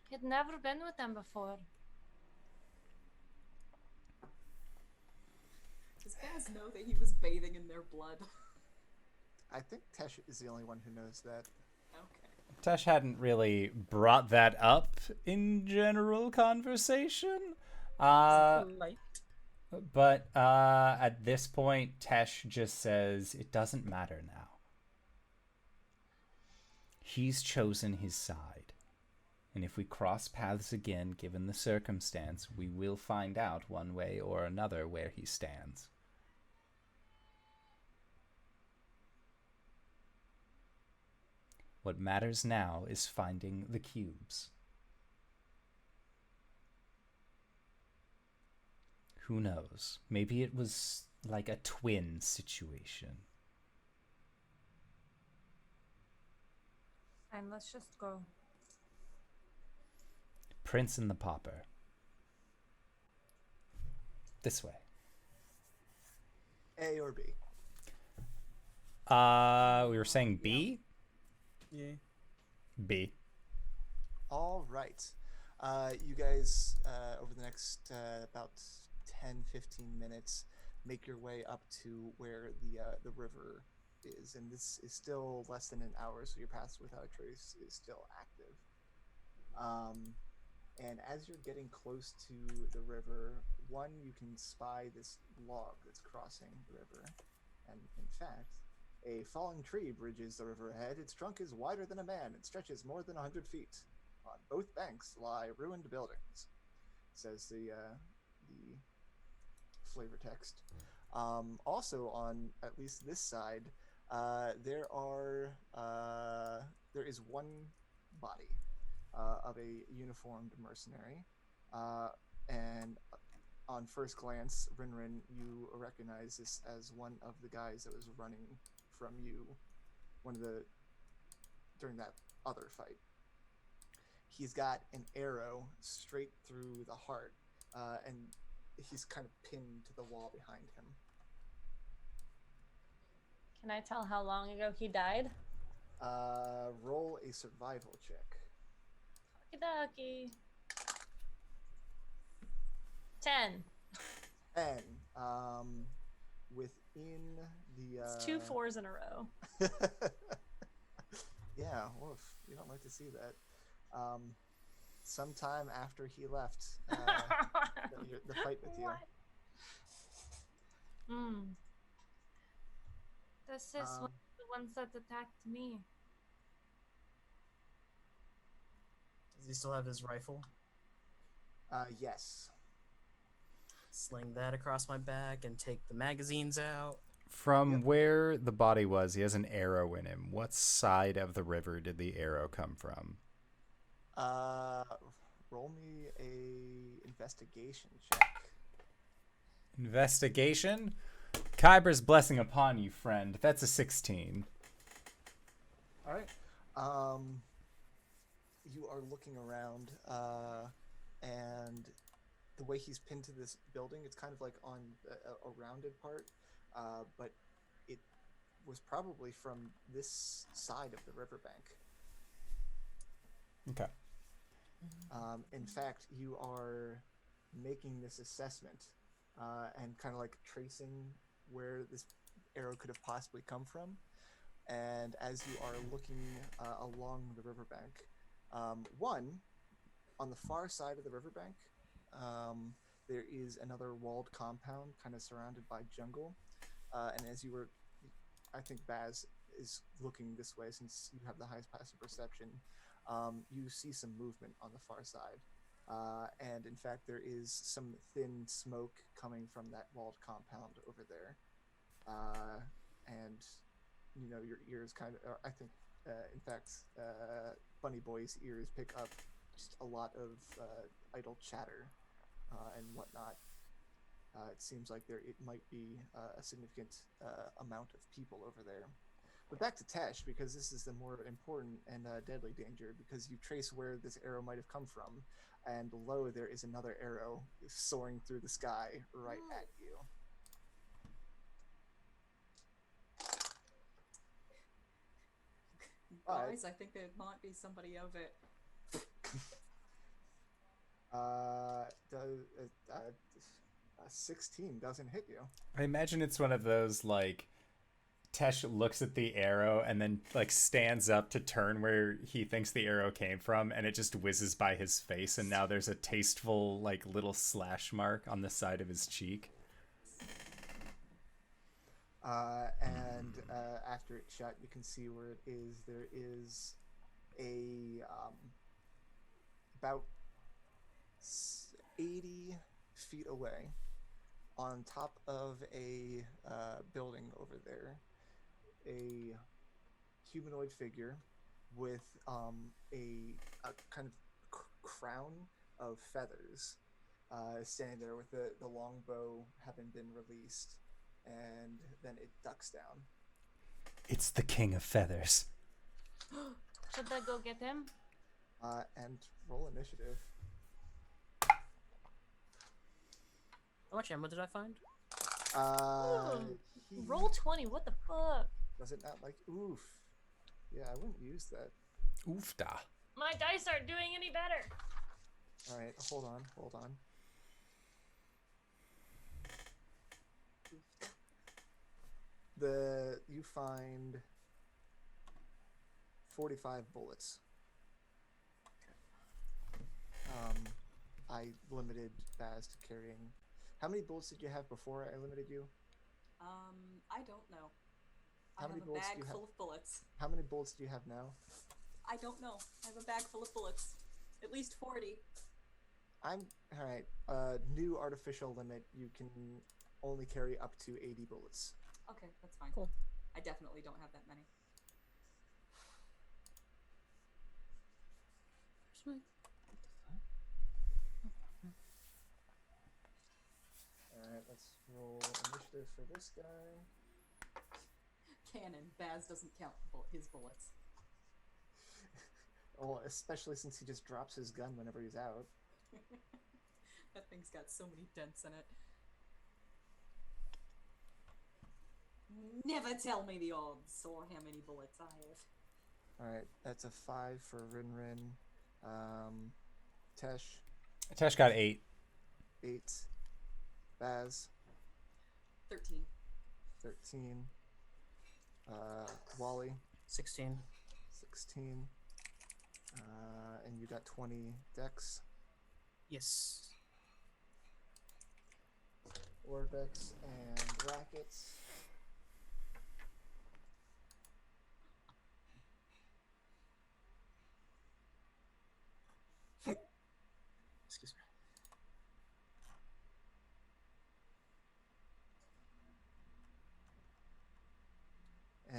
He'd never been with them before. Does Baz know that he was bathing in their blood? I think Tesh is the only one who knows that. Okay. Tesh hadn't really brought that up in general conversation. But at this point, Tesh just says, it doesn't matter now. He's chosen his side. And if we cross paths again, given the circumstance, we will find out one way or another where he stands. What matters now is finding the cubes. Who knows? Maybe it was like a twin situation. And let's just go. Prince and the Pauper. This way. A or B? We were saying B? Yeah. B. All right. You guys, over the next about 10-15 minutes, make your way up to where the river is, and this is still less than an hour, so your Paths Without Trace is still active. And as you're getting close to the river, one, you can spy this log that's crossing the river, and in fact, a fallen tree bridges the river ahead. Its trunk is wider than a man and stretches more than 100 feet. On both banks lie ruined buildings, says the flavor text. Also, on at least this side, there is one body of a uniformed mercenary, and on first glance, RinRin, you recognize this as one of the guys that was running from you, during that other fight. He's got an arrow straight through the heart, and he's kind of pinned to the wall behind him. Can I tell how long ago he died? Roll a survival check. Okie dokie. 10. 10. Within the... It's 2 4s in a row. Yeah, woof. You don't like to see that. Sometime after he left the fight with you. This is one of the ones that attacked me. he still have his rifle? Yes. Sling that across my back and take the magazines out. From where the body was, he has an arrow in him. What side of the river did the arrow come from? Roll me a investigation check. Investigation? Kyber's blessing upon you, friend. That's a 16. All right. You are looking around, and the way he's pinned to this building, it's kind of like on a rounded part, but it was probably from this side of the riverbank. Okay. In fact, you are making this assessment and kind of like tracing where this arrow could have possibly come from. And as you are looking along the riverbank, one, on the far side of the riverbank, there is another walled compound kind of surrounded by jungle. And as you were, I think Baz is looking this way since you have the highest passive perception, you see some movement on the far side. And in fact, there is some thin smoke coming from that walled compound over there. And, you know, your ears kind of, I think, in fact, Bunny Boy's ears pick up just a lot of idle chatter and whatnot. It seems like it might be a significant amount of people over there. But back to Tesh, because this is the more important and deadly danger, because you trace where this arrow might have come from, and below there is another arrow soaring through the sky right at you. Guys, I think there might be somebody over it. 16 doesn't hit you. I imagine it's one of those, like, Tesh looks at the arrow and then, like, stands up to turn where he thinks the arrow came from, and it just whizzes by his face, and now there's a tasteful, like, little slash mark on the side of his cheek. And after it's shut, you can see where it is. There is a about 80 feet away, on top of a building over there, a humanoid figure with a kind of crown of feathers standing there with the longbow having been released, and then it ducks down. It's the King of Feathers. Should I go get him? And roll initiative. How much ammo did I find? Roll 20, what the fuck? Does it not like oof? Yeah, I wouldn't use that. Oofda. My dice aren't doing any better. All right, hold on. You find 45 bullets. I limited Baz to carrying. How many bullets did you have before I limited you? I don't know. How many I have a bullets do bag you full have? of bullets. How many bullets do you have now? I don't know. I have a bag full of bullets. At least 40. All right. New artificial limit. You can only carry up to 80 bullets. Okay, that's fine. Cool. I definitely don't have that many. Alright, let's roll initiative for this guy. Cannon. Baz doesn't count his bullets. Well, especially since he just drops his gun whenever he's out. That thing's got so many dents in it. Never tell me the odds or how many bullets I have. Alright, that's a 5 for RinRin. Tesh, Tesh got 8. 8. Baz, 13. 13. Wally, 16. 16. And you got 20 Dex. Yes. Orbex and Rackets. Excuse me.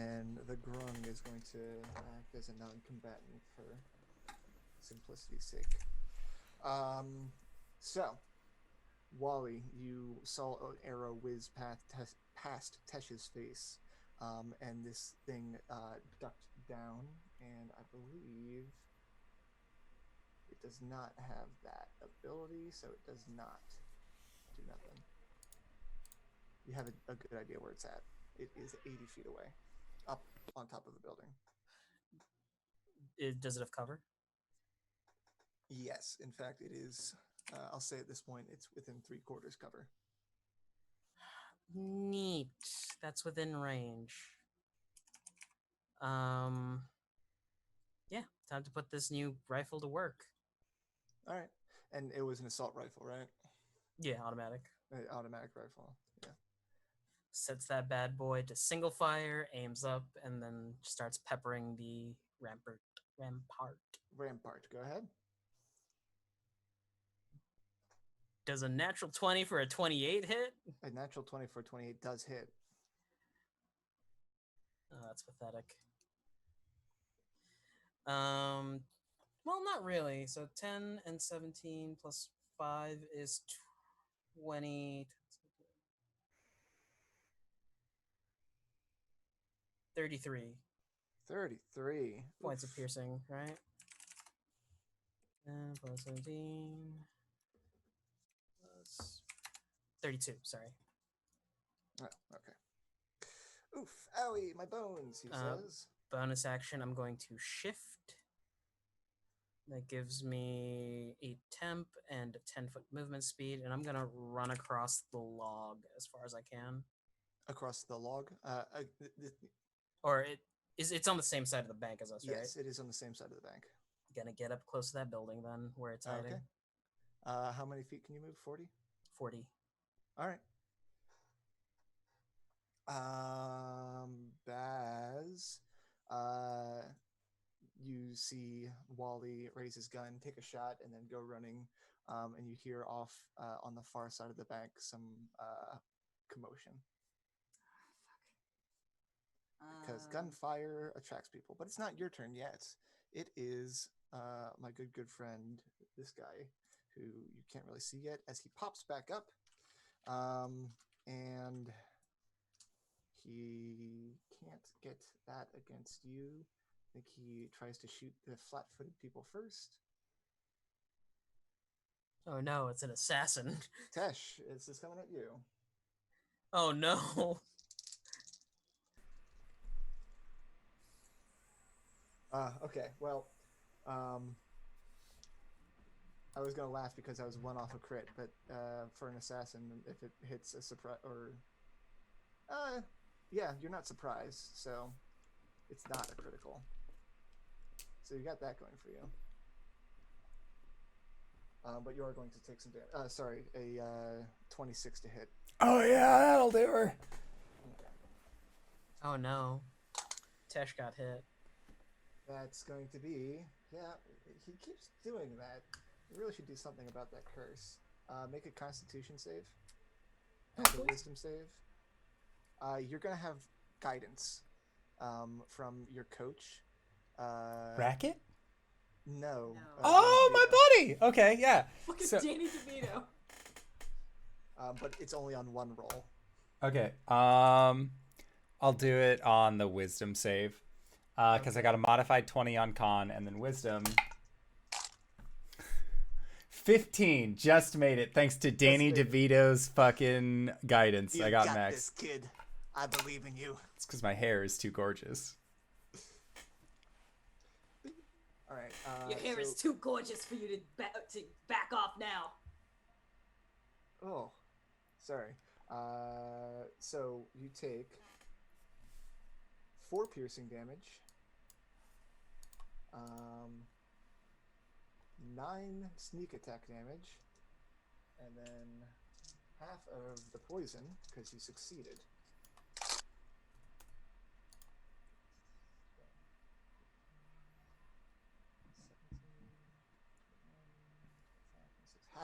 And the grung is going to act as a non-combatant for simplicity's sake. So, Wally, you saw an arrow whiz past Tesh's face, and this thing ducked down, and I believe it does not have that ability, so it does not do nothing. You have a good idea where it's at. It is 80 feet away, up on top of the building. Does it have cover? Yes, in fact, it is. I'll say at this point, it's within 3/4 cover. Neat. That's within range. Yeah, time to put this new rifle to work. All right, and it was an assault rifle, right? Yeah, automatic. Automatic rifle. Yeah. Sets that bad boy to single fire, aims up, and then starts peppering the rampart. Rampart. Go ahead. Does a natural 20 for a 28 hit? A natural 20 for 28 does hit. Oh, that's pathetic. Well, not really. So 10 and 17 plus 5 is 20. 33 points of piercing, right? And plus 17 plus 32, sorry. Oh, okay. Oof, owie, my bones, he says. Bonus action, I'm going to shift. That gives me a temp and a 10-foot movement speed, and I'm going to run across the log as far as I can. Across the log? Or it's on the same side of the bank as us, right? Yes, it is on the same side of the bank. Gonna get up close to that building then, where it's hiding. Okay. How many feet can you move? 40? 40. All right. Baz, you see Wally raise his gun, take a shot, and then go running, and you hear off on the far side of the bank some commotion. Because gunfire attracts people, but it's not your turn yet. It is my good friend, this guy, who you can't really see yet, as he pops back up, and he can't get that against you. I think he tries to shoot the flat-footed people first. Oh no, it's an assassin. Tesh, this is coming at you. Oh no. Okay, well, I was gonna laugh because I was one off a crit, but for an assassin, if it hits a surprise, or yeah, you're not surprised, so it's not a critical. So you got that going for you. But you are going to take some damage. Sorry, a 26 to hit. Oh yeah, that'll do her. Okay. Oh no. Tesh got hit. That's going to be, yeah, he keeps doing that. You really should do something about that curse. Make a Constitution save. And a Wisdom save. You're going to have guidance from your coach. Racket? No. Oh, my buddy! Okay, yeah. Fucking So, Danny DeVito. But it's only on one roll. okay, I'll do it on the Wisdom save. Because I got a modified 20 on con, and then Wisdom. 15, just made it thanks to Danny DeVito's fucking guidance. You I got got max. this, kid. I believe in you. It's because my hair is too gorgeous. All right. Your hair is too gorgeous for you to back off now. Oh, sorry. So you take 4 piercing damage, 9 sneak attack damage, and then half of the poison because you succeeded.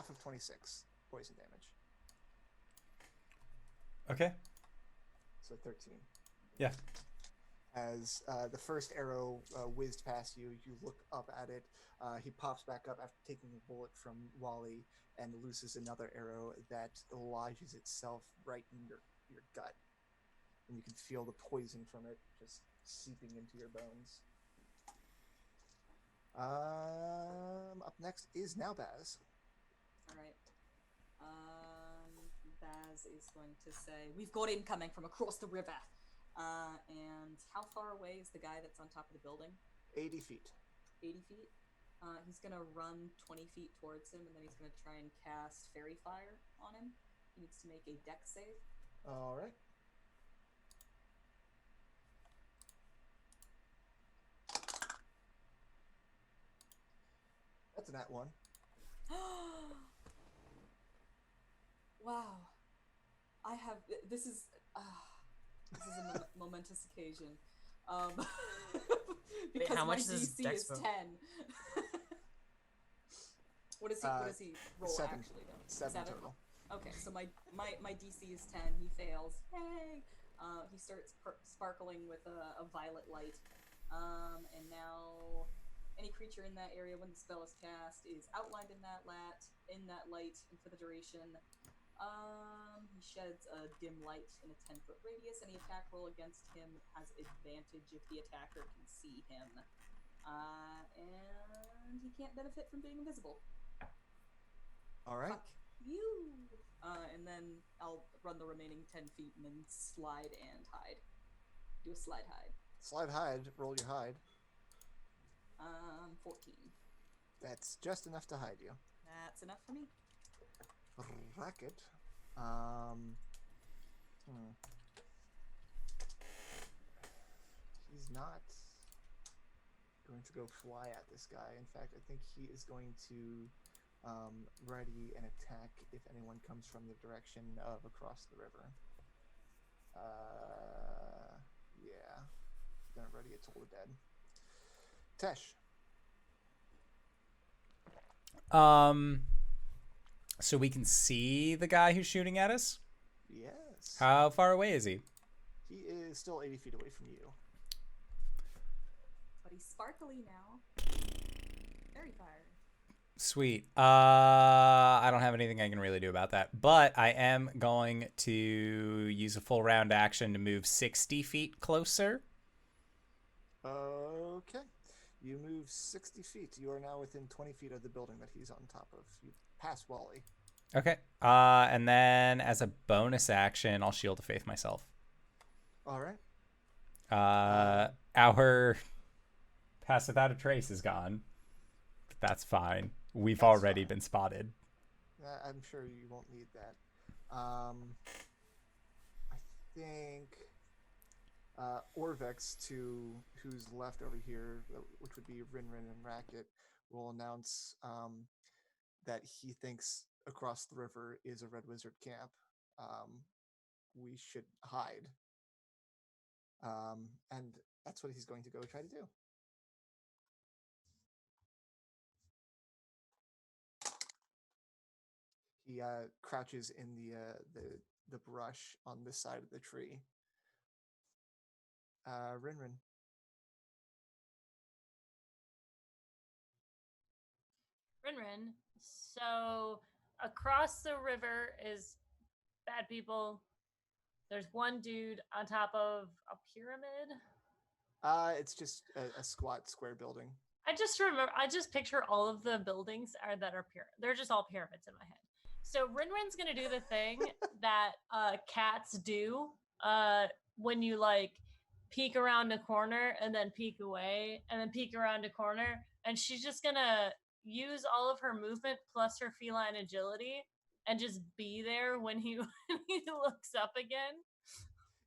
half of 26 poison damage. Okay. So 13. Yeah. As the first arrow whizzed past you, you look up at it. He pops back up after taking a bullet from Wally and looses another arrow that lodges itself right in your gut. And you can feel the poison from it just seeping into your bones. Up next is now Baz. All right. Baz is going to say, "We've got incoming from across the river." And how far away is the guy that's on top of the building? 80 feet. 80 feet. He's going to run 20 feet towards him, and then he's going to try and cast Fairy Fire on him. He needs to make a Dex save. All right. That's a nat 1. Wow. I have... This is a momentous occasion. Because how much my is this DC Dex is vote? 10. What does he roll 7. actually though? 7 total. Okay, so my DC is 10. He fails. Hey! He starts sparkling with a violet light. And now any creature in that area when the spell is cast is outlined in that light, and for the duration. He sheds a dim light in a 10-foot radius. Any attack roll against him has advantage if the attacker can see him. And he can't benefit from being invisible. All right. Fuck you! And then I'll run the remaining 10 feet and then slide and hide. Do a slide hide. Slide hide. Roll your hide. 14. That's just enough to hide you. That's enough for me. Racket. He's not going to go fly at this guy. In fact, I think he is going to ready an attack if anyone comes from the direction of across the river. Yeah. He's gonna ready a Toll the Dead. Tesh. So we can see the guy who's shooting at us? Yes. How far away is he? He is still 80 feet away from you. But he's sparkly now. Fairy Fire. Sweet. I don't have anything I can really do about that, but I am going to use a full round action to move 60 feet closer. Okay. You move 60 feet. You are now within 20 feet of the building that he's on top of. You pass Wally. Okay. And then as a bonus action, I'll Shield of Faith myself. All right. Our Pass Without a Trace is gone. But that's fine. We've That's already fine. been spotted. I'm sure you won't need that. I think Orvex, who's left over here, which would be RinRin and Racket, will announce that he thinks across the river is a Red Wizard camp. We should hide. And that's what he's going to go try to do. He crouches in the brush on this side of the tree. RinRin. RinRin. So across the river is bad people. There's one dude on top of a pyramid. It's just a squat square building. I just picture all of the buildings that are they're just all pyramids in my head. So RinRin's gonna do the thing that cats do when you like peek around a corner and then peek away and then peek around a corner, and she's just gonna use all of her movement plus her feline agility and just be there when he looks up again.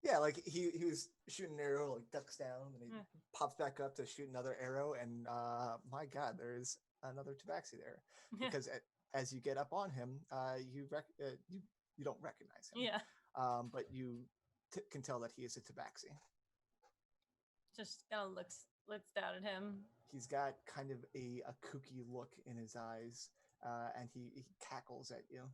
Yeah, like he was shooting an arrow, like ducks down, and he pops back up to shoot another arrow, and my God, there's another tabaxi there. Because as you get up on him, you don't recognize him. Yeah. But you can tell that he is a tabaxi. Just kind of looks down at him. He's got kind of a kooky look in his eyes, and he cackles at you.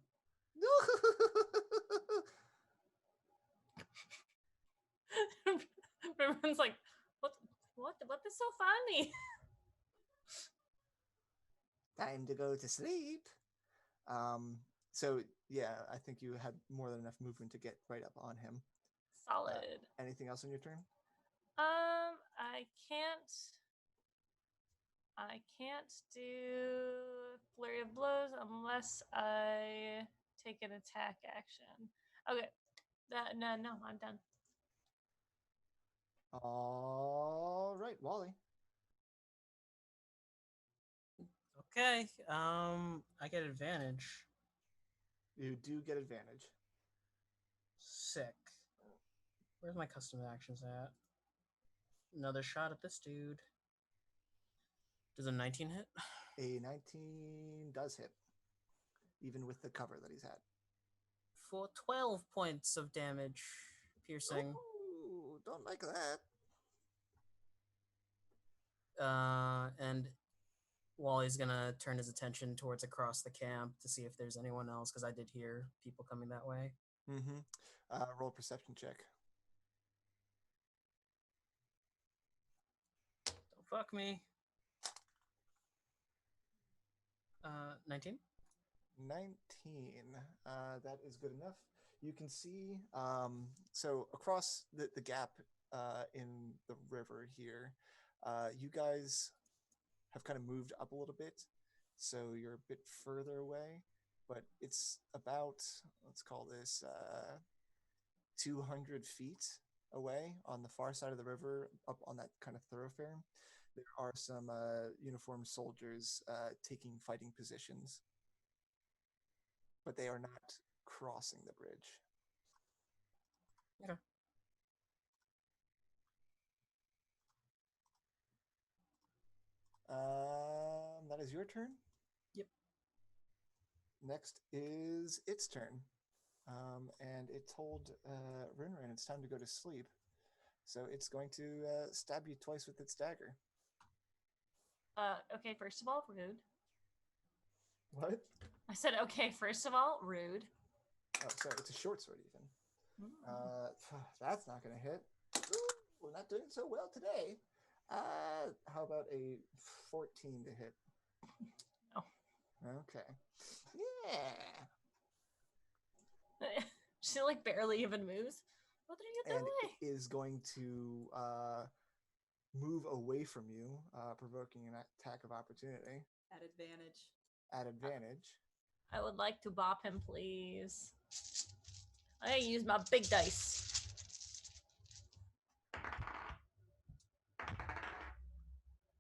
Everyone's like, what is so funny? Time to go to sleep. So yeah, I think you had more than enough movement to get right up on him. Solid. Anything else on your turn? I can't do flurry of blows unless I take an attack action. Okay. No, I'm done. All right, Wally. Okay. I get advantage. You do get advantage. Sick. Where's my custom actions at? Another shot at this dude. Does a 19 hit? A 19 does hit, even with the cover that he's had. For 12 points of damage, piercing. Ooh, don't like that. And Wally's gonna turn his attention towards across the camp to see if there's anyone else, because I did hear people coming that way. Mm-hmm. Roll a perception check. Don't fuck me. 19? 19. That is good enough. You can see, so across the gap in the river here, you guys have kind of moved up a little bit, so you're a bit further away, but it's about, let's call this 200 feet away on the far side of the river, up on that kind of thoroughfare. There are some uniformed soldiers taking fighting positions, but they are not crossing the bridge. Okay. That is your turn? Yep. Next is its turn. And it told RinRin it's time to go to sleep. So it's going to stab you twice with its dagger. Okay, first of all, rude. What? I said, okay, first of all, rude. Oh, sorry, it's a short sword even. That's not going to hit. Ooh, we're not doing so well today. How about a 14 to hit? No. Okay. Yeah. She like barely even moves. What are you doing? And it is going to move away from you, provoking an attack of opportunity. At advantage. At advantage. I would like to bop him, please. I use my big dice.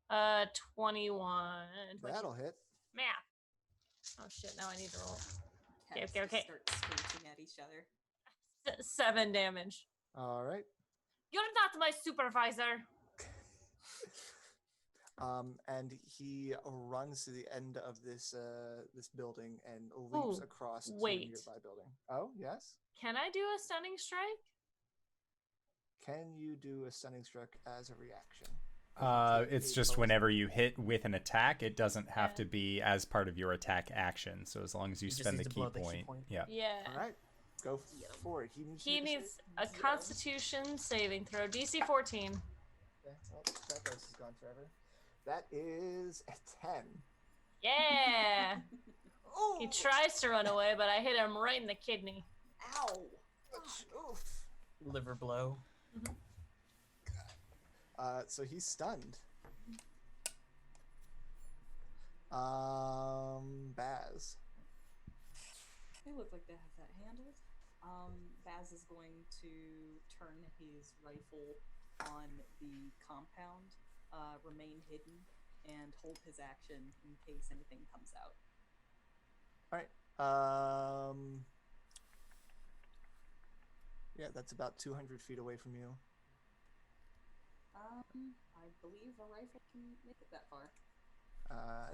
Uh, 21. That'll hit. Math. Oh shit! Now I need to roll. Cats Okay. just start screeching at each other. 7 damage. All right. You're not my supervisor. And he runs to the end of this this building and leaps across to a nearby building. Oh, yes? Can I do a stunning strike? Can you do a stunning strike as a reaction? It's just whenever you hit with an attack, it doesn't have to be as part of your attack action. So as long as you spend the key point. Yeah. All right. Go for it. He needs a Constitution saving throw. DC 14. Okay. Well, that dice is gone forever. That is a 10. Yeah. He tries to run away, but I hit him right in the kidney. Ow. Oof. Liver blow. Mm-hmm. So he's stunned. Baz. They look like they have that handled. Baz is going to turn his rifle on the compound, remain hidden, and hold his action in case anything comes out. All right. Yeah, that's about 200 feet away from you. I believe a rifle can make it that far.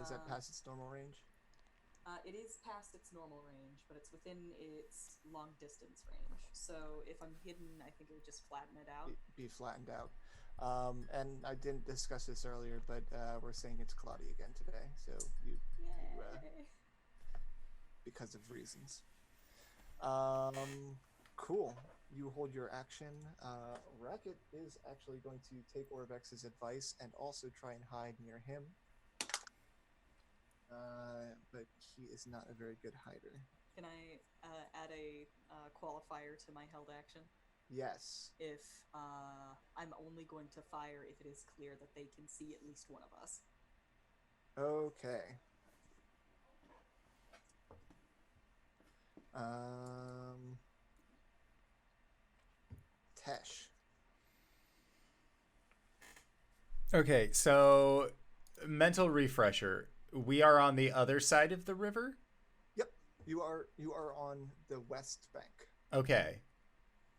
Is that past its normal range? It is past its normal range, but it's within its long distance range. So if I'm hidden, I think it would just flatten it out. Be flattened out. And I didn't discuss this earlier, but we're saying it's cloudy again today. So because of reasons. Cool. You hold your action. Racket is actually going to take Orvex's advice and also try and hide near him. But he is not a very good hider. Can I add a qualifier to my held action? Yes. If I'm only going to fire if it is clear that they can see at least one of us. Okay. Tesh. Okay, so mental refresher. We are on the other side of the river? Yep. You are on the west bank. Okay.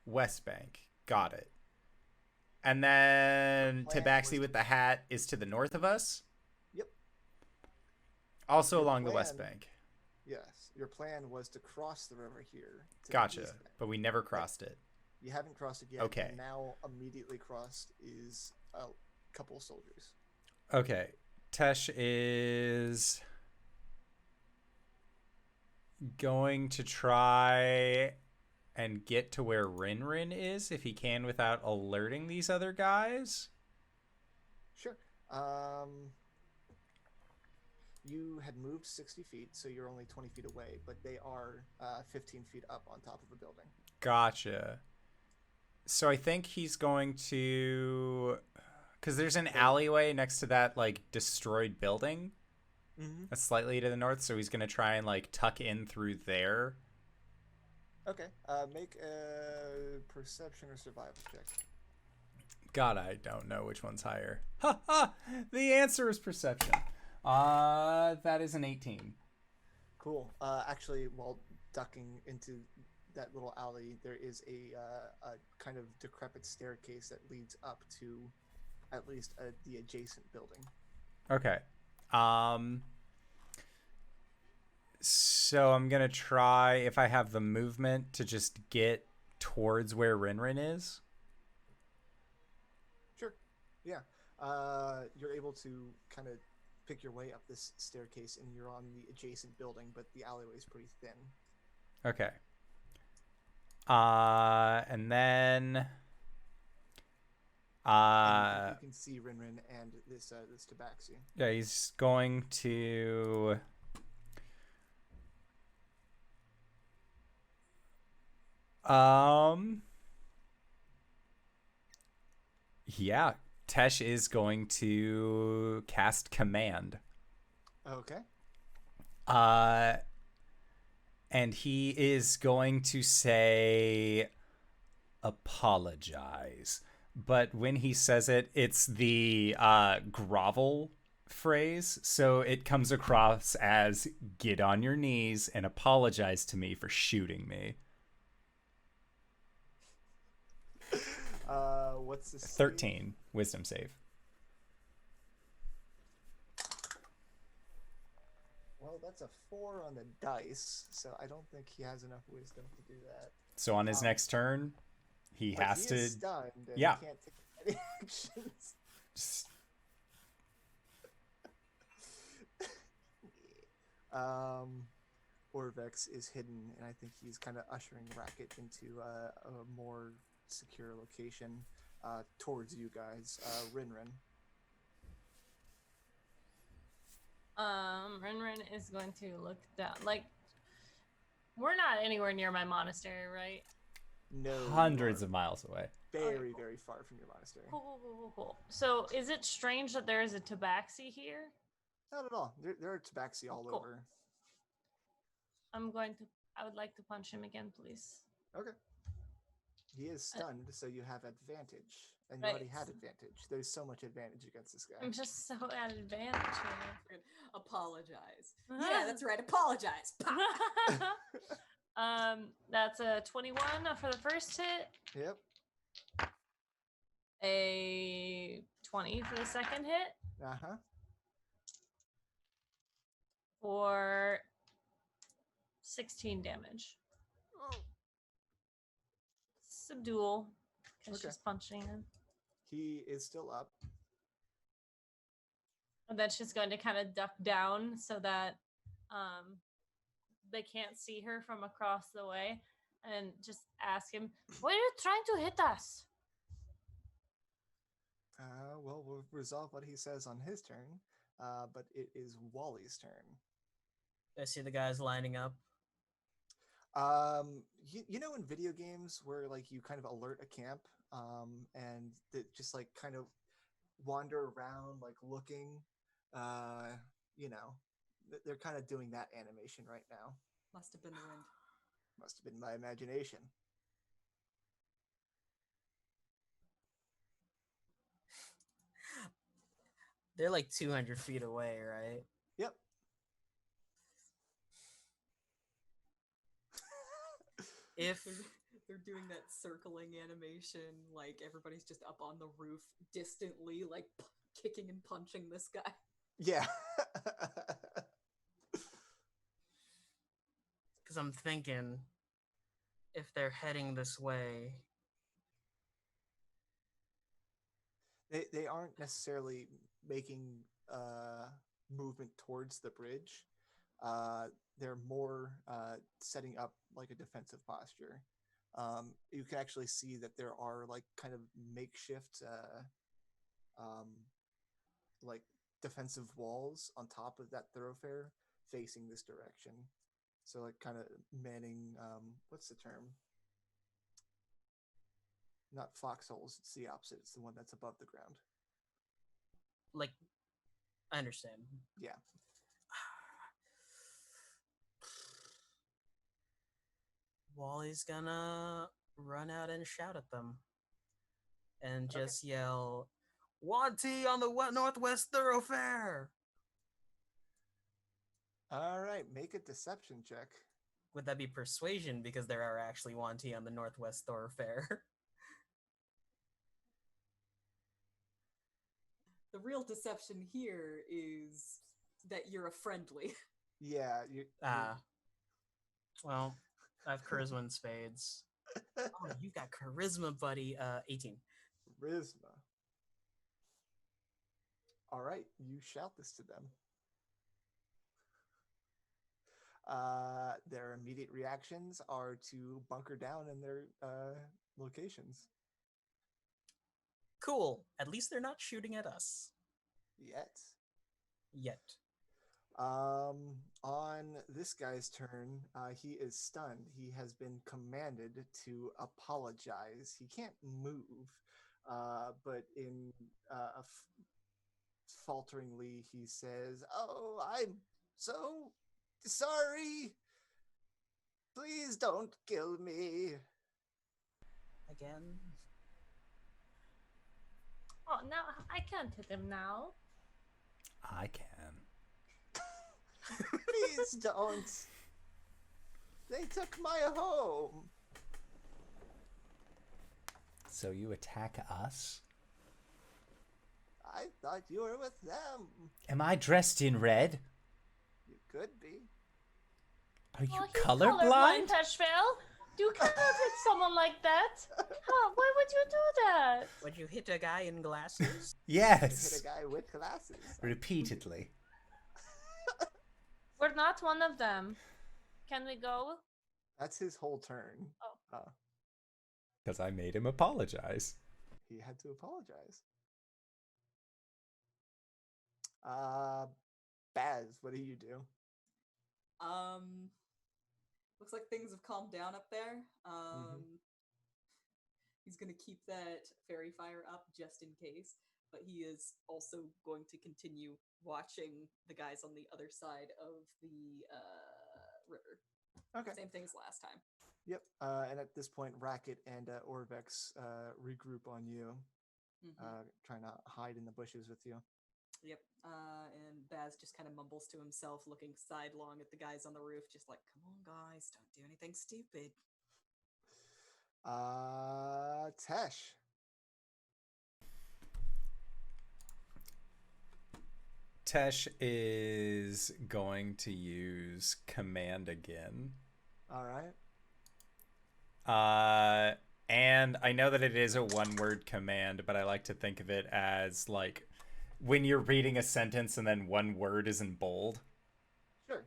West Bank. Got it. And then Tabaxi with the hat is to the north of us? Yep. Also Your along the plan- West Bank. Yes. Your plan was to cross the river here. To the Gotcha. east bank. But we never crossed it. You haven't crossed it yet. Okay. And now immediately crossed is a couple soldiers. Okay. Tesh is going to try and get to where RinRin is if he can without alerting these other guys. Sure. You had moved 60 feet, so you're only 20 feet away, but they are 15 feet up on top of a building. Gotcha. So I think he's going to... Because there's an alleyway next to that, like, destroyed building. Mm-hmm. That's slightly to the north, so he's going to try and, like, tuck in through there. Okay. Make a perception or survival check. God, I don't know which one's higher. Ha ha! The answer is perception. That is an 18. Cool. Actually, while ducking into that little alley, there is a kind of decrepit staircase that leads up to at least the adjacent building. Okay. So I'm going to try, if I have the movement, to just get towards where RinRin is. Sure. Yeah. You're able to kind of pick your way up this staircase, and you're on the adjacent building, but the alleyway is pretty thin. Okay. And then... And you can see RinRin and this Tabaxi. Yeah, he's going to... Yeah, Tesh is going to cast Command. Okay. And he is going to say, apologize. But when he says it, it's the grovel phrase. So it comes across as, get on your knees and apologize to me for shooting me. What's this? 13 wisdom save. Well, that's a 4 on the dice, so I don't think he has enough wisdom to do that. So on his next turn, he has to... Is stunned and Yeah. he can't take any actions. Just... Orvex is hidden, and I think he's kind of ushering Racket into a more secure location towards you guys. RinRin. RinRin is going to look down. Like, we're not anywhere near my monastery, right? No. Hundreds of miles away. Very, very far from your monastery. Cool. So, is it strange that there is a tabaxi here? Not at all. There are tabaxi all over. I would like to punch him again, please. Okay. He is stunned, so you have advantage. And you Right. already had advantage. There's so much advantage against this guy. I'm just so at advantage here. Apologize. Yeah, that's right. Apologize. That's a 21 for the first hit. Yep. A 20 for the second hit. Uh-huh. For 16 damage. Oh. Subdual. Because Okay. she's punching him. He is still up. And then she's going to kind of duck down so that they can't see her from across the way, and just ask him, "Why are you trying to hit us?" Well, we'll resolve what he says on his turn, but it is Wally's turn. I see the guys lining up. You know in video games where like you kind of alert a camp, and it just like kind of wander around like looking, you know, they're kind of doing that animation right now. Must have been the wind. Must have been my imagination. They're like 200 feet away, right? Yep. If they're doing that circling animation, like everybody's just up on the roof distantly, like kicking and punching this guy. Yeah. Because I'm thinking, if they're heading this way, they aren't necessarily making movement towards the bridge. They're more setting up like a defensive posture. You can actually see that there are like kind of makeshift like defensive walls on top of that thoroughfare facing this direction. So like kind of manning, what's the term? Not foxholes, it's the opposite. It's the one that's above the ground. like, I understand. Yeah. Wally's gonna run out and shout at them. And just yell, "Wanty on the northwest thoroughfare!" All right, make a deception check. Would that be persuasion because there are actually Wanty on the northwest thoroughfare? The real deception here is that you're a friendly. Yeah. Well, I have charisma and spades. Oh, you got charisma, buddy. 18. Charisma. All right, you shout this to them. Their immediate reactions are to bunker down in their locations. Cool. At least they're not shooting at us. Yet. On this guy's turn, he is stunned. He has been commanded to apologize. He can't move, but in falteringly, he says, "Oh, I'm so sorry. Please don't kill me." Again? Oh, no, I can't hit him now. I can. Please don't. They took my home. So you attack us? I thought you were with them. Am I dressed in red? You could be. Are you He's colorblind? Teshvael. You cannot hit someone like that. How? Why would you do that? Would you hit a guy in glasses? Yes. Hit a guy with glasses. Repeatedly. We're not one of them. Can we go? That's his whole turn. Oh. Because I made him apologize. He had to apologize. Baz, what do you do? Looks like things have calmed down up there. He's gonna keep that fairy fire up just in case, but he is also going to continue watching the guys on the other side of the river. Okay. Same thing as last time. Yep. And at this point, Racket and Orvex regroup on you, trying to hide in the bushes with you. Yep. And Baz just kind of mumbles to himself, looking sidelong at the guys on the roof, just like, "Come on, guys, don't do anything stupid." Tesh. Tesh is going to use command again. All right. And I know that it is a one-word command, but I like to think of it as like when you're reading a sentence and then one word is in bold. Sure.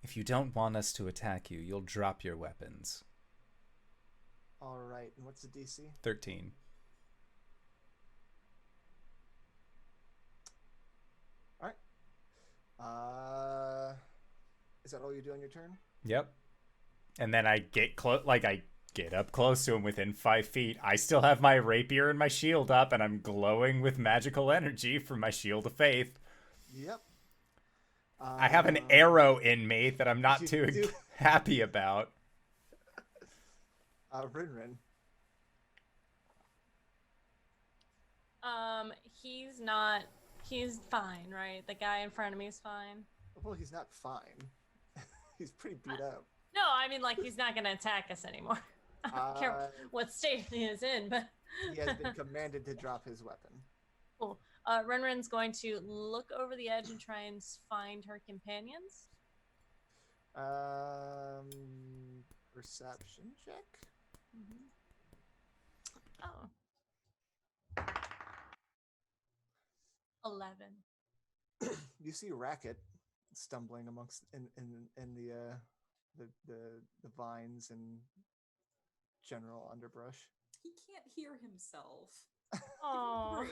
If you don't want us to attack you, you'll drop your weapons. All right, and what's the DC? 13. All right. Is that all you do on your turn? Yep. And then I get I get up close to him within 5 feet. I still have my rapier and my shield up, and I'm glowing with magical energy from my shield of faith. Yep. I have an arrow in me that I'm not too do. happy about. RinRin. He's fine, right? The guy in front of me is fine. Well, he's not fine. He's pretty beat up. No, I mean, like, he's not gonna attack us anymore. I don't care what state he is in, but... He has been commanded to drop his weapon. Cool. RinRin's going to look over the edge and try and find her companions. Perception check? Mm-hmm. Oh. 11. You see Racket stumbling amongst in the vines and general underbrush. He can't hear himself. Oh.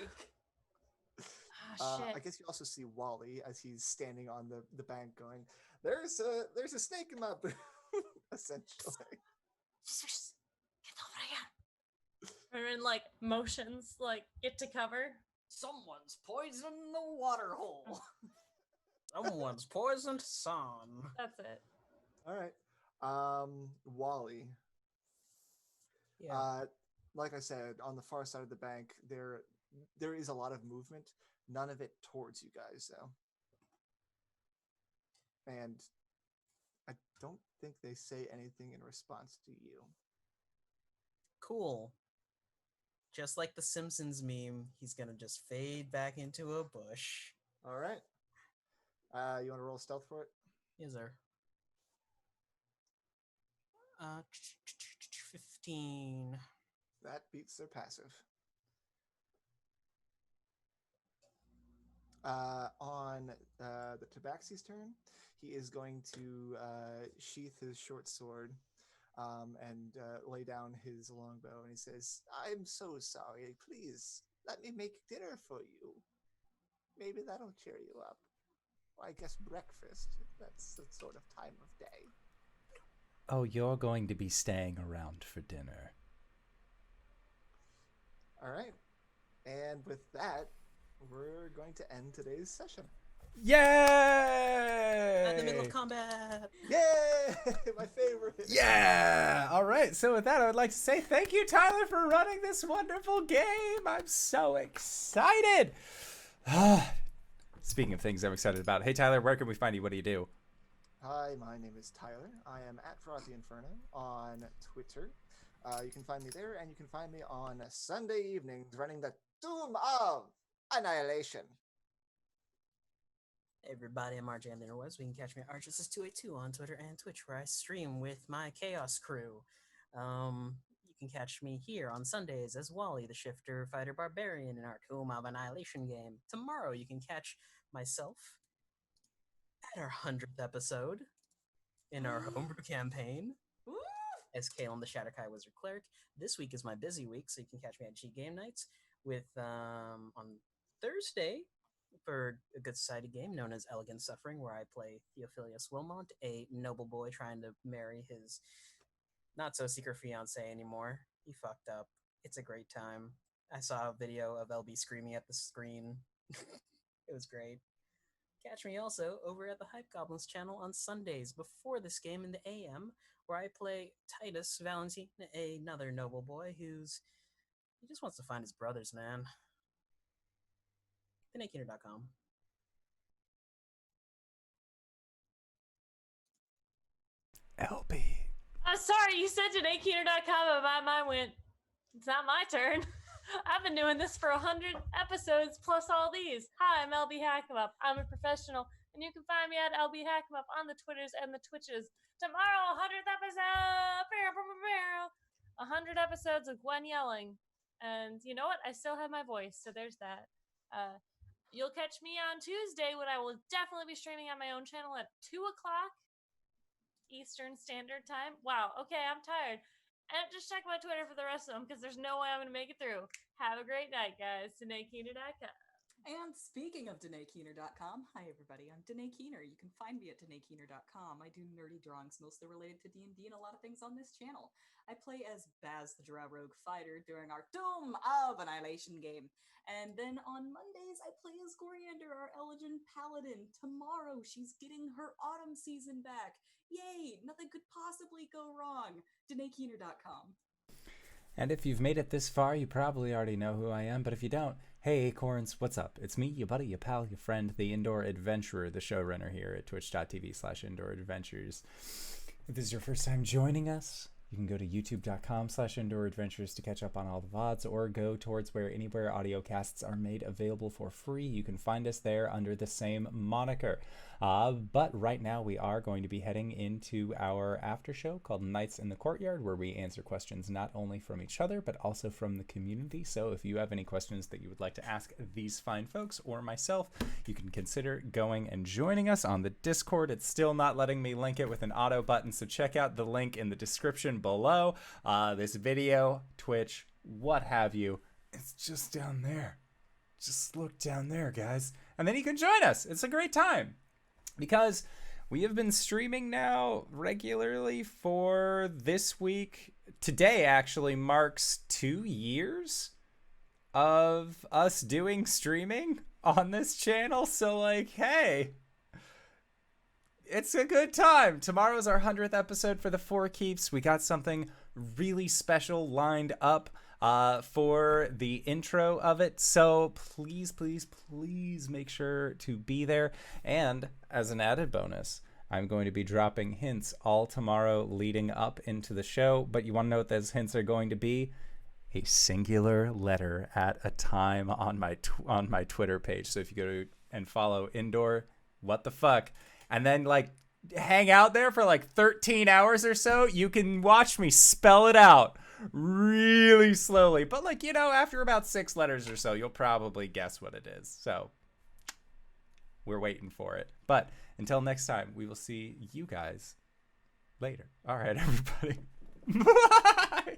Shit. I guess you also see Wally as he's standing on the bank going, there's a snake in my boot, essentially. Get over here. RinRin, like, motions, like, get to cover. Someone's poisoned the water hole. Someone's poisoned San. That's it. All right. Wally. Yeah. Like I said, on the far side of the bank, there is a lot of movement. None of it towards you guys, though. And I don't think they say anything in response to you. Cool. Just like the Simpsons meme, he's gonna just fade back into a bush. All right. You want to roll stealth for it? Yes, sir. 15. That beats their passive. On the Tabaxi's turn, he is going to sheath his short sword and lay down his longbow, and he says, "I'm so sorry. Please let me make dinner for you. Maybe that'll cheer you up. Or I guess breakfast. That's the sort of time of day." Oh, you're going to be staying around for dinner. All right. And with that, we're going to end today's session. Yay! In the middle of combat. Yay! My favorite. Yeah! All right. So with that, I would like to say thank you, Tyler, for running this wonderful game. I'm so excited. Speaking of things I'm excited about. Hey, Tyler, where can we find you? What do you do? Hi, my name is Tyler. I am at Frothy Inferno on Twitter. You can find me there, and you can find me on Sunday evenings running the Doom of Annihilation. Hey everybody, I'm RJ West. We can catch me at RJustice282 on Twitter and Twitch, where I stream with my Chaos crew. You can catch me here on Sundays as Wally, the Shifter Fighter Barbarian in our Doom of Annihilation game. Tomorrow you can catch myself at our 100th episode in our homebrew campaign as Kalen the Shatterkai Wizard Cleric. This week is my busy week, so you can catch me at G Game Nights with on Thursday for a Good Society game known as Elegant Suffering, where I play Theophilus Wilmont, a noble boy trying to marry his not-so-secret fiancé anymore. He fucked up. It's a great time. I saw a video of LB screaming at the screen. It was great. Catch me also over at the Hype Goblins channel on Sundays before this game in the AM, where I play Titus Valentine, another noble boy he just wants to find his brothers, man. TheNakeHeater.com. LB. Sorry, you said TodayKeater.com, but mine went, it's not my turn. I've been doing this for 100 episodes plus all these. Hi, I'm LBHackEmUp. I'm a professional, and you can find me at LBHackEmUp on the Twitters and the Twitches. Tomorrow, 100th episode! 100 episodes of Gwen yelling. And you know what? I still have my voice, so there's that. You'll catch me on Tuesday when I will definitely be streaming on my own channel at 2 o'clock. Eastern Standard Time. Wow. Okay, I'm tired. And just check my Twitter for the rest of them because there's no way I'm going to make it through. Have a great night, guys. DanaeKeener.com. And speaking of DanaeKeener.com, hi everybody, I'm Danae Keener. You can find me at DanaeKeener.com. I do nerdy drawings mostly related to D&D and a lot of things on this channel. I play as Baz the Drow Rogue Fighter during our Doom of Annihilation game. And then on Mondays, I play as Coriander, our Elegant Paladin. Tomorrow, she's getting her autumn season back. Yay! Nothing could possibly go wrong. DanaeKeener.com. And if you've made it this far, you probably already know who I am, but if you don't, hey Acorns, what's up? It's me, your buddy, your pal, your friend, the Indoor Adventurer, the showrunner here at twitch.tv/IndoorAdventures. If this is your first time joining us, you can go to youtube.com/IndoorAdventures to catch up on all the VODs, or go towards anywhere audio casts are made available for free. You can find us there under the same moniker. But right now we are going to be heading into our after show called Nights in the Courtyard, where we answer questions not only from each other, but also from the community. So if you have any questions that you would like to ask these fine folks or myself, you can consider going and joining us on the Discord. It's still not letting me link it with an auto button, so check out the link in the description below. This video, Twitch, what have you, it's just down there. Just look down there, guys. And then you can join us. It's a great time. Because we have been streaming now regularly for this week. Today actually marks 2 years of us doing streaming on this channel. So like, hey, it's a good time. Tomorrow's our 100th episode for the Four Keeps. We got something really special lined up for the intro of it, so please make sure to be there. And as an added bonus, I'm going to be dropping hints all tomorrow leading up into the show. But you want to know what those hints are going to be? A singular letter at a time on my Twitter page. So if you go to and follow Indoor What the Fuck, and then like hang out there for like 13 hours or so, you can watch me spell it out really slowly, but like, you know, after about 6 letters or so, you'll probably guess what it is. So we're waiting for it. But until next time, we will see you guys later. All right, everybody. Bye.